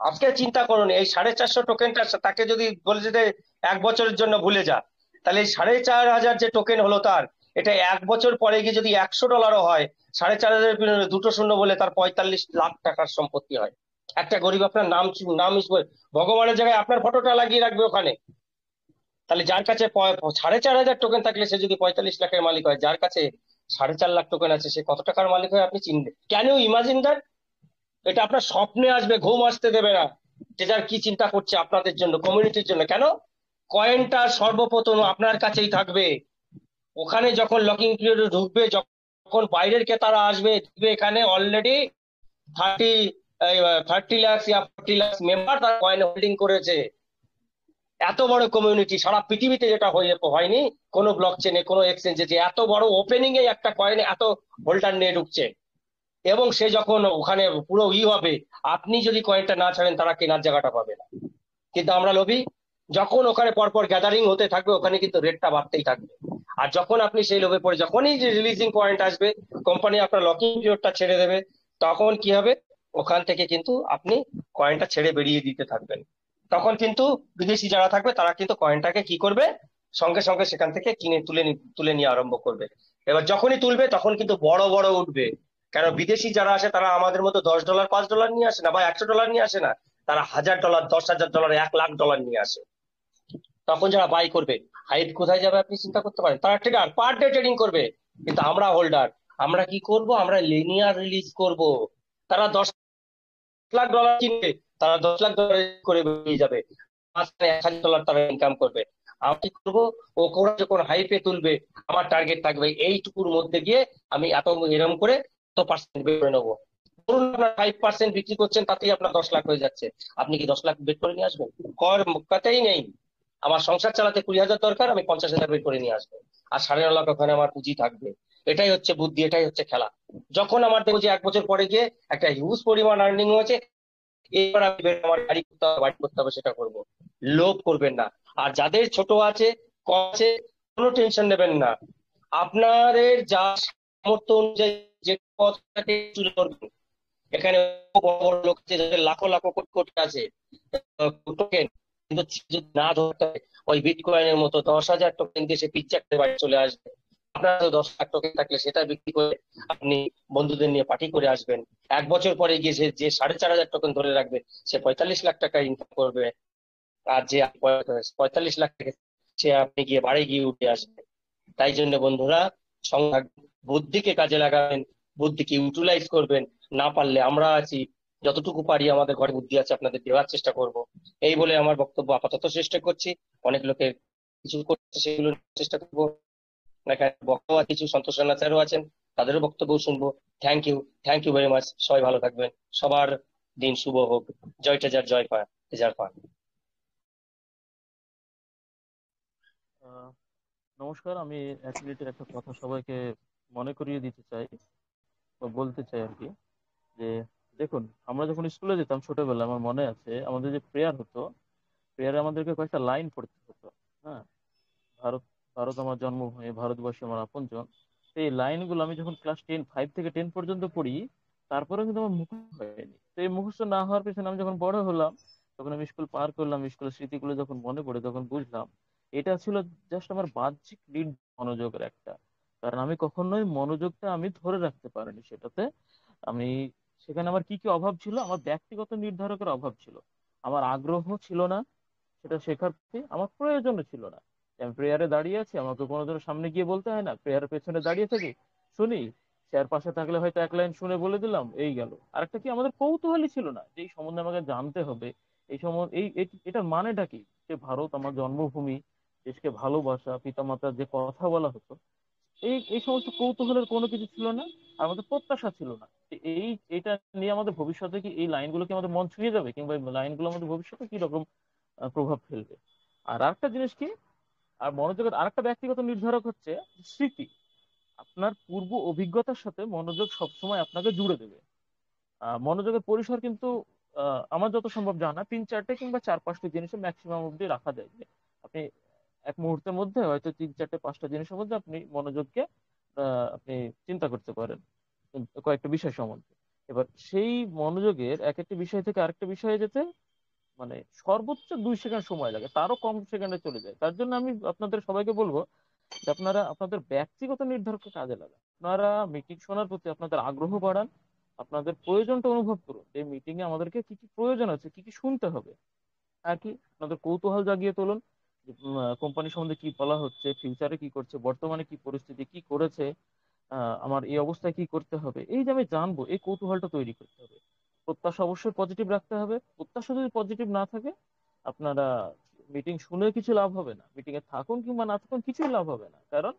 আজকে চিন্তা করুন, এই 450 টোকেনটা তাকে যদি বলে যে 1 বছরের জন্য ভুলে যা, তাহলে এই 4,500 যে টোকেন হলো তার, এটা 1 বছর পরে গিয়ে যদি $100 হয়, 4,500 দুটো শূন্য বলে তার 45 লাখ টাকার সম্পত্তি হয়। একটা গরিব আপনার নাম নাম ভগবানের জায়গায় আপনার ফটোটা লাগিয়ে রাখবে ওখানে। তাহলে যার কাছে 4,500 টোকেন থাকলে সে যদি 45 লাখের মালিক হয়, যার কাছে 4.5 লাখ টোকেন আছে সে কত টাকার মালিক হয় আপনি চিনবেন? Can you imagine that? এটা আপনার স্বপ্নে আসবে, ঘুম আসতে দেবে না। যে যার কি চিন্তা করছে আপনাদের জন্য, কমিউনিটির জন্য। কেন? কয়েনটা সর্বপ্রথম আপনার কাছেই থাকবে। ওখানে যখন লকিং পিরিয়ডে ঢুকবে, যখন বাইরের ক্রেতারা আসবে, এখানে অলরেডি 30 লাখ 40 লাখ মেম্বার তারা কয়েন হোল্ডিং করেছে। এত বড় কমিউনিটি সারা পৃথিবীতে যেটা হয়নি কোনো ব্লক চেনে, কোনো এক্সচেঞ্জে, যে এত বড় ওপেনিং এ একটা কয়েনে এত হোল্ডার নিয়ে ঢুকছে। এবং সে যখন ওখানে পুরো হবে, আপনি যদি কয়েনটা না ছাড়েন তারা কেনার জায়গাটা পাবে না। কিন্তু আমরা লোভী, যখন ওখানে পরপর গ্যাদারিং হতে থাকবে ওখানে কিন্তু রেটটা বাড়তেই থাকবে। আর যখন আপনি সেই লোভে পড়ে যখনই যে রিলিজিং পয়েন্ট আসবে, কোম্পানি আপনার লকিং পিরিয়ডটা ছেড়ে দেবে, তখন কি হবে? ওখান থেকে কিন্তু আপনি কয়েনটা ছেড়ে বেরিয়ে দিতে থাকবেন। তখন কিন্তু বিদেশি যারা থাকবে তারা কিন্তু কয়েনটাকে কি করবে? সঙ্গে সঙ্গে সেখান থেকে কিনে তুলে নিয়ে আরম্ভ করবে। এবার যখনই তুলবে তখন কিন্তু বড় বড় উঠবে। কেন? বিদেশি যারা আসে তারা আমাদের মতো $10 $5 নিয়ে আসে না, বা $100 নিয়ে আসে না, তারা $1,000 $10,000 $1,00,000 নিয়ে আসে। তখন যারা বাই করবে, হাইপ কোথায় যাবে আপনি চিন্তা করতে পারেন? তারা ট্রেডার পার ডে ট্রেডিং করবে। কিন্তু আমরা হোল্ডার, আমরা কি করব? আমরা লিনিয়ার রিলিজ করব। তারা $10,00,000 কিনবে, তারা $10,00,000 করে বেরিয়ে যাবে, মাঝখানে $1,000 তারা ইনকাম করবে। আমি কি করবো? ওরা যখন হাইপে তুলবে, আমার টার্গেট থাকবে এইটুকুর মধ্যে গিয়ে আমি এত এরকম করে এত পার্সেন্ট বের করে নেবো। ধরুন আপনার 5% বিক্রি করছেন, তাতেই আপনার 10 লাখ হয়ে যাচ্ছে। আপনি কি 10 লাখ বের করে নিয়ে আসবেন? কর মুক্তাতেই নেই। আমার সংসার চালাতে 20,000 দরকার, আমি 50,000 বের করে নিয়ে আসবো, আর 9.5 লাখ ওখানে আমার পুঁজি থাকবে। এটাই হচ্ছে বুদ্ধি, এটাই হচ্ছে খেলা। যখন আমার দেখবো যে 1 বছর পরে গিয়ে একটা হিউজ পরিমাণ আর্নিং হয়েছে, এবার আমি আমার গাড়ি করতে হবে, বাড়ি করতে হবে, সেটা করবো। লোভ করবেন না। আর যাদের ছোট আছে, কম আছে, কোনো টেনশন নেবেন না। আপনাদের যা সামর্থ্য অনুযায়ী যে পথটাকে চুজ করবেন। এখানে বড় বড় লোক আছে যাদের লাখো লাখো কোটি কোটি আছে টোকেন, কিন্তু যদি না ধরতে হয়, ওই বিটকয়েনের মতো 10,000 টোকেন দিয়ে সে পিচ্চাকে বাড়ি চলে আসবে। আপনার 10 লাখ টোকেন থাকলে সেটা বিক্রি করে আপনি বন্ধুদের নিয়ে পার্টি করে আসবেন। 1 বছর পরে গিয়ে যে 4,500 টোকেন ধরে রাখবে, সে 45 লাখ টাকা ইনকাম করবে। আর যে 45 লাখ টাকা, সে আপনি গিয়ে বাড়ি গিয়ে উঠে আসবে। তাই জন্য বন্ধুরা, বুদ্ধিকে কাজে লাগাবেন, বুদ্ধিকে ইউটিলাইজ করবেন। না পারলে আমরা আছি, যতটুকু পারি আমাদের ঘরে বুদ্ধি আছে আপনাদের দেওয়ার চেষ্টা করব। এই বলে আমার বক্তব্য আপাতত চেষ্টা করছি। অনেক লোকের কিছু করছে, সেগুলো চেষ্টা করবো। এখানে বক্তব্য কিছু সন্তোষ রানা স্যারও আছেন, তাদেরও বক্তব্য শুনবো। Thank you very much. সবাই ভালো থাকবেন, সবার দিন শুভ হোক। জয় টেজার, জয় টেজার ফান। নমস্কার। আমি 1 মিনিটের একটা কথা সবাইকে মনে করিয়ে দিতে চাই বা বলতে চাই আর কি, যে দেখুন, আমরা যখন স্কুলে যেতাম ছোটবেলায়, আমার মনে আছে আমাদের যে প্রেয়ার হতো, প্রেয়ারে আমাদেরকে কয়েকটা লাইন পড়তে হতো। হ্যাঁ, ভারত ভারত আমার জন্মভূমি, ভারতবর্ষ আমার আপনজন। তো এই লাইনগুলো আমি যখন ক্লাস 5 থেকে 10 পর্যন্ত পড়ি, তারপরে কিন্তু আমার মুখস্থ হয়নি। তো এই মুখস্থ না হওয়ার পিছনে আমি যখন বড় হলাম, তখন আমি স্কুল পার করলাম, স্কুলের স্মৃতিগুলো যখন মনে পড়ে, তখন বুঝলাম এটা ছিল জাস্ট আমার বাহ্যিক মনোযোগের একটা। কারণ আমি কখনোই মনোযোগটা আমি ধরে রাখতে পারিনি সেটাতে। আমি সেখানে আমার কি কি অভাব ছিল? আমার ব্যক্তিগত নির্ধারকের অভাব ছিল, আমার আগ্রহ ছিল না সেটা শেখার প্রতি, আমার প্রয়োজনও ছিল না। আমি প্রেয়ারে দাঁড়িয়ে আছি, আমাকে কোনোদিনও সামনে গিয়ে বলতে হয় না, প্রেয়ারের পেছনে দাঁড়িয়ে থাকি, শুনি, স্যার পাশে থাকলে হয়তো 1 লাইন শুনে বলে দিলাম, এই গেল। আরেকটা কি, আমাদের কৌতূহলী ছিল না যে এই সম্বন্ধে আমাকে জানতে হবে, এই সম্বন্ধে এটার মানেটা কি, যে ভারত আমার জন্মভূমি, দেশকে ভালোবাসা, পিতামাতার যে কথা বলা হতো, এই সমস্ত কৌতূহলের কোনো কিছু ছিল না, আর আমাদের প্রত্যাশা ছিল না যে এইটা নিয়ে আমাদের ভবিষ্যতে কি এই লাইনগুলো কি আমাদের মন ছুঁয়ে যাবে, কিংবা এই লাইনগুলো আমাদের ভবিষ্যতে কি রকম প্রভাব ফেলবে। আর আরেকটা জিনিস কি, আর মনোযোগের আরেকটা ব্যক্তিগত নির্ধারক হচ্ছে স্মৃতি। আপনার পূর্ব অভিজ্ঞতার সাথে মনোযোগ সবসময় আপনাকে জুড়ে দেবে। মনোযোগের পরিসর কিন্তু আমার যত সম্ভব জানা 3-4টে কিংবা 4-5টি জিনিসের ম্যাক্সিমাম অব্দি রাখা যায়। যে আপনি এক মুহূর্তের মধ্যে হয়তো 3-4-5টা জিনিসের মধ্যে আপনি মনোযোগকে আপনি চিন্তা করতে পারেন কয়েকটা বিষয় সম্বন্ধে। এবার সেই মনোযোগের এক একটি বিষয় থেকে আরেকটা বিষয়ে যেতে মানে সর্বোচ্চ 2 সেকেন্ড সময় লাগে, তারও কম সেকেন্ডে চলে যায়। তার জন্য আমি আপনাদের সবাইকে বলবো যে আপনারা আপনাদের ব্যক্তিগত নির্ধারককে কাজে লাগান। আপনারা মিটিং শোনার প্রতি আপনাদের আগ্রহ বাড়ান, আপনাদের প্রয়োজনটা অনুভব করুন। এই মিটিং এ আমাদেরকে কি কি প্রয়োজন আছে, কি কি শুনতে হবে, আর কি আপনাদের কৌতূহল জাগিয়ে তুলুন। কোম্পানি সম্বন্ধে কি বলা হচ্ছে, ফিউচারে কি করছে, বর্তমানে কি পরিস্থিতি, কি করেছে, আমার এই অবস্থায় কি করতে হবে, এই যে আমি জানবো, এই কৌতূহলটা তৈরি করতে হবে। প্রত্যাশা অবশ্যই পজিটিভ রাখতে হবে। প্রত্যাশা যদি পজিটিভ না থাকে, আপনারা মিটিং শুনে কিছু লাভ হবে না, মিটিং এ থাকুন কিংবা না থাকুন কিছুই লাভ হবে না। কারণ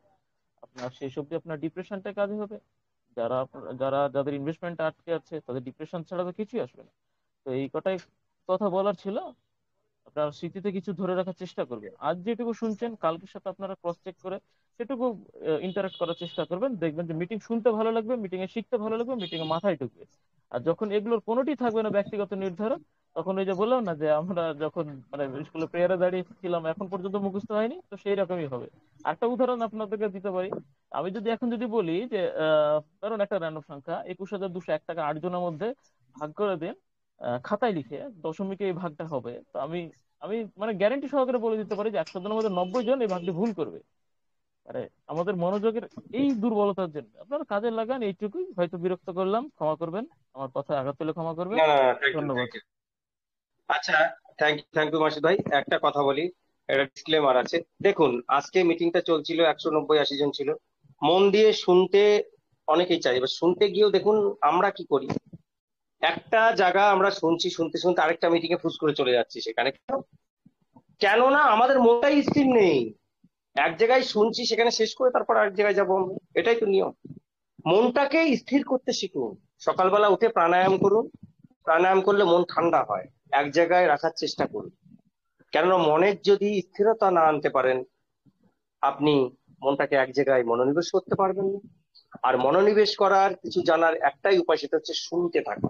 আপনার শেষ অবধি আপনার ডিপ্রেশনটা কাজে হবে। যাদের ইনভেস্টমেন্ট আটকে আছে তাদের ডিপ্রেশন ছাড়া তো কিছুই আসবে না। তো এই কটাই কথা বলার ছিল। আপনার স্মৃতিতে কিছু ধরে রাখার চেষ্টা করবেন। আজ যেটুকু শুনছেন কালকের সাথে আপনারা ক্রস চেক করে সেটুকু ইন্টারাক্ট করার চেষ্টা করবেন। দেখবেন যে মিটিং শুনতে ভালো লাগবে, মিটিং এ শিখতে ভালো লাগবে, মিটিং এ মাথায় ঢুকবে। আর যখন এগুলোর কোনোটি থাকবে না ব্যক্তিগত নির্ধারক, তখন ওই যে বললাম না যে আমরা যখন মানে স্কুলে প্রেয়ারে দাঁড়িয়ে ছিলাম এখন পর্যন্ত মুখস্থ হয়নি, তো সেই রকমই হবে। একটা উদাহরণ আপনাদেরকে দিতে পারি। আমি যদি বলি যে ধরুন একটা র্যান্ডম সংখ্যা 21,201 টাকা 8 জনের মধ্যে ভাগ করে দিন, খাতায় লিখে দশমিকে এই ভাগটা হবে, তো আমি আমি মানে গ্যারান্টি সহকারে বলে দিতে পারি যে 100 জনের মধ্যে 90 জন এই ভাগটি ভুল করবে। মানে আমাদের মনোযোগের এই দুর্বলতার জন্য আপনারা কাজে লাগান। এইটুকুই, হয়তো বিরক্ত করলাম, ক্ষমা করবেন, আমার কথায় আঘাত পেলে ক্ষমা করবেন। না না, থ্যাংক ইউ, ধন্যবাদ। Thank you. আচ্ছা, থ্যাংক ইউ মাসুদ ভাই। একটা কথা বলি, একটা ডিসক্লেমার আছে। দেখুন, আজকে মিটিংটা চলছিল, 190-80 জন ছিল। মন দিয়ে শুনতে অনেকেই চাই, এবার শুনতে গিয়েও দেখুন আমরা কি করি। একটা জায়গা আমরা শুনছি, শুনতে শুনতে আরেকটা মিটিং এ ফুস করে চলে যাচ্ছি। সেখানে কেননা আমাদের মনটাই স্থির নেই। এক জায়গায় শুনছি, সেখানে শেষ করে তারপর আরেক জায়গায় যাবো আমরা। এটাই তো নিয়ম। মনটাকে স্থির করতে শিখুন। সকালবেলা উঠে প্রাণায়াম করুন। প্রাণায়াম করলে মন ঠান্ডা হয়। এক জায়গায় রাখার চেষ্টা করুন। কেননা মনের যদি স্থিরতা না আনতে পারেন, আপনি মনটাকে এক জায়গায় মনোনিবেশ করতে পারবেন না। আর মনোনিবেশ করার কিছু জানার একটাই উপায়, সেটা হচ্ছে শুনতে থাকা।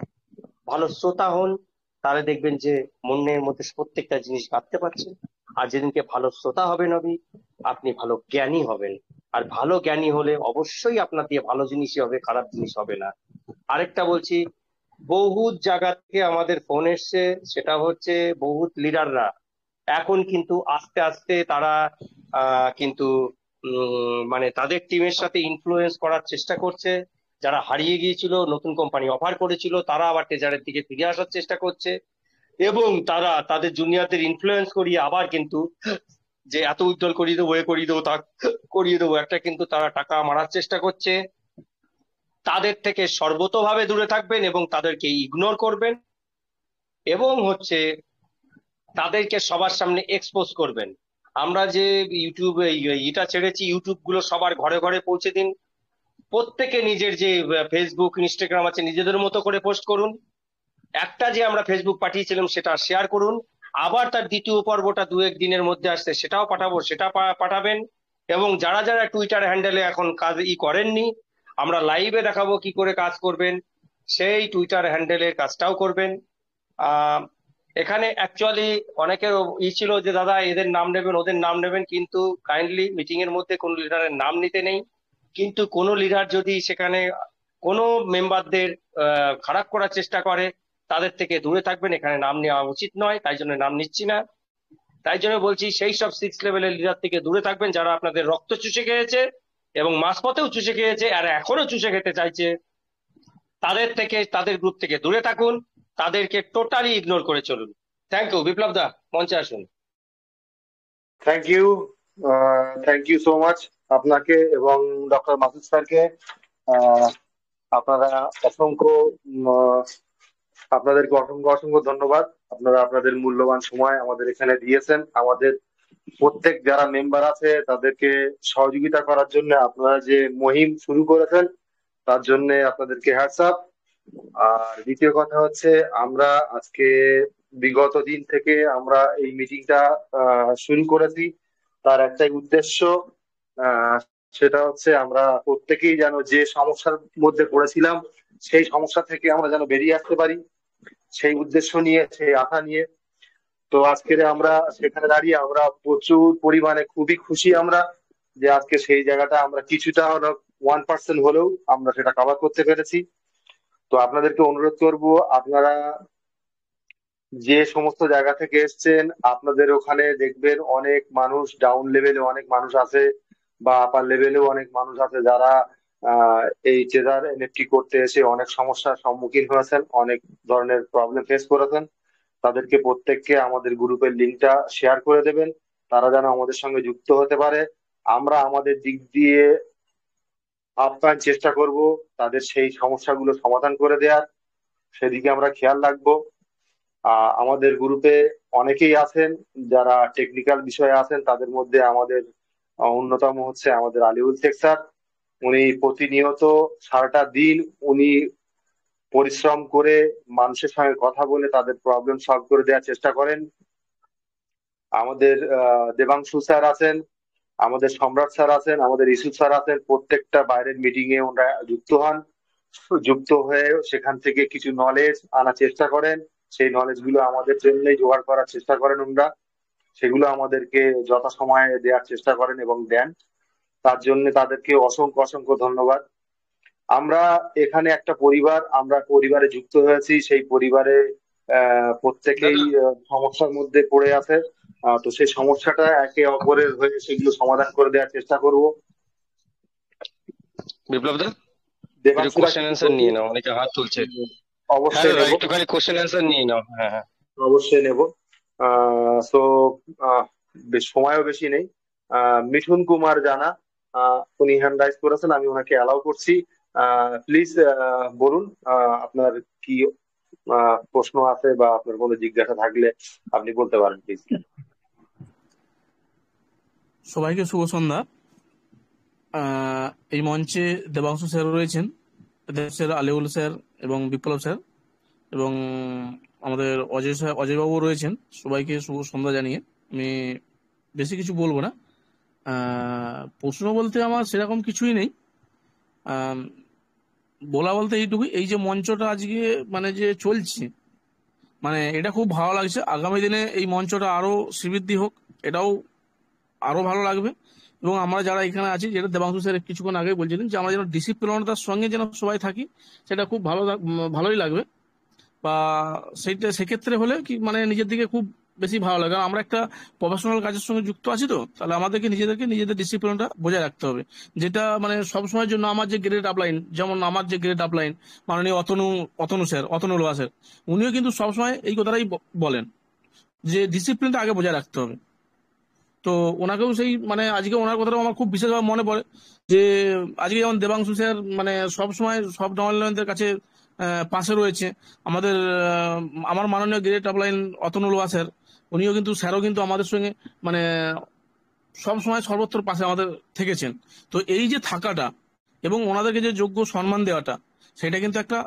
ভালো শ্রোতা হন, তাহলে দেখবেন যে মনের মধ্যে প্রত্যেকটা জিনিস ভাবতে পারছেন। আর যেদিনকে ভালো শ্রোতা হবেন আপনি ভালো জ্ঞানী হবেন। আর ভালো জ্ঞানী হলে অবশ্যই আপনার দিয়ে ভালো জিনিসই হবে, খারাপ জিনিস হবে না। আরেকটা বলছি, বহুত জায়গা থেকে আমাদের ফোন এসছে, সেটা হচ্ছে বহুত লিডাররা এখন কিন্তু আস্তে আস্তে তারা কিন্তু মানে তাদের টিমের সাথে ইনফ্লুয়েন্স করার চেষ্টা করছে। যারা হারিয়ে গিয়েছিল, নতুন কোম্পানি অফার করেছিল, তারা আবার ট্রেজারের দিকে ফিরে আসার চেষ্টা করছে। এবং তারা তাদের জুনিয়রদের ইনফ্লুয়েন্স করিয়ে আবার কিন্তু যে এত উজ্জ্বল করিয়ে দেবো, এ করিয়ে দেবো, তা করিয়ে দেবো, একটা কিন্তু তারা টাকা মারার চেষ্টা করছে। তাদের থেকে সর্বতোভাবে দূরে থাকবেন এবং তাদেরকে ইগনোর করবেন, এবং হচ্ছে তাদেরকে সবার সামনে এক্সপোজ করবেন। আমরা যে ইউটিউবে এটা ছেড়েছি, ইউটিউব গুলো সবার ঘরে ঘরে পৌঁছে দিন। প্রত্যেকে নিজের যে ফেসবুক, ইনস্টাগ্রাম আছে, নিজেদের মতো করে পোস্ট করুন। একটা যে আমরা ফেসবুক পাঠিয়েছিলাম সেটা শেয়ার করুন। আবার তার দ্বিতীয় পর্বটা 2-1 দিনের মধ্যে আসছে, সেটাও পাঠাবো, সেটা পাঠাবেন। এবং যারা যারা টুইটার হ্যান্ডেলে এখন কাজ করেননি, আমরা লাইভে দেখাবো কি করে কাজ করবেন, সেই টুইটার হ্যান্ডেলের কাজটাও করবেন। এখানে অ্যাকচুয়ালি অনেকের ছিল যে দাদা এদের নাম নেবেন, ওদের নাম নেবেন, কিন্তু কাইন্ডলি মিটিং এর মধ্যে কোনো লিডারের নাম নিতে নেই। কিন্তু কোনো লিডার যদি সেখানে কোনো মেম্বারদের খারাপ করার চেষ্টা করে, তাদের থেকে দূরে থাকবেন। এখানে নাম নেওয়া উচিত নয়, তাই জন্য নাম নিচ্ছি না। তাই জন্য বলছি, সেই সব 6 লেভেলের লিডার থেকে দূরে থাকবেন যারা আপনাদের রক্ত চুষে খেয়েছে এবং মাঝপথেও চুষে খেয়েছে আর এখনো চুষে খেতে চাইছে। তাদের থেকে, তাদের গ্রুপ থেকে দূরে থাকুন, তাদেরকে টোটালি ইগনোর করে চলুন। Thank you. বিপ্লব দা, মঞ্চে আসুন। থ্যাংক ইউ সো মাচ আপনাকে এবং ডক্টর মাসুদ স্যারকে। আপনারা অসংখ্য আপনাদেরকে অসংখ্য অসংখ্য ধন্যবাদ। আপনারা আপনাদের মূল্যবান সময় আমাদের এখানে দিয়েছেন। আমাদের প্রত্যেক যারা মেম্বার আছে তাদেরকে সহযোগিতা করার জন্য আপনারা যে মুহিম শুরু করেছেন তার জন্য আপনাদেরকে হ্যাটস আপ। আর দ্বিতীয় কথা হচ্ছে, আমরা আজকে বিগত দিন থেকে আমরা এই মিটিংটা শুরু করেছি, তার একটাই উদ্দেশ্য, আহ, সেটা হচ্ছে আমরা প্রত্যেকেই যেন যে সমস্যার মধ্যে পড়েছিলাম সেই সমস্যা থেকে আমরা যেন বেরিয়ে আসতে পারি, সেই উদ্দেশ্য নিয়ে, সেই আশা নিয়ে। তো আজকের আমরা সেখানে দাঁড়িয়ে আমরা প্রচুর পরিমাণে খুবই খুশি আমরা যে আজকে সেই জায়গাটা আমরা কিছুটা হলেও 1% হলেও আমরা সেটা কভার করতে পেরেছি। তো আপনাদেরকে অনুরোধ করব, আপনারা যে সমস্ত জায়গা থেকে এসছেন আপনাদের ওখানে দেখবেন অনেক মানুষ, ডাউন লেভেলে অনেক মানুষ আছে বা আপার লেভেলেও অনেক মানুষ আছে যারা এই ট্রেজার এনএফটি করতে এসে অনেক সমস্যার সম্মুখীন হয়েছেন, অনেক ধরনের প্রবলেম ফেস করেছেন। তাদেরকে প্রত্যেককে আমাদের গ্রুপের লিঙ্কটা শেয়ার করে দেবেন, তারা যেন আমাদের সঙ্গে যুক্ত হতে পারে। আমরা আমাদের দিক দিয়ে আপ্রাণ চেষ্টা করব তাদের সেই সমস্যাগুলো সমাধান করে দেওয়ার, সেদিকে আমরা খেয়াল রাখবো। আমাদের গ্রুপে অনেকেই আছেন যারা টেকনিক্যাল বিষয়ে আছেন, তাদের মধ্যে আমাদের অন্যতম হচ্ছে আমাদের আলিউল শেখ স্যার। উনি প্রতিনিয়ত সারাটা দিন উনি পরিশ্রম করে মানুষের সঙ্গে কথা বলে তাদের প্রবলেম সলভ করে দেওয়ার চেষ্টা করেন। আমাদের দেবাংশু স্যার আছেন, আমাদের সম্রাট স্যার আছেন, আমাদের ইসুফ স্যার আছেন, প্রত্যেকটা বাইরের মিটিং এ ওনারা যুক্ত হন, যুক্ত হয়ে সেখান থেকে কিছু নলেজ আনার চেষ্টা করেন, সেই নলেজ গুলো আমাদের জন্যই জোগাড় করার চেষ্টা করেন ওনারা, সেগুলো আমাদেরকে যথাসময়ে দেওয়ার চেষ্টা করেন এবং দেন। তার জন্য তাদেরকে অসংখ্য অসংখ্য ধন্যবাদ। আমরা এখানে একটা পরিবার, আমরা পরিবারে যুক্ত হয়েছি, সেই পরিবারে প্রত্যেকেই সমস্যার মধ্যে পড়ে আছে। তো সেই সমস্যাটা একে অপরের হয়ে সেগুলো সমাধান করে দেওয়ার চেষ্টা করব। বিপ্লব দা, একটু দেবাংশুরা কোশ্চেন অ্যান্সার নিয়ে নাও, অনেকে হাত তুলছে। হ্যাঁ অবশ্যই দাদা, নেব, একটুখানি কোশ্চেন অ্যান্সার নিয়ে নাও। হ্যাঁ হ্যাঁ, অবশ্যই নেব। সো বেশ সময়ও বেশি নেই। মিঠুন কুমার জানা, উনি হ্যান্ড রাইজ করেছেন, আমি ওনাকে অ্যালাউ করছি। প্লিজ বলুন আপনার কি প্রশ্ন আছে বা আপনার কোনো জিজ্ঞাসা থাকলে আপনি বলতে পারেন প্লিজ। সবাইকে শুভ সন্ধ্যা। এই মঞ্চে দেবাংশু স্যার রয়েছেন, দেব স্যার, আলিউল স্যার এবং বিপ্লব স্যার এবং আমাদের অজয় স্যার, অজয়বাবু রয়েছেন। সবাইকে শুভ সন্ধ্যা জানিয়ে আমি বেশি কিছু বলবো না। প্রশ্ন বলতে আমার সেরকম কিছুই নেই, বলা বলতে এইটুকুই, এই যে মঞ্চটা আজকে মানে যে চলছে, মানে এটা খুব ভালো লাগছে। আগামী দিনে এই মঞ্চটা আরো শ্রীবৃদ্ধি হোক, এটাও আরো ভালো লাগবে। এবং আমরা যারা এখানে আছি, যেটা দেবাংশু স্যার কিছুক্ষণ আগে বলছিলেন, যে আমরা যেন ডিসিপ্লিনতার সঙ্গে যেন সবাই থাকি, সেটা খুব ভালোই লাগবে। বা সেইটা সেক্ষেত্রে হলে কি মানে নিজের দিকে খুব বেশি ভালো লাগে, কারণ আমরা একটা প্রফেশনাল কাজের সঙ্গে যুক্ত আছি, তো তাহলে আমাদেরকে নিজেদের ডিসিপ্লিনটা বজায় রাখতে হবে। যেটা মানে সবসময়ের জন্য আমার যে গ্রেড আপলাইন, যেমন আমার যে গ্রেড আপলাইন মাননীয় অতনু স্যার, অতনু লোয়া স্যার, উনিও কিন্তু সবসময় এই কথাটাই বলেন যে ডিসিপ্লিনটা আগে বজায় রাখতে হবে। তো ওনাকেও সেই মানে আজকে ওনার কথাটাও আমার খুব বিশেষভাবে মনে পড়ে, যে আজকে যেমন দেবাংশু স্যার মানে সবসময় সব ডাউনলাইনদের কাছে পাশে রয়েছে। আমাদের আমার মাননীয় গ্রেড আপলাইন অতনু লোয়া স্যার, উনিও কিন্তু স্যারও কিন্তু আমাদের সঙ্গে মানে সবসময় সর্বত্র পাশে আমাদের থেকেছেন। তো এই যে থাকাটা এবং ওনাদেরকে যে যোগ্য সম্মান দেওয়াটা, সেটা কিন্তু একটা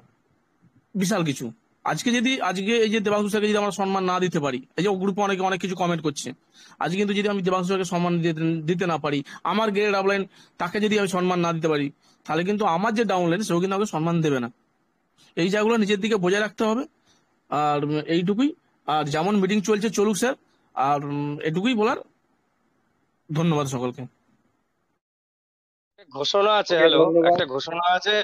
বিশাল কিছু। আজকে এই যে দেবাংশু স্যারকে যদি আমরা সম্মান না দিতে পারি, এই যে গ্রুপে অনেকে অনেক কিছু কমেন্ট করছে, আজকে কিন্তু যদি আমি দেবাংশু স্যারকে সম্মান দিতে না পারি, আমার গ্রেড আপলাইন তাকে যদি আমি সম্মান না দিতে পারি, তাহলে কিন্তু আমার যে ডাউনলাইন সেও কিন্তু আমাকে সম্মান দেবে না। এই জায়গাগুলো নিজের দিকে বজায় রাখতে হবে। আর এইটুকুই। আর যেমন মিটিং চলছে চলুক স্যার, আর এটুকুই বলার। ধন্যবাদ সকলকে। ঘোষণা আছে, ওকে, হ্যালো, ধন্যবাদ। একটা ঘোষণা আছে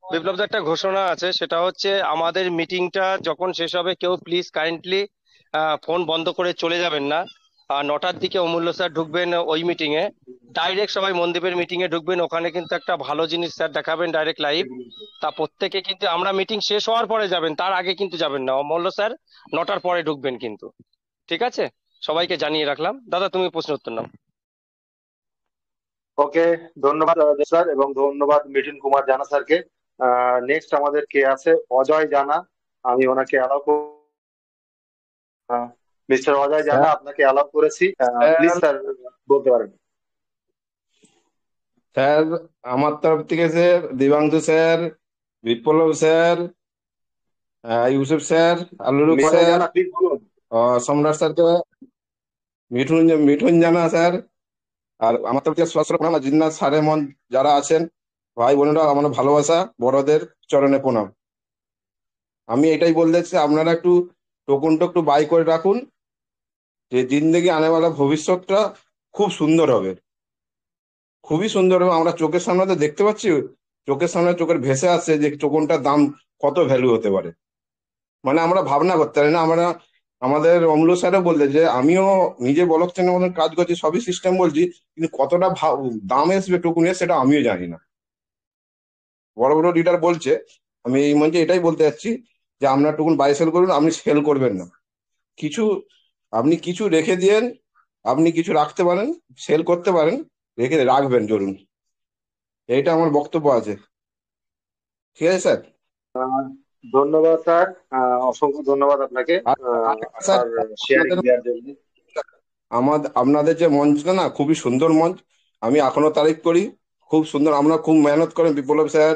বিপ্লব দা, একটা ঘোষণা আছে, সেটা হচ্ছে আমাদের মিটিংটা যখন শেষ হবে কেউ প্লিজ কাইন্ডলি ফোন বন্ধ করে চলে যাবেন না। 9টার দিকে অমূল্য স্যার ঢুকবেন ওই মিটিং এ, ডাইরেক্ট সবাই মনদীপের মিটিং এ ঢুকবেন, ওখানে কিন্তু একটা ভালো জিনিস স্যার দেখাবেন ডাইরেক্ট লাইভ। তা প্রত্যেকে কিন্তু আমরা মিটিং শেষ হওয়ার পরে যাবেন, তার আগে কিন্তু যাবেন না। অমূল্য স্যার 9টার পরে ঢুকবেন কিন্তু, ঠিক আছে? সবাইকে জানিয়ে রাখলাম। দাদা তুমি প্রশ্ন উত্তর নাও। ওকে, ধন্যবাদ স্যার, এবং ধন্যবাদ মিঠুন কুমার জানা স্যারকে। নেক্সট আমাদের কে আছে? অজয় জানা, আমি ওনাকে অ্যালাউ মিস্টার অজয় জানা, স্যার আপনাকে অ্যালাউ করেছি, প্লিজ স্যার বলতে পারেন। স্যার আমার তরফ থেকে sir Dibanshu sir, Biplab sir, Yusuf sir, আলুরুক মিস্টার অজয় স্যার, জানা প্লিজ বলুন। সম্রাট স্যারকে, মিঠুন মিঠুন জানা স্যার, আর আমার তরফ থেকে সশস্ত্র প্রণাম। আর জিন্নাত স্যারের মন যারা আছেন ভাই বোনেরা, আমার ভালোবাসা, বড়দের চরণে প্রণাম। আমি এটাই বলতে চাই, আপনারা একটু টোকনটা একটু বাই করে রাখুন, যে জিন্দেগি আনেওয়ালা ভবিষ্যৎটা খুব সুন্দর হবে, খুবই সুন্দর হবে। আমরা চোখের সামনে তো দেখতে পাচ্ছি, চোখের সামনে চোখের ভেসে আসছে যে টোকনটার দাম কত ভ্যালু হতে পারে। মানে আমরা ভাবনা করতে পারি না। আমরা আমাদের অম্ল স্যারও বলতে যে আমিও নিজে ব্লক চেনের মতন কাজ করছি, সবই সিস্টেম বলছি, কিন্তু কতটা দাম আসবে টোকুনের সেটা আমিও জানি না। বড় বড় লিডার বলছে, আমি এই মঞ্চে এটাই বলতে চাচ্ছি যে আপনার টুকুন বাই সেল করুন, আপনি সেল করবেন না। কিছু আপনি কিছু রেখে দিয়েন, আপনি কিছু রাখতে পারেন, সেল করতে পারেন, রেখে রাখবেন জরুন। এইটা আমার বক্তব্য আছে। ঠিক আছে স্যার? ধন্যবাদ স্যার, অসংখ্য ধন্যবাদ আপনাকে স্যার আপনার শেয়ারিং দেওয়ার জন্য। আপনাদের যে মঞ্চটা না খুবই সুন্দর মঞ্চ, আমি এখনো তারিফ করি, খুব সুন্দর। আপনারা খুব মেহনত করেন, বিপ্লব স্যার,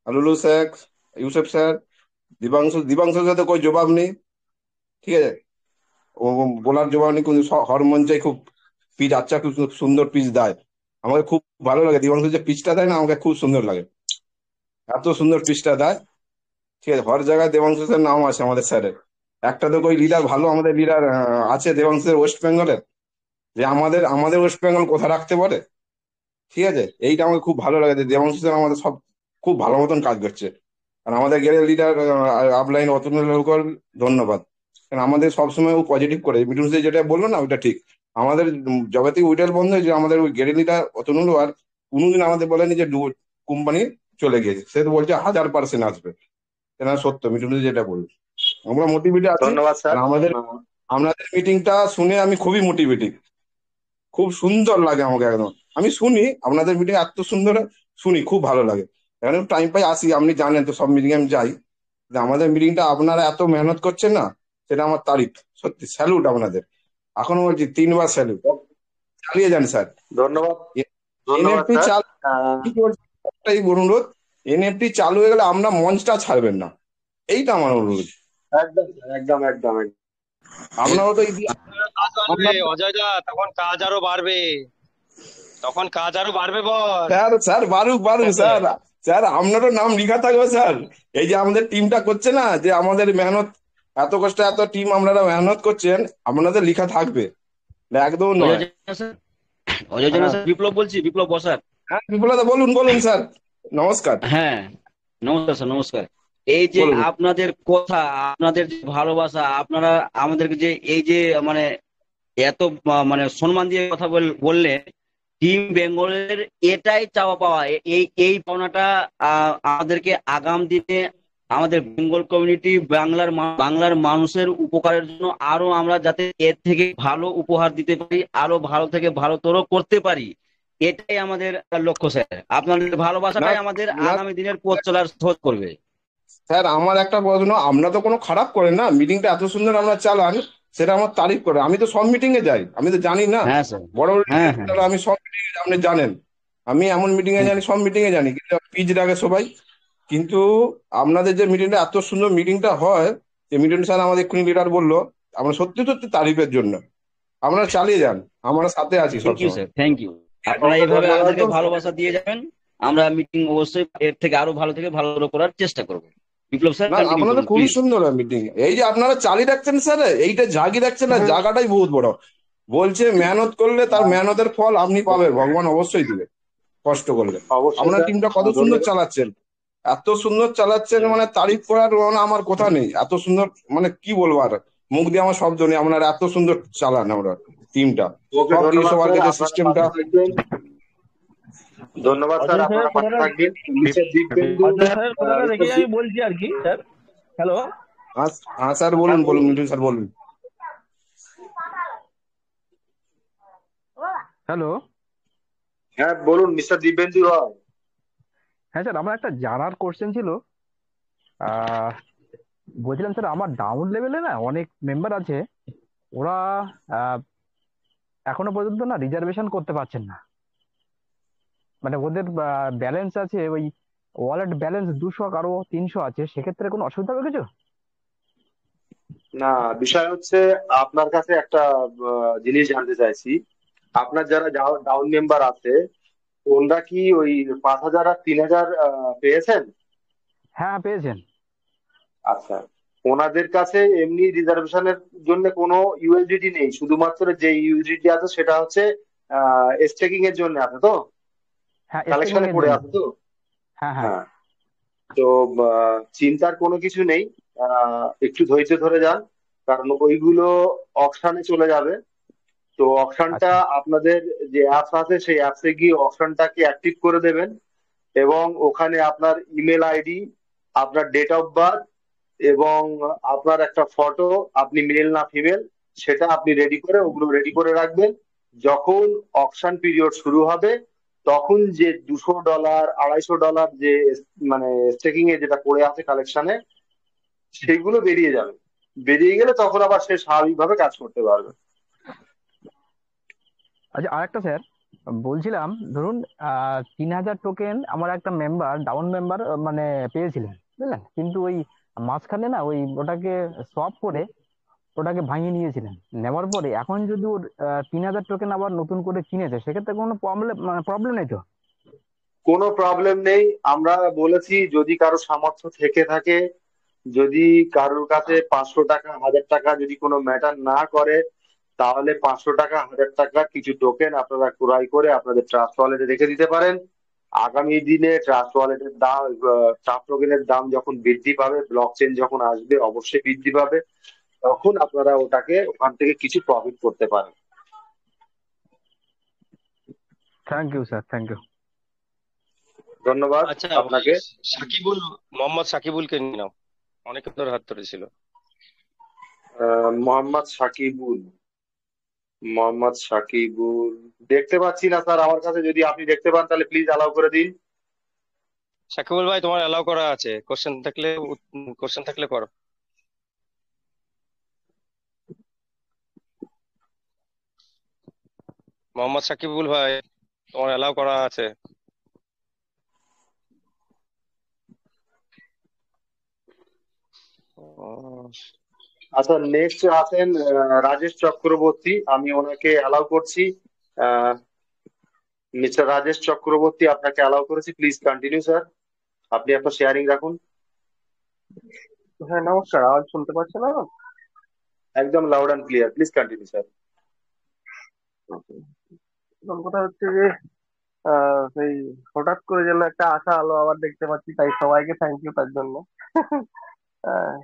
আলুলু স্যার, ইউসুফ স্যার, দিবাংশুর সাথে કોઈ জবাব নেই, ঠিক আছে, ও বলার জবাব নেই, কিন্তু হর মঞ্চে খুব পিচ আচ্ছা, খুব সুন্দর পিচ দেয়। আমাকে খুব ভালো লাগে, দিবাংশু যে পিচটা দেয় না আমাকে খুব সুন্দর লাগে, এত সুন্দর পিচটা দেয়। ঠিক আছে, হর জায়গায় দেবাংশু স্যার নাম আছে আমাদের স্যারের। একটা তো ওই লিডার ভালো, আমাদের লিডার আছে দেবাংশুর ওয়েস্ট বেঙ্গলের, যে আমাদের আমাদের ওয়েস্ট বেঙ্গল কোথায় রাখতে পারে। ঠিক আছে, এইটা আমাকে খুব ভালো লাগে যে দেবাংশু স্যার আমাদের সব খুব ভালো মতন কাজ করছে। আর আমাদের গেটের লিডার আপলাইন অতুল লোকর ধন্যবাদ, কারণ আমাদের সবসময় ও পজিটিভ করে। মিঠুন স্যার যেটা বললো না ওইটা ঠিক। আমাদের যবে থেকে উইটেল বন্ধ হয়েছে, আমাদের ওই গেটের লিডার অতনুল আর কোনোদিন আমাদের বলেনি যে কোম্পানি চলে গেছে, সে তো বলছে 1000% আসবে। এটা সত্য, মিঠুন স্যার যেটা বললো, আমরা মোটিভেটে আছি। ধন্যবাদ স্যার। আর আপনাদের মিটিংটা শুনে আমি খুবই মোটিভেটিভ, খুব সুন্দর লাগে আমাকে একদম। আমি শুনি আপনাদের মিটিং এত সুন্দর, শুনি খুব ভালো লাগে। এখন টাইম পাই আসি, আপনি জানেন তো সব মিটিং আমি যাই। যে আমাদের মিটিংটা আপনারা এত মেহনত করছেন না, সেটা আমার তারিফ, সত্যি স্যালুট আপনাদের। এখনো বলছি 3বার স্যালুট, চালিয়ে যান স্যার। ধন্যবাদ ধন্যবাদ এনএফটি স্যার। একটাই অনুরোধ, এনএফটি চালু হয়ে গেলে আমরা মঞ্চটা ছাড়বেন না, এইটা আমার অনুরোধ। একদম একদম একদম একদম। আপনারাও তো কাজ বাড়বে অজয় দা, তখন কাজ আরো বাড়বে, তখন কাজ আরো বাড়বে বল। স্যার স্যার বারুক বারুক স্যার, স্যার আপনারও নাম লিখা থাকবে স্যার। এই যে আমাদের টিমটা করছে না, যে আমাদের মেহনত, এত কষ্ট এত টিম আপনারা মেহনত করছেন, আপনাদের লিখা থাকবে, একদম নয়। অজয় জানা স্যার, বিপ্লব বলছি, বিপ্লব বসাক। হ্যাঁ বিপ্লব দা বলুন, বলুন স্যার, নমস্কার। হ্যাঁ নমস্কার স্যার, নমস্কার। এই যে বলুন। আপনাদের কথা, আপনাদের যে ভালোবাসা, আপনারা আমাদেরকে যে এই যে মানে এত মানে সম্মান দিয়ে কথা বললে, টিম বেঙ্গলের এটাই চাওয়া পাওয়া। এই এই পাওনাটা আমাদেরকে আগাম দিনে আমাদের বেঙ্গল কমিউনিটি, বাংলার মানুষের উপকারের জন্য আরো আমরা যাতে এর থেকে ভালো উপহার দিতে পারি, আরো ভালো থেকে ভালোতর করতে পারি, এটাই আমাদের লক্ষ্য স্যার। আপনাদের ভালোবাসাটাই আমাদের আগামী দিনের পথ চলার সহজ করবে। স্যার আমার একটা প্রশ্ন, আমরা তো কোনো খারাপ করেন না, মিটিংটা এত সুন্দর আমরা চালান, সেটা আমার তারিফ করে। আমি তো সব মিটিং এ যাই, আমি তো জানি না হ্যাঁ স্যার, বড় বড় হ্যাঁ meeting এ আমি সব মিটিং এ, আপনি জানেন আমি এমন মিটিং এ জানি, সব মিটিং এ জানি, কিন্তু পিচ রাখে সবাই। কিন্তু আপনাদের যে মিটিংটা এত সুন্দর মিটিংটা হয়, যে মিটিং স্যার আমাদের এক্ষুনি লিডার বললো, আমরা সত্যি সত্যি তারিফের জন্য। আপনারা চালিয়ে যান, আমরা সাথে আছি থ্যাংক ইউ সবসময়। Sir, thank you. আপনারা এইভাবে আমাদেরকে ভালোবাসা দিয়ে যাবেন, আমরা মিটিং অবশ্যই এর থেকে আরো ভালো থেকে ভালো করার চেষ্টা করবো। বিপ্লব স্যার না কন্টিনিউ আপনাদের করুন খুবই প্লিজ। সুন্দর হয় মিটিং, এই যে আপনারা চালিয়ে রাখছেন স্যার, এইটা জাগিয়ে রাখছেন না, জায়গাটাই বহুত বড়। বলছে মেহনত করলে তার মেহনতের ফল আপনি পাবেন, ভগবান অবশ্যই দিবে কষ্ট করলে। অবশ্যই আপনার স্যার, টিমটা কত সুন্দর চালাচ্ছেন, এত সুন্দর চালাচ্ছেন, মানে তারিফ করার মানে আমার কথা নেই, এত সুন্দর, মানে কি বলবো আর, মুখ দিয়ে আমার শব্দ নেই, আপনারা এত সুন্দর চালান আমরা টিমটা, ওকে সব কিছু ধন্যবাদ সবার স্যার, কাছে আপনারা সিস্টেমটা। পাশে থাকবেন। ধন্যবাদ স্যার, আপনারা পাশে থাকবেন। মিস্টার দীপবেন্দু স্যার কথাটা রেখেই আমি বলছি আর কি স্যার। হ্যালো, হ্যাঁ স্যার বলুন, বলুন মিঠুন স্যার বলুন। হ্যালো, হ্যাঁ বলুন মিস্টার দীপবেন্দু রয়। হ্যাঁ স্যার, আমার একটা জানার কোশ্চেন ছিল। বলছিলাম স্যার, আমার ডাউন লেভেলে না অনেক মেম্বার আছে, ওরা আহ, এখনো পর্যন্ত না রিজার্ভেশন করতে পারছেন না। মানে ওদের ব্যালেন্স আছে, ওই ওয়ালেট ব্যালেন্স 200 কারো 300 আছে, সেক্ষেত্রে কোনো অসুবিধা হবে কিছু? না, বিষয় হচ্ছে আপনার কাছে একটা জিনিস জানতে চাইছি। আপনার যারা ডাউন মেম্বার আছে, ওনরা কি ওই 5,000 আর 3,000 পেয়েছেন? হ্যাঁ, পেয়েছেন। আচ্ছা, ওনাদের কাছে এমনি রিজার্ভেশনের জন্য কোনো ইউএসডিটি নেই, শুধুমাত্র যে ইউএসডিটি আছে সেটা হচ্ছে স্টেকিং এর জন্য আছে তো, হ্যাঁ, স্টেকিং কালেকশনে এর পড়ে জন্য। আছে তো। হ্যাঁ, হ্যাঁ। হ্যাঁ, তো চিন্তার কোনো কিছু নেই। একটু ধৈর্য ধরে যান, কারণ ওইগুলো অকশনে চলে যাবে। তো অপশনটা আচ্ছা, আপনাদের যে অ্যাপস আছে সেই অ্যাপসে গিয়ে অপশনটাকে অ্যাক্টিভ করে দেবেন, এবং ওখানে আপনার ইমেল আইডি, আপনার ডেট অফ বার্থ এবং আপনার একটা ফটো, আপনি মেল না ফিমেল সেটা আপনি রেডি করে ওগুলো রেডি করে রাখবেন। যখন অকশন পিরিয়ড শুরু হবে তখন যে $200 $250 যে মানে স্টেকিং এ যেটা পড়ে আছে কালেকশনে, সেগুলো বেরিয়ে যাবে। বেরিয়ে গেলে তখন আবার সে স্বাভাবিকভাবে কাজ করতে পারবে। আচ্ছা, আরেকটা স্যার বলছিলাম, ধরুন 3,000 টোকেন আমার একটা মেম্বার ডাউন মেম্বার মানে পেয়েছিলেন, বুঝলেন, কিন্তু ওই মাঝখানে না ওই ওটাকে সোয়াপ করে ওটাকে ভাঙিয়ে নিয়েছিলেন। নেওয়ার পরে এখন যদি ওর 3,000 টোকেন আবার নতুন করে কিনেছে, সেক্ষেত্রে কোনো প্রবলেম প্রবলেম নেই তো? কোনো প্রবলেম নেই। আমরা বলেছি যদি কারো সামর্থ্য থেকে থাকে, যদি কারোর কাছে 500 টাকা 1,000 টাকা যদি কোনো ম্যাটার না করে, তাহলে 500 টাকা 1,000 টাকা কিছু টোকেন আপনারা ক্রয় করে আপনাদের ট্রাস্ট ওয়ালেটে রেখে দিতে পারেন। আগামী দিনে ট্রাস্ট ওয়ালেটের দাম, ট্রাস্ট টোকেনের দাম যখন বৃদ্ধি পাবে, ব্লক চেইন যখন আসবে অবশ্যই বৃদ্ধি পাবে, তখন আপনারা ওটাকে ওখান থেকে কিছু প্রফিট করতে পারেন। Thank you sir, thank you. ধন্যবাদ আচ্ছা, ওই আপনাকে। মোহাম্মদ সাকিবুলকে নিয়ে নাও, অনেক ধরে হাত ধরেছিল। মোহাম্মদ সাকিবুল, মোহাম্মদ সাকিবুল দেখতে পাচ্ছি না স্যার আমার কাছে। যদি আপনি দেখতে পান তাহলে প্লিজ অ্যালাউ করে দিন। সাকিবুল ভাই, তোমার অ্যালাউ করা আছে, কোশ্চেন থাকলে করো। মোহাম্মদ সাকিবুল ভাই, তোমার অ্যালাউ করা আছে। ও, আচ্ছা, নেক্সট আছেন রাজেশ চক্রবর্তী, আমি ওনাকে অ্যালাউ করছি। মিস্টার রাজেশ চক্রবর্তী, আপনাকে অ্যালাউ করেছি, প্লিজ কন্টিনিউ স্যার। আপনি আপনার শেয়ারিং রাখুন। হ্যাঁ, নমস্কার। আওয়াজ শুনতে পাচ্ছেন না? একদম loud and clear, please continue sir. প্রথম কথা হচ্ছে যে সেই হঠাৎ করে যেন একটা আশা আলো আবার দেখতে পাচ্ছি, তাই সবাইকে থ্যাংক ইউ তার জন্য।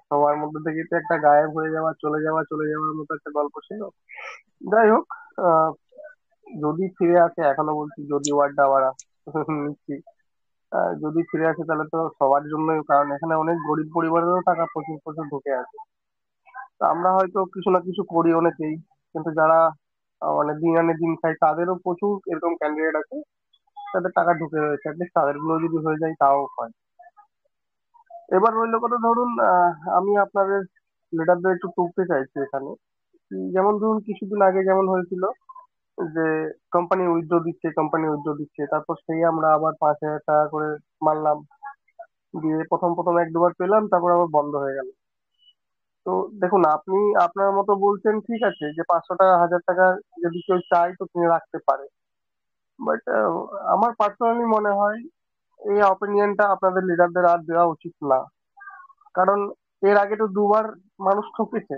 সবার মধ্যে থেকে তো একটা গায়েব হয়ে যাওয়া, চলে যাওয়ার মতো একটা গল্প ছিল। যাই হোক, আহ, যদি ফিরে আসে, এখনো বলছি যদি ওয়ার্ডটা আবার নিচ্ছি, যদি ফিরে আসে তাহলে তো সবার জন্যই, কারণ এখানে অনেক গরিব পরিবারেরও টাকা প্রচুর প্রচুর ঢুকে আছে। তো আমরা হয়তো কিছু না কিছু করি অনেকেই, কিন্তু যারা মানে দিন আনে দিন খায় তাদেরও প্রচুর এরকম ক্যান্ডিডেট আছে, তাদের টাকা ঢুকে রয়েছে। অ্যাটলিস্ট তাদের গুলো যদি হয়ে যায় তাও হয়। এবার রইল কথা, ধরুন আমি আপনাদের লিডারদের একটু টুকতে চাইছি এখানে। যেমন ধরুন কিছুদিন আগে যেমন হয়েছিল যে কোম্পানি উইথড্র দিচ্ছে, তারপর সেই আমরা আবার 5,000 টাকা করে মারলাম, দিয়ে প্রথম প্রথম 1-2 বার পেলাম, তারপর আবার বন্ধ হয়ে গেল। তো দেখুন, আপনি আপনার মতো বলছেন ঠিক আছে যে 500 টাকা 1,000 টাকা যদি কেউ চায় তো কিনে রাখতে পারে, বাট আমার পার্সোনালি মনে হয় এই অপিনিয়নটা আপনাদের লিডারদের আর দেওয়া উচিত না। কারণ এর আগে তো 2 বার মানুষ ঠকেছে।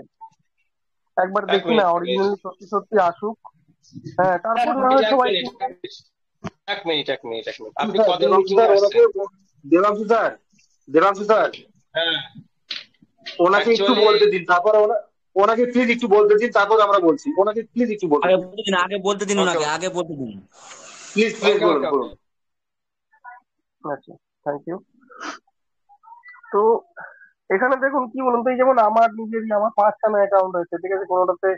একবার এক দেখি না, মিনিট অরিজিনালি সত্যি সত্যি আসুক, হ্যাঁ, এক তারপর না মিনিট হয় এক সবাই মিনিট কিনবে। এক মিনিট এক মিনিট এক মিনিট, আপনি স্যার কদিন দেবাংশু মিটিং এ স্যার আসছেন? ওনাকে, দেবাংশু স্যার, দেবাংশু স্যার হ্যাঁ, ওনাকে একটু অ্যাকচুয়ালি বলতে দিন, তারপরে ওনাকে প্লিজ একটু বলতে দিন, তারপর আমরা বলছি। ওনাকে প্লিজ একটু বলতে আগে দিন, বলতে দিন, আগে বলতে দিন, ওকে ওনাকে আগে বলতে দিন। প্লিজ প্লিজ ওকে বলুন ওকে ওকে বলুন। আচ্ছা, থ্যাংক ইউ। তো এখানে দেখুন কি বলুন তো, এই যেমন আমার 5খানা অ্যাকাউন্ট আছে, ঠিক আছে, কোনোটাতে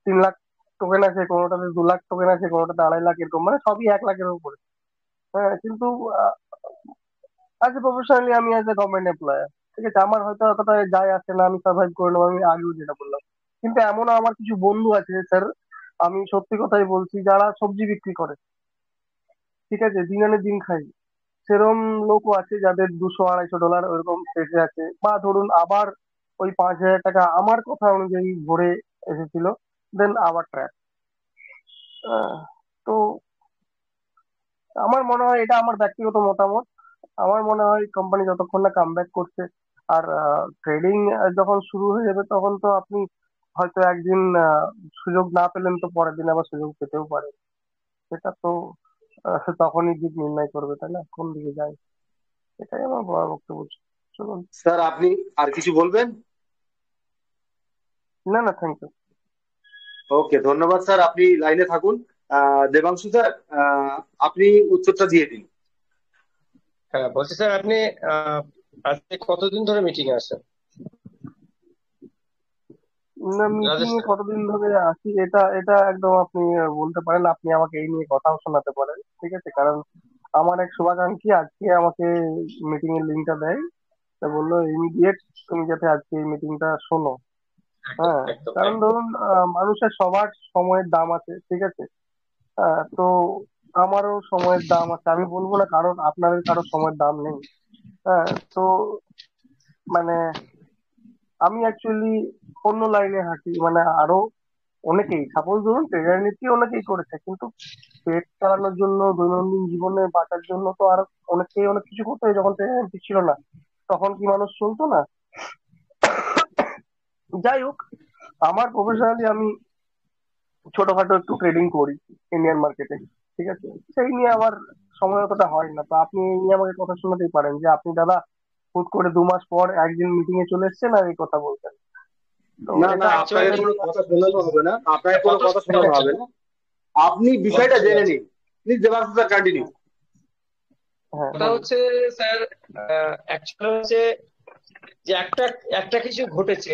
3 লাখ টোকেন আছে, কোনোটাতে 2 লাখ টোকেন আছে, কোনোটাতে 2.5 লাখ, এরকম মানে সবই 1 লাখের উপরে। হ্যাঁ, কিন্তু আজ প্রফেশনালি আমি অ্যাজ এ গভর্নমেন্ট এমপ্লয়ার, ঠিক আছে, আমার হয়তো অতটা যায় আসে না, আমি সার্ভাইভ করে নেবো, আমি আগেও যেটা বললাম। কিন্তু এমনও আমার কিছু বন্ধু আছে স্যার, আমি সত্যি কথাই বলছি, যারা সবজি বিক্রি করে, ঠিক আছে, দিন আনে দিন খাই, সেরকম লোকও আছে যাদের 200-250 ডলার ওইরকম পেজে আছে, বা ধরুন আবার ওই 5,000 টাকা আমার কথা অনুযায়ী ভরে এসেছিল, দেন আবার ট্র্যাক। তো আমার মনে হয়, এটা আমার ব্যক্তিগত মতামত, আমার মনে হয় কোম্পানি যতক্ষণ না কামব্যাক করছে, আর ট্রেডিং যখন শুরু হয়ে যাবে তখন তো আপনি হয়তো একদিন সুযোগ না পেলেন তো পরের দিন আবার সুযোগ পেতেও পারে। সেটা তো তখনই দিক নির্ণয় করবে, তাই না, কোন দিকে যায়। এটাই আমার বড় বক্তব্য। চলুন। স্যার আপনি আর কিছু বলবেন? না না, থ্যাংক ইউ। ওকে, ধন্যবাদ স্যার, আপনি লাইনে থাকুন। দেবাংশু স্যার, আপনি উত্তরটা দিয়ে দিন। হ্যাঁ, বলছি স্যার, আপনি আজকে কতদিন ধরে মিটিং এ আসেন? না, মিটিং রাজেশ এ স্যার, কতদিন ধরে আছি এটা এটা একদম আপনি বলতে পারেন, আপনি আমাকে এই নিয়ে কথাও শোনাতে পারেন, ঠিক আছে, কারণ আমার এক শুভাকাঙ্ক্ষী আজকে আমাকে মিটিং এর লিঙ্কটা দেয়, তা বললো ইমিডিয়েট তুমি যাতে আজকে এই মিটিংটা শোনো। একদম হ্যাঁ, একদম কারণ একদম। ধরুন মানুষের সবার সময়ের দাম আছে, ঠিক আছে। তো আমারও সময়ের দাম আছে, আমি বলবো না কারণ আপনাদের কারো সময়ের দাম নেই। হ্যাঁ, তো মানে আমি অ্যাকচুয়ালি অন্য লাইনে হাঁটি, মানে আরো অনেকেই, সাপোজ ধরুন ট্রেজারি নীতি অনেকেই করেছে, কিন্তু পেট চালানোর জন্য, দৈনন্দিন জীবনে বাঁচার জন্য তো আর অনেকেই অনেক কিছু করতে হয়। যখন ট্রেজারি নীতি ছিল না তখন কি মানুষ চলতো না? যাই হোক, আমার প্রফেশনালি আমি ছোটখাটো একটু ট্রেডিং করি ইন্ডিয়ান মার্কেটে, ঠিক আছে, সেই নিয়ে আমার সময় অতটা হয় না। তো আপনি এই নিয়ে আমাকে কথা শোনাতেই পারেন যে আপনি দাদা হুট করে 2 মাস পর একদিন মিটিং এ চলে এসেছেন আর এই কথা বলছেন। তো না না, এটা আপনাকে আপনাদের কোনো কথা শোনানো হবে না, আপনাকে কোনো কত কথা সময় শোনানো হচ্ছে? হবে না। আপনি বিষয়টা বলছি জেনে আছে, নিন। Please Debanshu sir, continue. হ্যাঁ ওটা বলুন। হচ্ছে স্যার, অ্যাকচুয়ালি হচ্ছে যে একটা একটা কিছু ঘটেছে,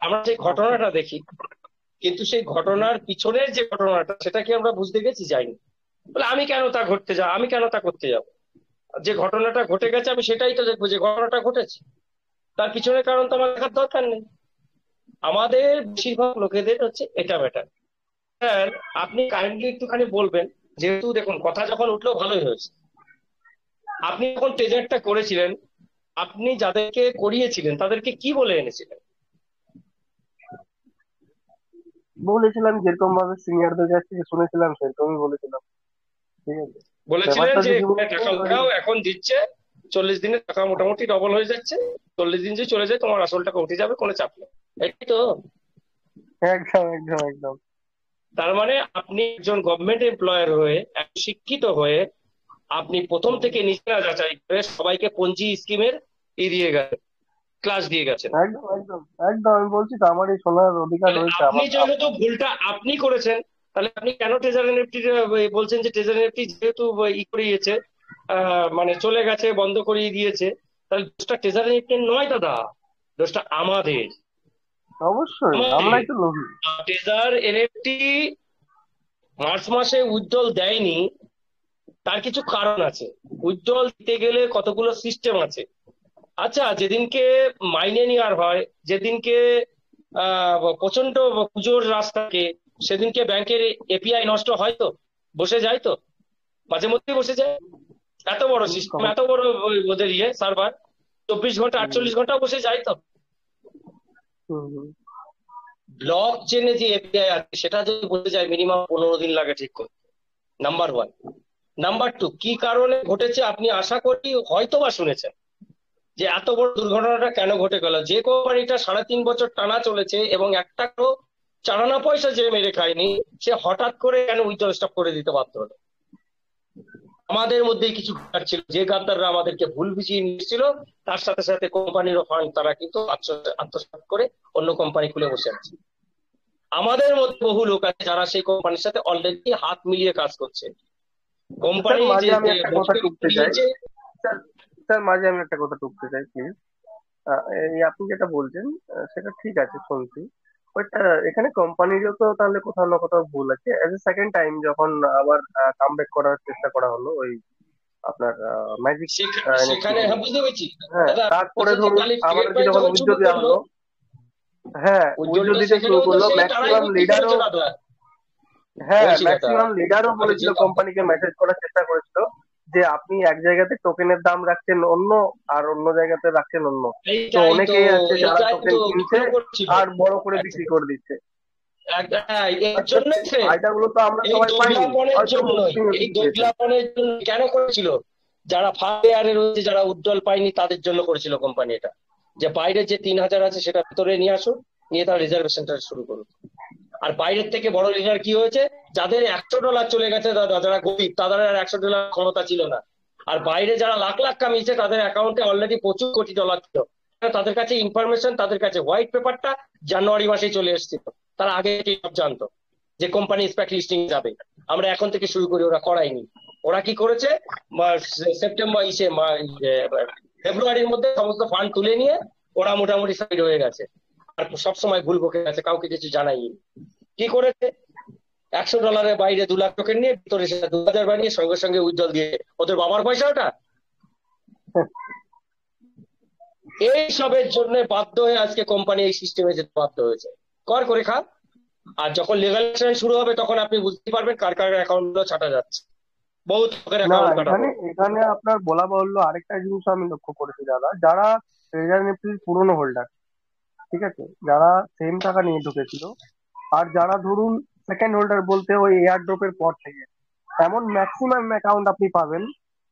আমরা সেই ঘটনাটা দেখি, কিন্তু সেই ঘটনার পিছনের যে ঘটনাটা সেটা কি আমরা বুঝতে গেছি? যাইনি। বলে আমি কেন তা ঘটতে যাব, আমি কেন তা করতে যাব? যে ঘটনাটা ঘটে গেছে আমি সেটাই তো দেখবো, যে ঘটনাটা ঘটেছে তার পিছনের কারণ তো আমার দেখার দরকার নেই। আমাদের বেশিরভাগ লোকেদের হচ্ছে এটা ব্যাটার। স্যার, আপনি কাইন্ডলি একটুখানি বলবেন, যেহেতু দেখুন কথা যখন উঠলো ভালোই হয়েছে, আপনি যখন ট্রেজারটা করেছিলেন, আপনি যাদেরকে করিয়েছিলেন তাদেরকে কি বলে এনেছিলেন? বলেছিলাম যেরকম ভাবে সিনিয়রদের কাছ থেকে শুনেছিলাম সেরকমই বলেছিলাম, ঠিক আছে। বলেছিলেন ব্যাপারটা যে যদি এখানে বলতে টাকা ওই লাগাও, এখন দিচ্ছে, 40 দিনে টাকা মোটামুটি ডবল হয়ে যাচ্ছে, 40 দিন যে চলে যায় তোমার আসল টাকা উঠে যাবে, কোনো চাপ নেই, এটাই তো? একদম একদম একদম। তার মানে আপনি একজন গভর্নমেন্ট এমপ্লয়ার হয়ে, একজন শিক্ষিত হয়ে, আপনি প্রথম থেকে নিজেরা যাচাই করে সবাইকে পঞ্জি স্কিমের দিয়ে গেছেন, ক্লাস দিয়ে গেছেন। একদম একদম একদম, আমি বলছি তো আমার এই শোনার অধিকার তাহলে রয়েছে আপনি আমার। যেহেতু ভুলটা আপনি করেছেন, তাহলে আপনি কেন ট্রেজার এনএফটি বলছেন যে ট্রেজার এনএফটি যেহেতু করিয়েছে, মানে চলে গেছে, বন্ধ করিয়ে দিয়েছে, তাহলে দোষটা ট্রেজার এনএফটি নয় দাদা, দোষটা আমাদের। অবশ্যই আমরাই তো লোভী। ট্রেজার এনএফটি মার্চ মাসে উইথড্রল দেয়নি, তার কিছু কারণ আছে। উইথড্রল দিতে গেলে কতগুলো সিস্টেম আছে। আচ্ছা, যেদিনকে মাইনে নেওয়ার হয়, যেদিনকে প্রচন্ড পুজোর রাত থাকে, সেদিনকে ব্যাংকের এপিআই নষ্ট হয় তো, বসে যায় তো, মাঝে মধ্যেই বসে যায়। এত বড় সিস্টেম, এত বড় ওদের সার্ভার, 24 ঘন্টা 48 ঘন্টা বসে যায় তো। ব্লক চেনে যে এপিআই আছে সেটা যদি বসে যায়, মিনিমাম 15 দিন লাগে ঠিক করতে, নাম্বার 1। নাম্বার 2, কি কারণে ঘটেছে আপনি আশা করি হয়তো বা শুনেছেন, যে এত বড় দুর্ঘটনাটা কেন ঘটে গেল। যে কোম্পানিটা 3.5 বছর টানা চলেছে এবং একটা চালানা পয়সা যে মেরে খায়নি, সে হঠাৎ করে কেন উইথড্রল স্টপ করে দিতে বাধ্য হলো? আমাদের মধ্যেই কিছু গাদ্দার ছিল, যে গাদ্দাররা আমাদেরকে ভুল বুঝিয়ে নিয়েছিল, তার সাথে সাথে কোম্পানিরও ফান্ড তারা কিন্তু আত্মসাৎ করে অন্য কোম্পানি খুলে বসে আছে। আমাদের মধ্যে বহু লোক আছে যারা সেই কোম্পানির সাথে অলরেডি হাত মিলিয়ে কাজ করছে। কোম্পানি মাঝে যে আমি একটা কথা টুকতে চাই দিয়েছে। স্যার, স্যার মাঝে আমি একটা কথা টুকতে চাই প্লিজ। এই আপনি যেটা বলছেন সেটা ঠিক আছে, শুনছি, বাট এখানে কোম্পানিরও তো তাহলে কোথাও না কোথাও ভুল আছে। এজ এ সেকেন্ড টাইম যখন আবার কামব্যাক করার চেষ্টা করা হলো ওই আপনার ম্যাজিক এনএফটি সেখানে নিয়ে, হ্যাঁ বুঝতে পেরেছি হ্যাঁ, দাদা, তারপরে বলছে যে ধরুন খালি ট্রেড আমাদেরকে বাই যখন যখন উইথড্র শুরু দেওয়া করলো, হলো, হ্যাঁ উজ্জ্বল উজ্জ্বল তো দিতে শুরু সেখানেও তো করলো, সেই তারাই ম্যাক্সিমাম বুদ্ধি লিডারও, করেছে দাদা। হ্যাঁ বলছি দাদা, ম্যাক্সিমাম লিডারও আমাদের বলেছিল, যে কোম্পানিকে মেসেজ করার চেষ্টা করেছিল যে আপনি এক জায়গাতে টোকেনের দাম রাখছেন অন্য, আর অন্য জায়গাতে রাখছেন অন্য। তো এইটাই তো, অনেকেই আছে যারা এইটাই টোকেন তো কিনছে বিক্রয় করছিল। আর বড় করে বিক্রি করে দিচ্ছে। হ্যাঁ, এর আচ্ছা জন্য ফায়দাগুলো তো আমরা এই সবাই পাইনি, দোগলাপনের হয়তো জন্যই, তুমিও এই কিছু পেয়েছো। দোগলাপনের জন্য কেন করেছিল? যারা ফার্স্ট ইয়ারে রয়েছে, যারা উজ্জ্বল পায়নি, তাদের জন্য করেছিল কোম্পানি এটা, যে বাইরের যে 3000 আছে সেটা ভিতরে নিয়ে আসুন, নিয়ে তার রিজার্ভেশনটা শুরু করুন। আর বাইরের থেকে বড় লিডার কি হয়েছে, যাদের $100 চলে গেছে দাদা, যারা গরিব তাদের আর $100 ক্ষমতা ছিল না। আর বাইরে যারা লাখ লাখ কামিয়েছে তাদের অ্যাকাউন্টে অলরেডি প্রচুর কোটি ডলার ছিল। তাদের কাছে ইনফরমেশন, তাদের কাছে হোয়াইট পেপারটা জানুয়ারি মাসেই চলে এসেছিল। তারা আগে থেকেই সব জানতো যে কোম্পানি স্প্যাক লিস্টিং যাবে। আমরা এখন থেকে শুরু করি, ওরা করায়নি। ওরা কি করেছে, সেপ্টেম্বর ফেব্রুয়ারির মধ্যে সমস্ত ফান্ড তুলে নিয়ে ওরা মোটামুটি সাইড হয়ে গেছে, আর সবসময় ভুল বকে গেছে, কাউকে কিছু জানায়নি। কি করেছে, $100 বাইরে 2 লাখ টোকেন নিয়ে ভিতরে সেটা 2000 বানিয়ে সঙ্গে সঙ্গে উজ্জ্বল দিয়ে, ওদের বাবার পয়সা ওটা। এই সবের জন্য বাধ্য হয়ে আজকে কোম্পানি এই সিস্টেমে যেতে বাধ্য হয়েছে। কর করে খা। আর যখন লিগালাইজেশন শুরু হবে তখন আপনি বুঝতে পারবেন কার কার অ্যাকাউন্ট গুলো ছাটা যাচ্ছে। বহুত লোকের না অ্যাকাউন্ট কাটা এখানে পড়বে। এখানে আপনার বলা বাহুল্য আরেকটা জিনিস আমি লক্ষ্য করেছি দাদা, যারা ট্রেজার নিফটির পুরনো হোল্ডার, ঠিক আছে, যারা সেম টাকা নিয়ে ঢুকেছিল, আর যারা ধরুন সেকেন্ড হোল্ডার বলতে ওই এয়ার ড্রপের পর থেকে, এমন ম্যাক্সিমাম অ্যাকাউন্ট আপনি পাবেন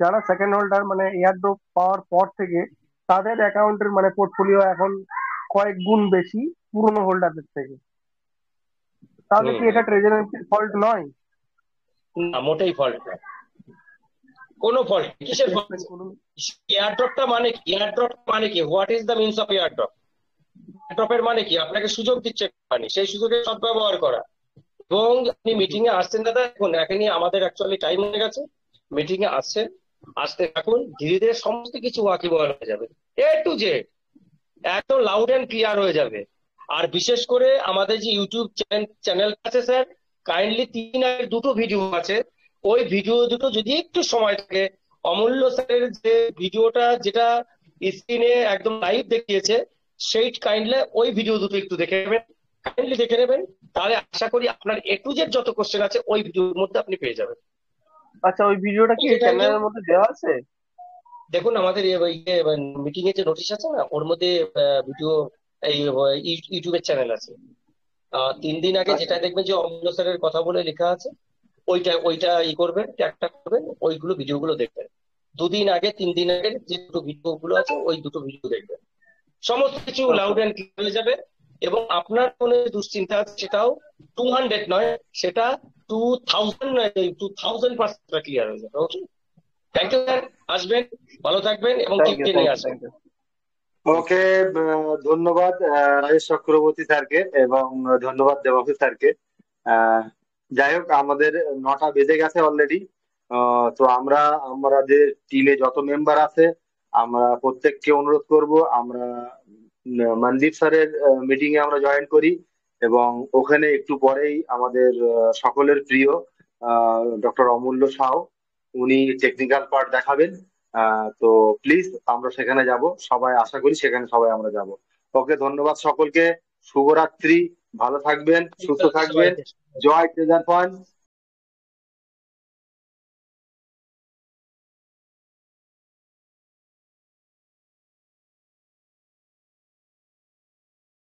যারা সেকেন্ড হোল্ডার মানে এয়ার ড্রপ পাওয়ার পর থেকে তাদের অ্যাকাউন্টের মানে পোর্টফোলিও এখন কয়েক গুণ বেশি পুরনো হোল্ডারদের থেকে। তাহলে কি এটা ট্রেজার নিফটির ফল্ট নয়? না, মোটেই ফল্ট না, কোনো ফল্ট। কিসের ফল্ট? এয়ারড্রপটা মানে কি? এয়ারড্রপ মানে কি? What is the means of airdrop? এয়ারড্রপের মানে কি? আপনাকে সুযোগ দিচ্ছে কোম্পানি, সেই সুযোগের সদ্ব্যবহার করা। এবং আপনি মিটিং এ আসছেন দাদা, এখন এখনই আমাদের অ্যাকচুয়ালি টাইম হয়ে গেছে, মিটিং এ আসছেন, আসতে থাকুন, ধীরে ধীরে সমস্ত কিছু ওয়াকিবহাল হয়ে যাবে, এ টু জেড একদম লাউড এন্ড ক্লিয়ার হয়ে যাবে। আর বিশেষ করে আমাদের যে ইউটিউব চ্যানেল আছে স্যার, কাইন্ডলি 3 এর 2টো ভিডিও আছে, ওই ভিডিও দুটো যদি একটু সময় থাকে, অমূল্য স্যারের যে ভিডিওটা যেটা স্ক্রিনে একদম লাইভ দেখিয়েছে, সেই কাইন্ডলি ওই ভিডিও দুটো একটু দেখে নেবেন, কাইন্ডলি দেখে নেবেন, তাহলে আশা করি আপনার এ টু জেড যত কোশ্চেন আছে ওই ভিডিওর মধ্যে আপনি পেয়ে যাবেন। আচ্ছা ওই ভিডিওটা কি এই চ্যানেলের মধ্যে দেওয়া আছে? দেখুন আমাদের মিটিং এর যে নোটিশ আছে না, ওর মধ্যে ভিডিও এই ইউটিউবের চ্যানেল আছে। 3 দিন আগে যেটা দেখবেন যে অমূল্য স্যারের কথা বলে লেখা আছে, ওইটা করবেন, ট্যাগটা করবেন, ওইগুলো ভিডিওগুলো দেখবেন। 2 দিন আগে 3 দিন আগে যে দুটো ভিডিও গুলো আছে ওই দুটো ভিডিও দেখবেন, সমস্ত কিছু লাউড অ্যান্ড ক্লিয়ার হয়ে যাবে। এবং আপনার কোনো দুশ্চিন্তা আছে সেটাও 200 নয়, সেটা 2000% ক্লিয়ার হয়ে যাবে। ওকে, থ্যাংক ইউ স্যার, আসবেন, ভালো থাকবেন এবং টিমকে নিয়ে আসবেন। ওকে, ধন্যবাদ রাজেশ চক্রবর্তী স্যারকে এবং ধন্যবাদ দেবাশিস স্যারকে। যাই হোক, আমাদের 9টা বেজে গেছে অলরেডি। তো আমাদের টিমে যত মেম্বার আছে আমরা প্রত্যেককে অনুরোধ করব, আমরা মনদীপ স্যারের মিটিং এ আমরা জয়েন করি, এবং ওখানে একটু পরেই আমাদের সকলের প্রিয় ডক্টর অমূল্য সাউ উনি টেকনিক্যাল পার্ট দেখাবেন। তো প্লিজ আমরা সেখানে যাব, সবাই আশা করি সেখানে সবাই আমরা যাব। ওকে, ধন্যবাদ সকলকে, শুভরাত্রি, ভালো থাকবেন, সুস্থ থাকবেন, জয় ট্রেজার পয়েন্ট।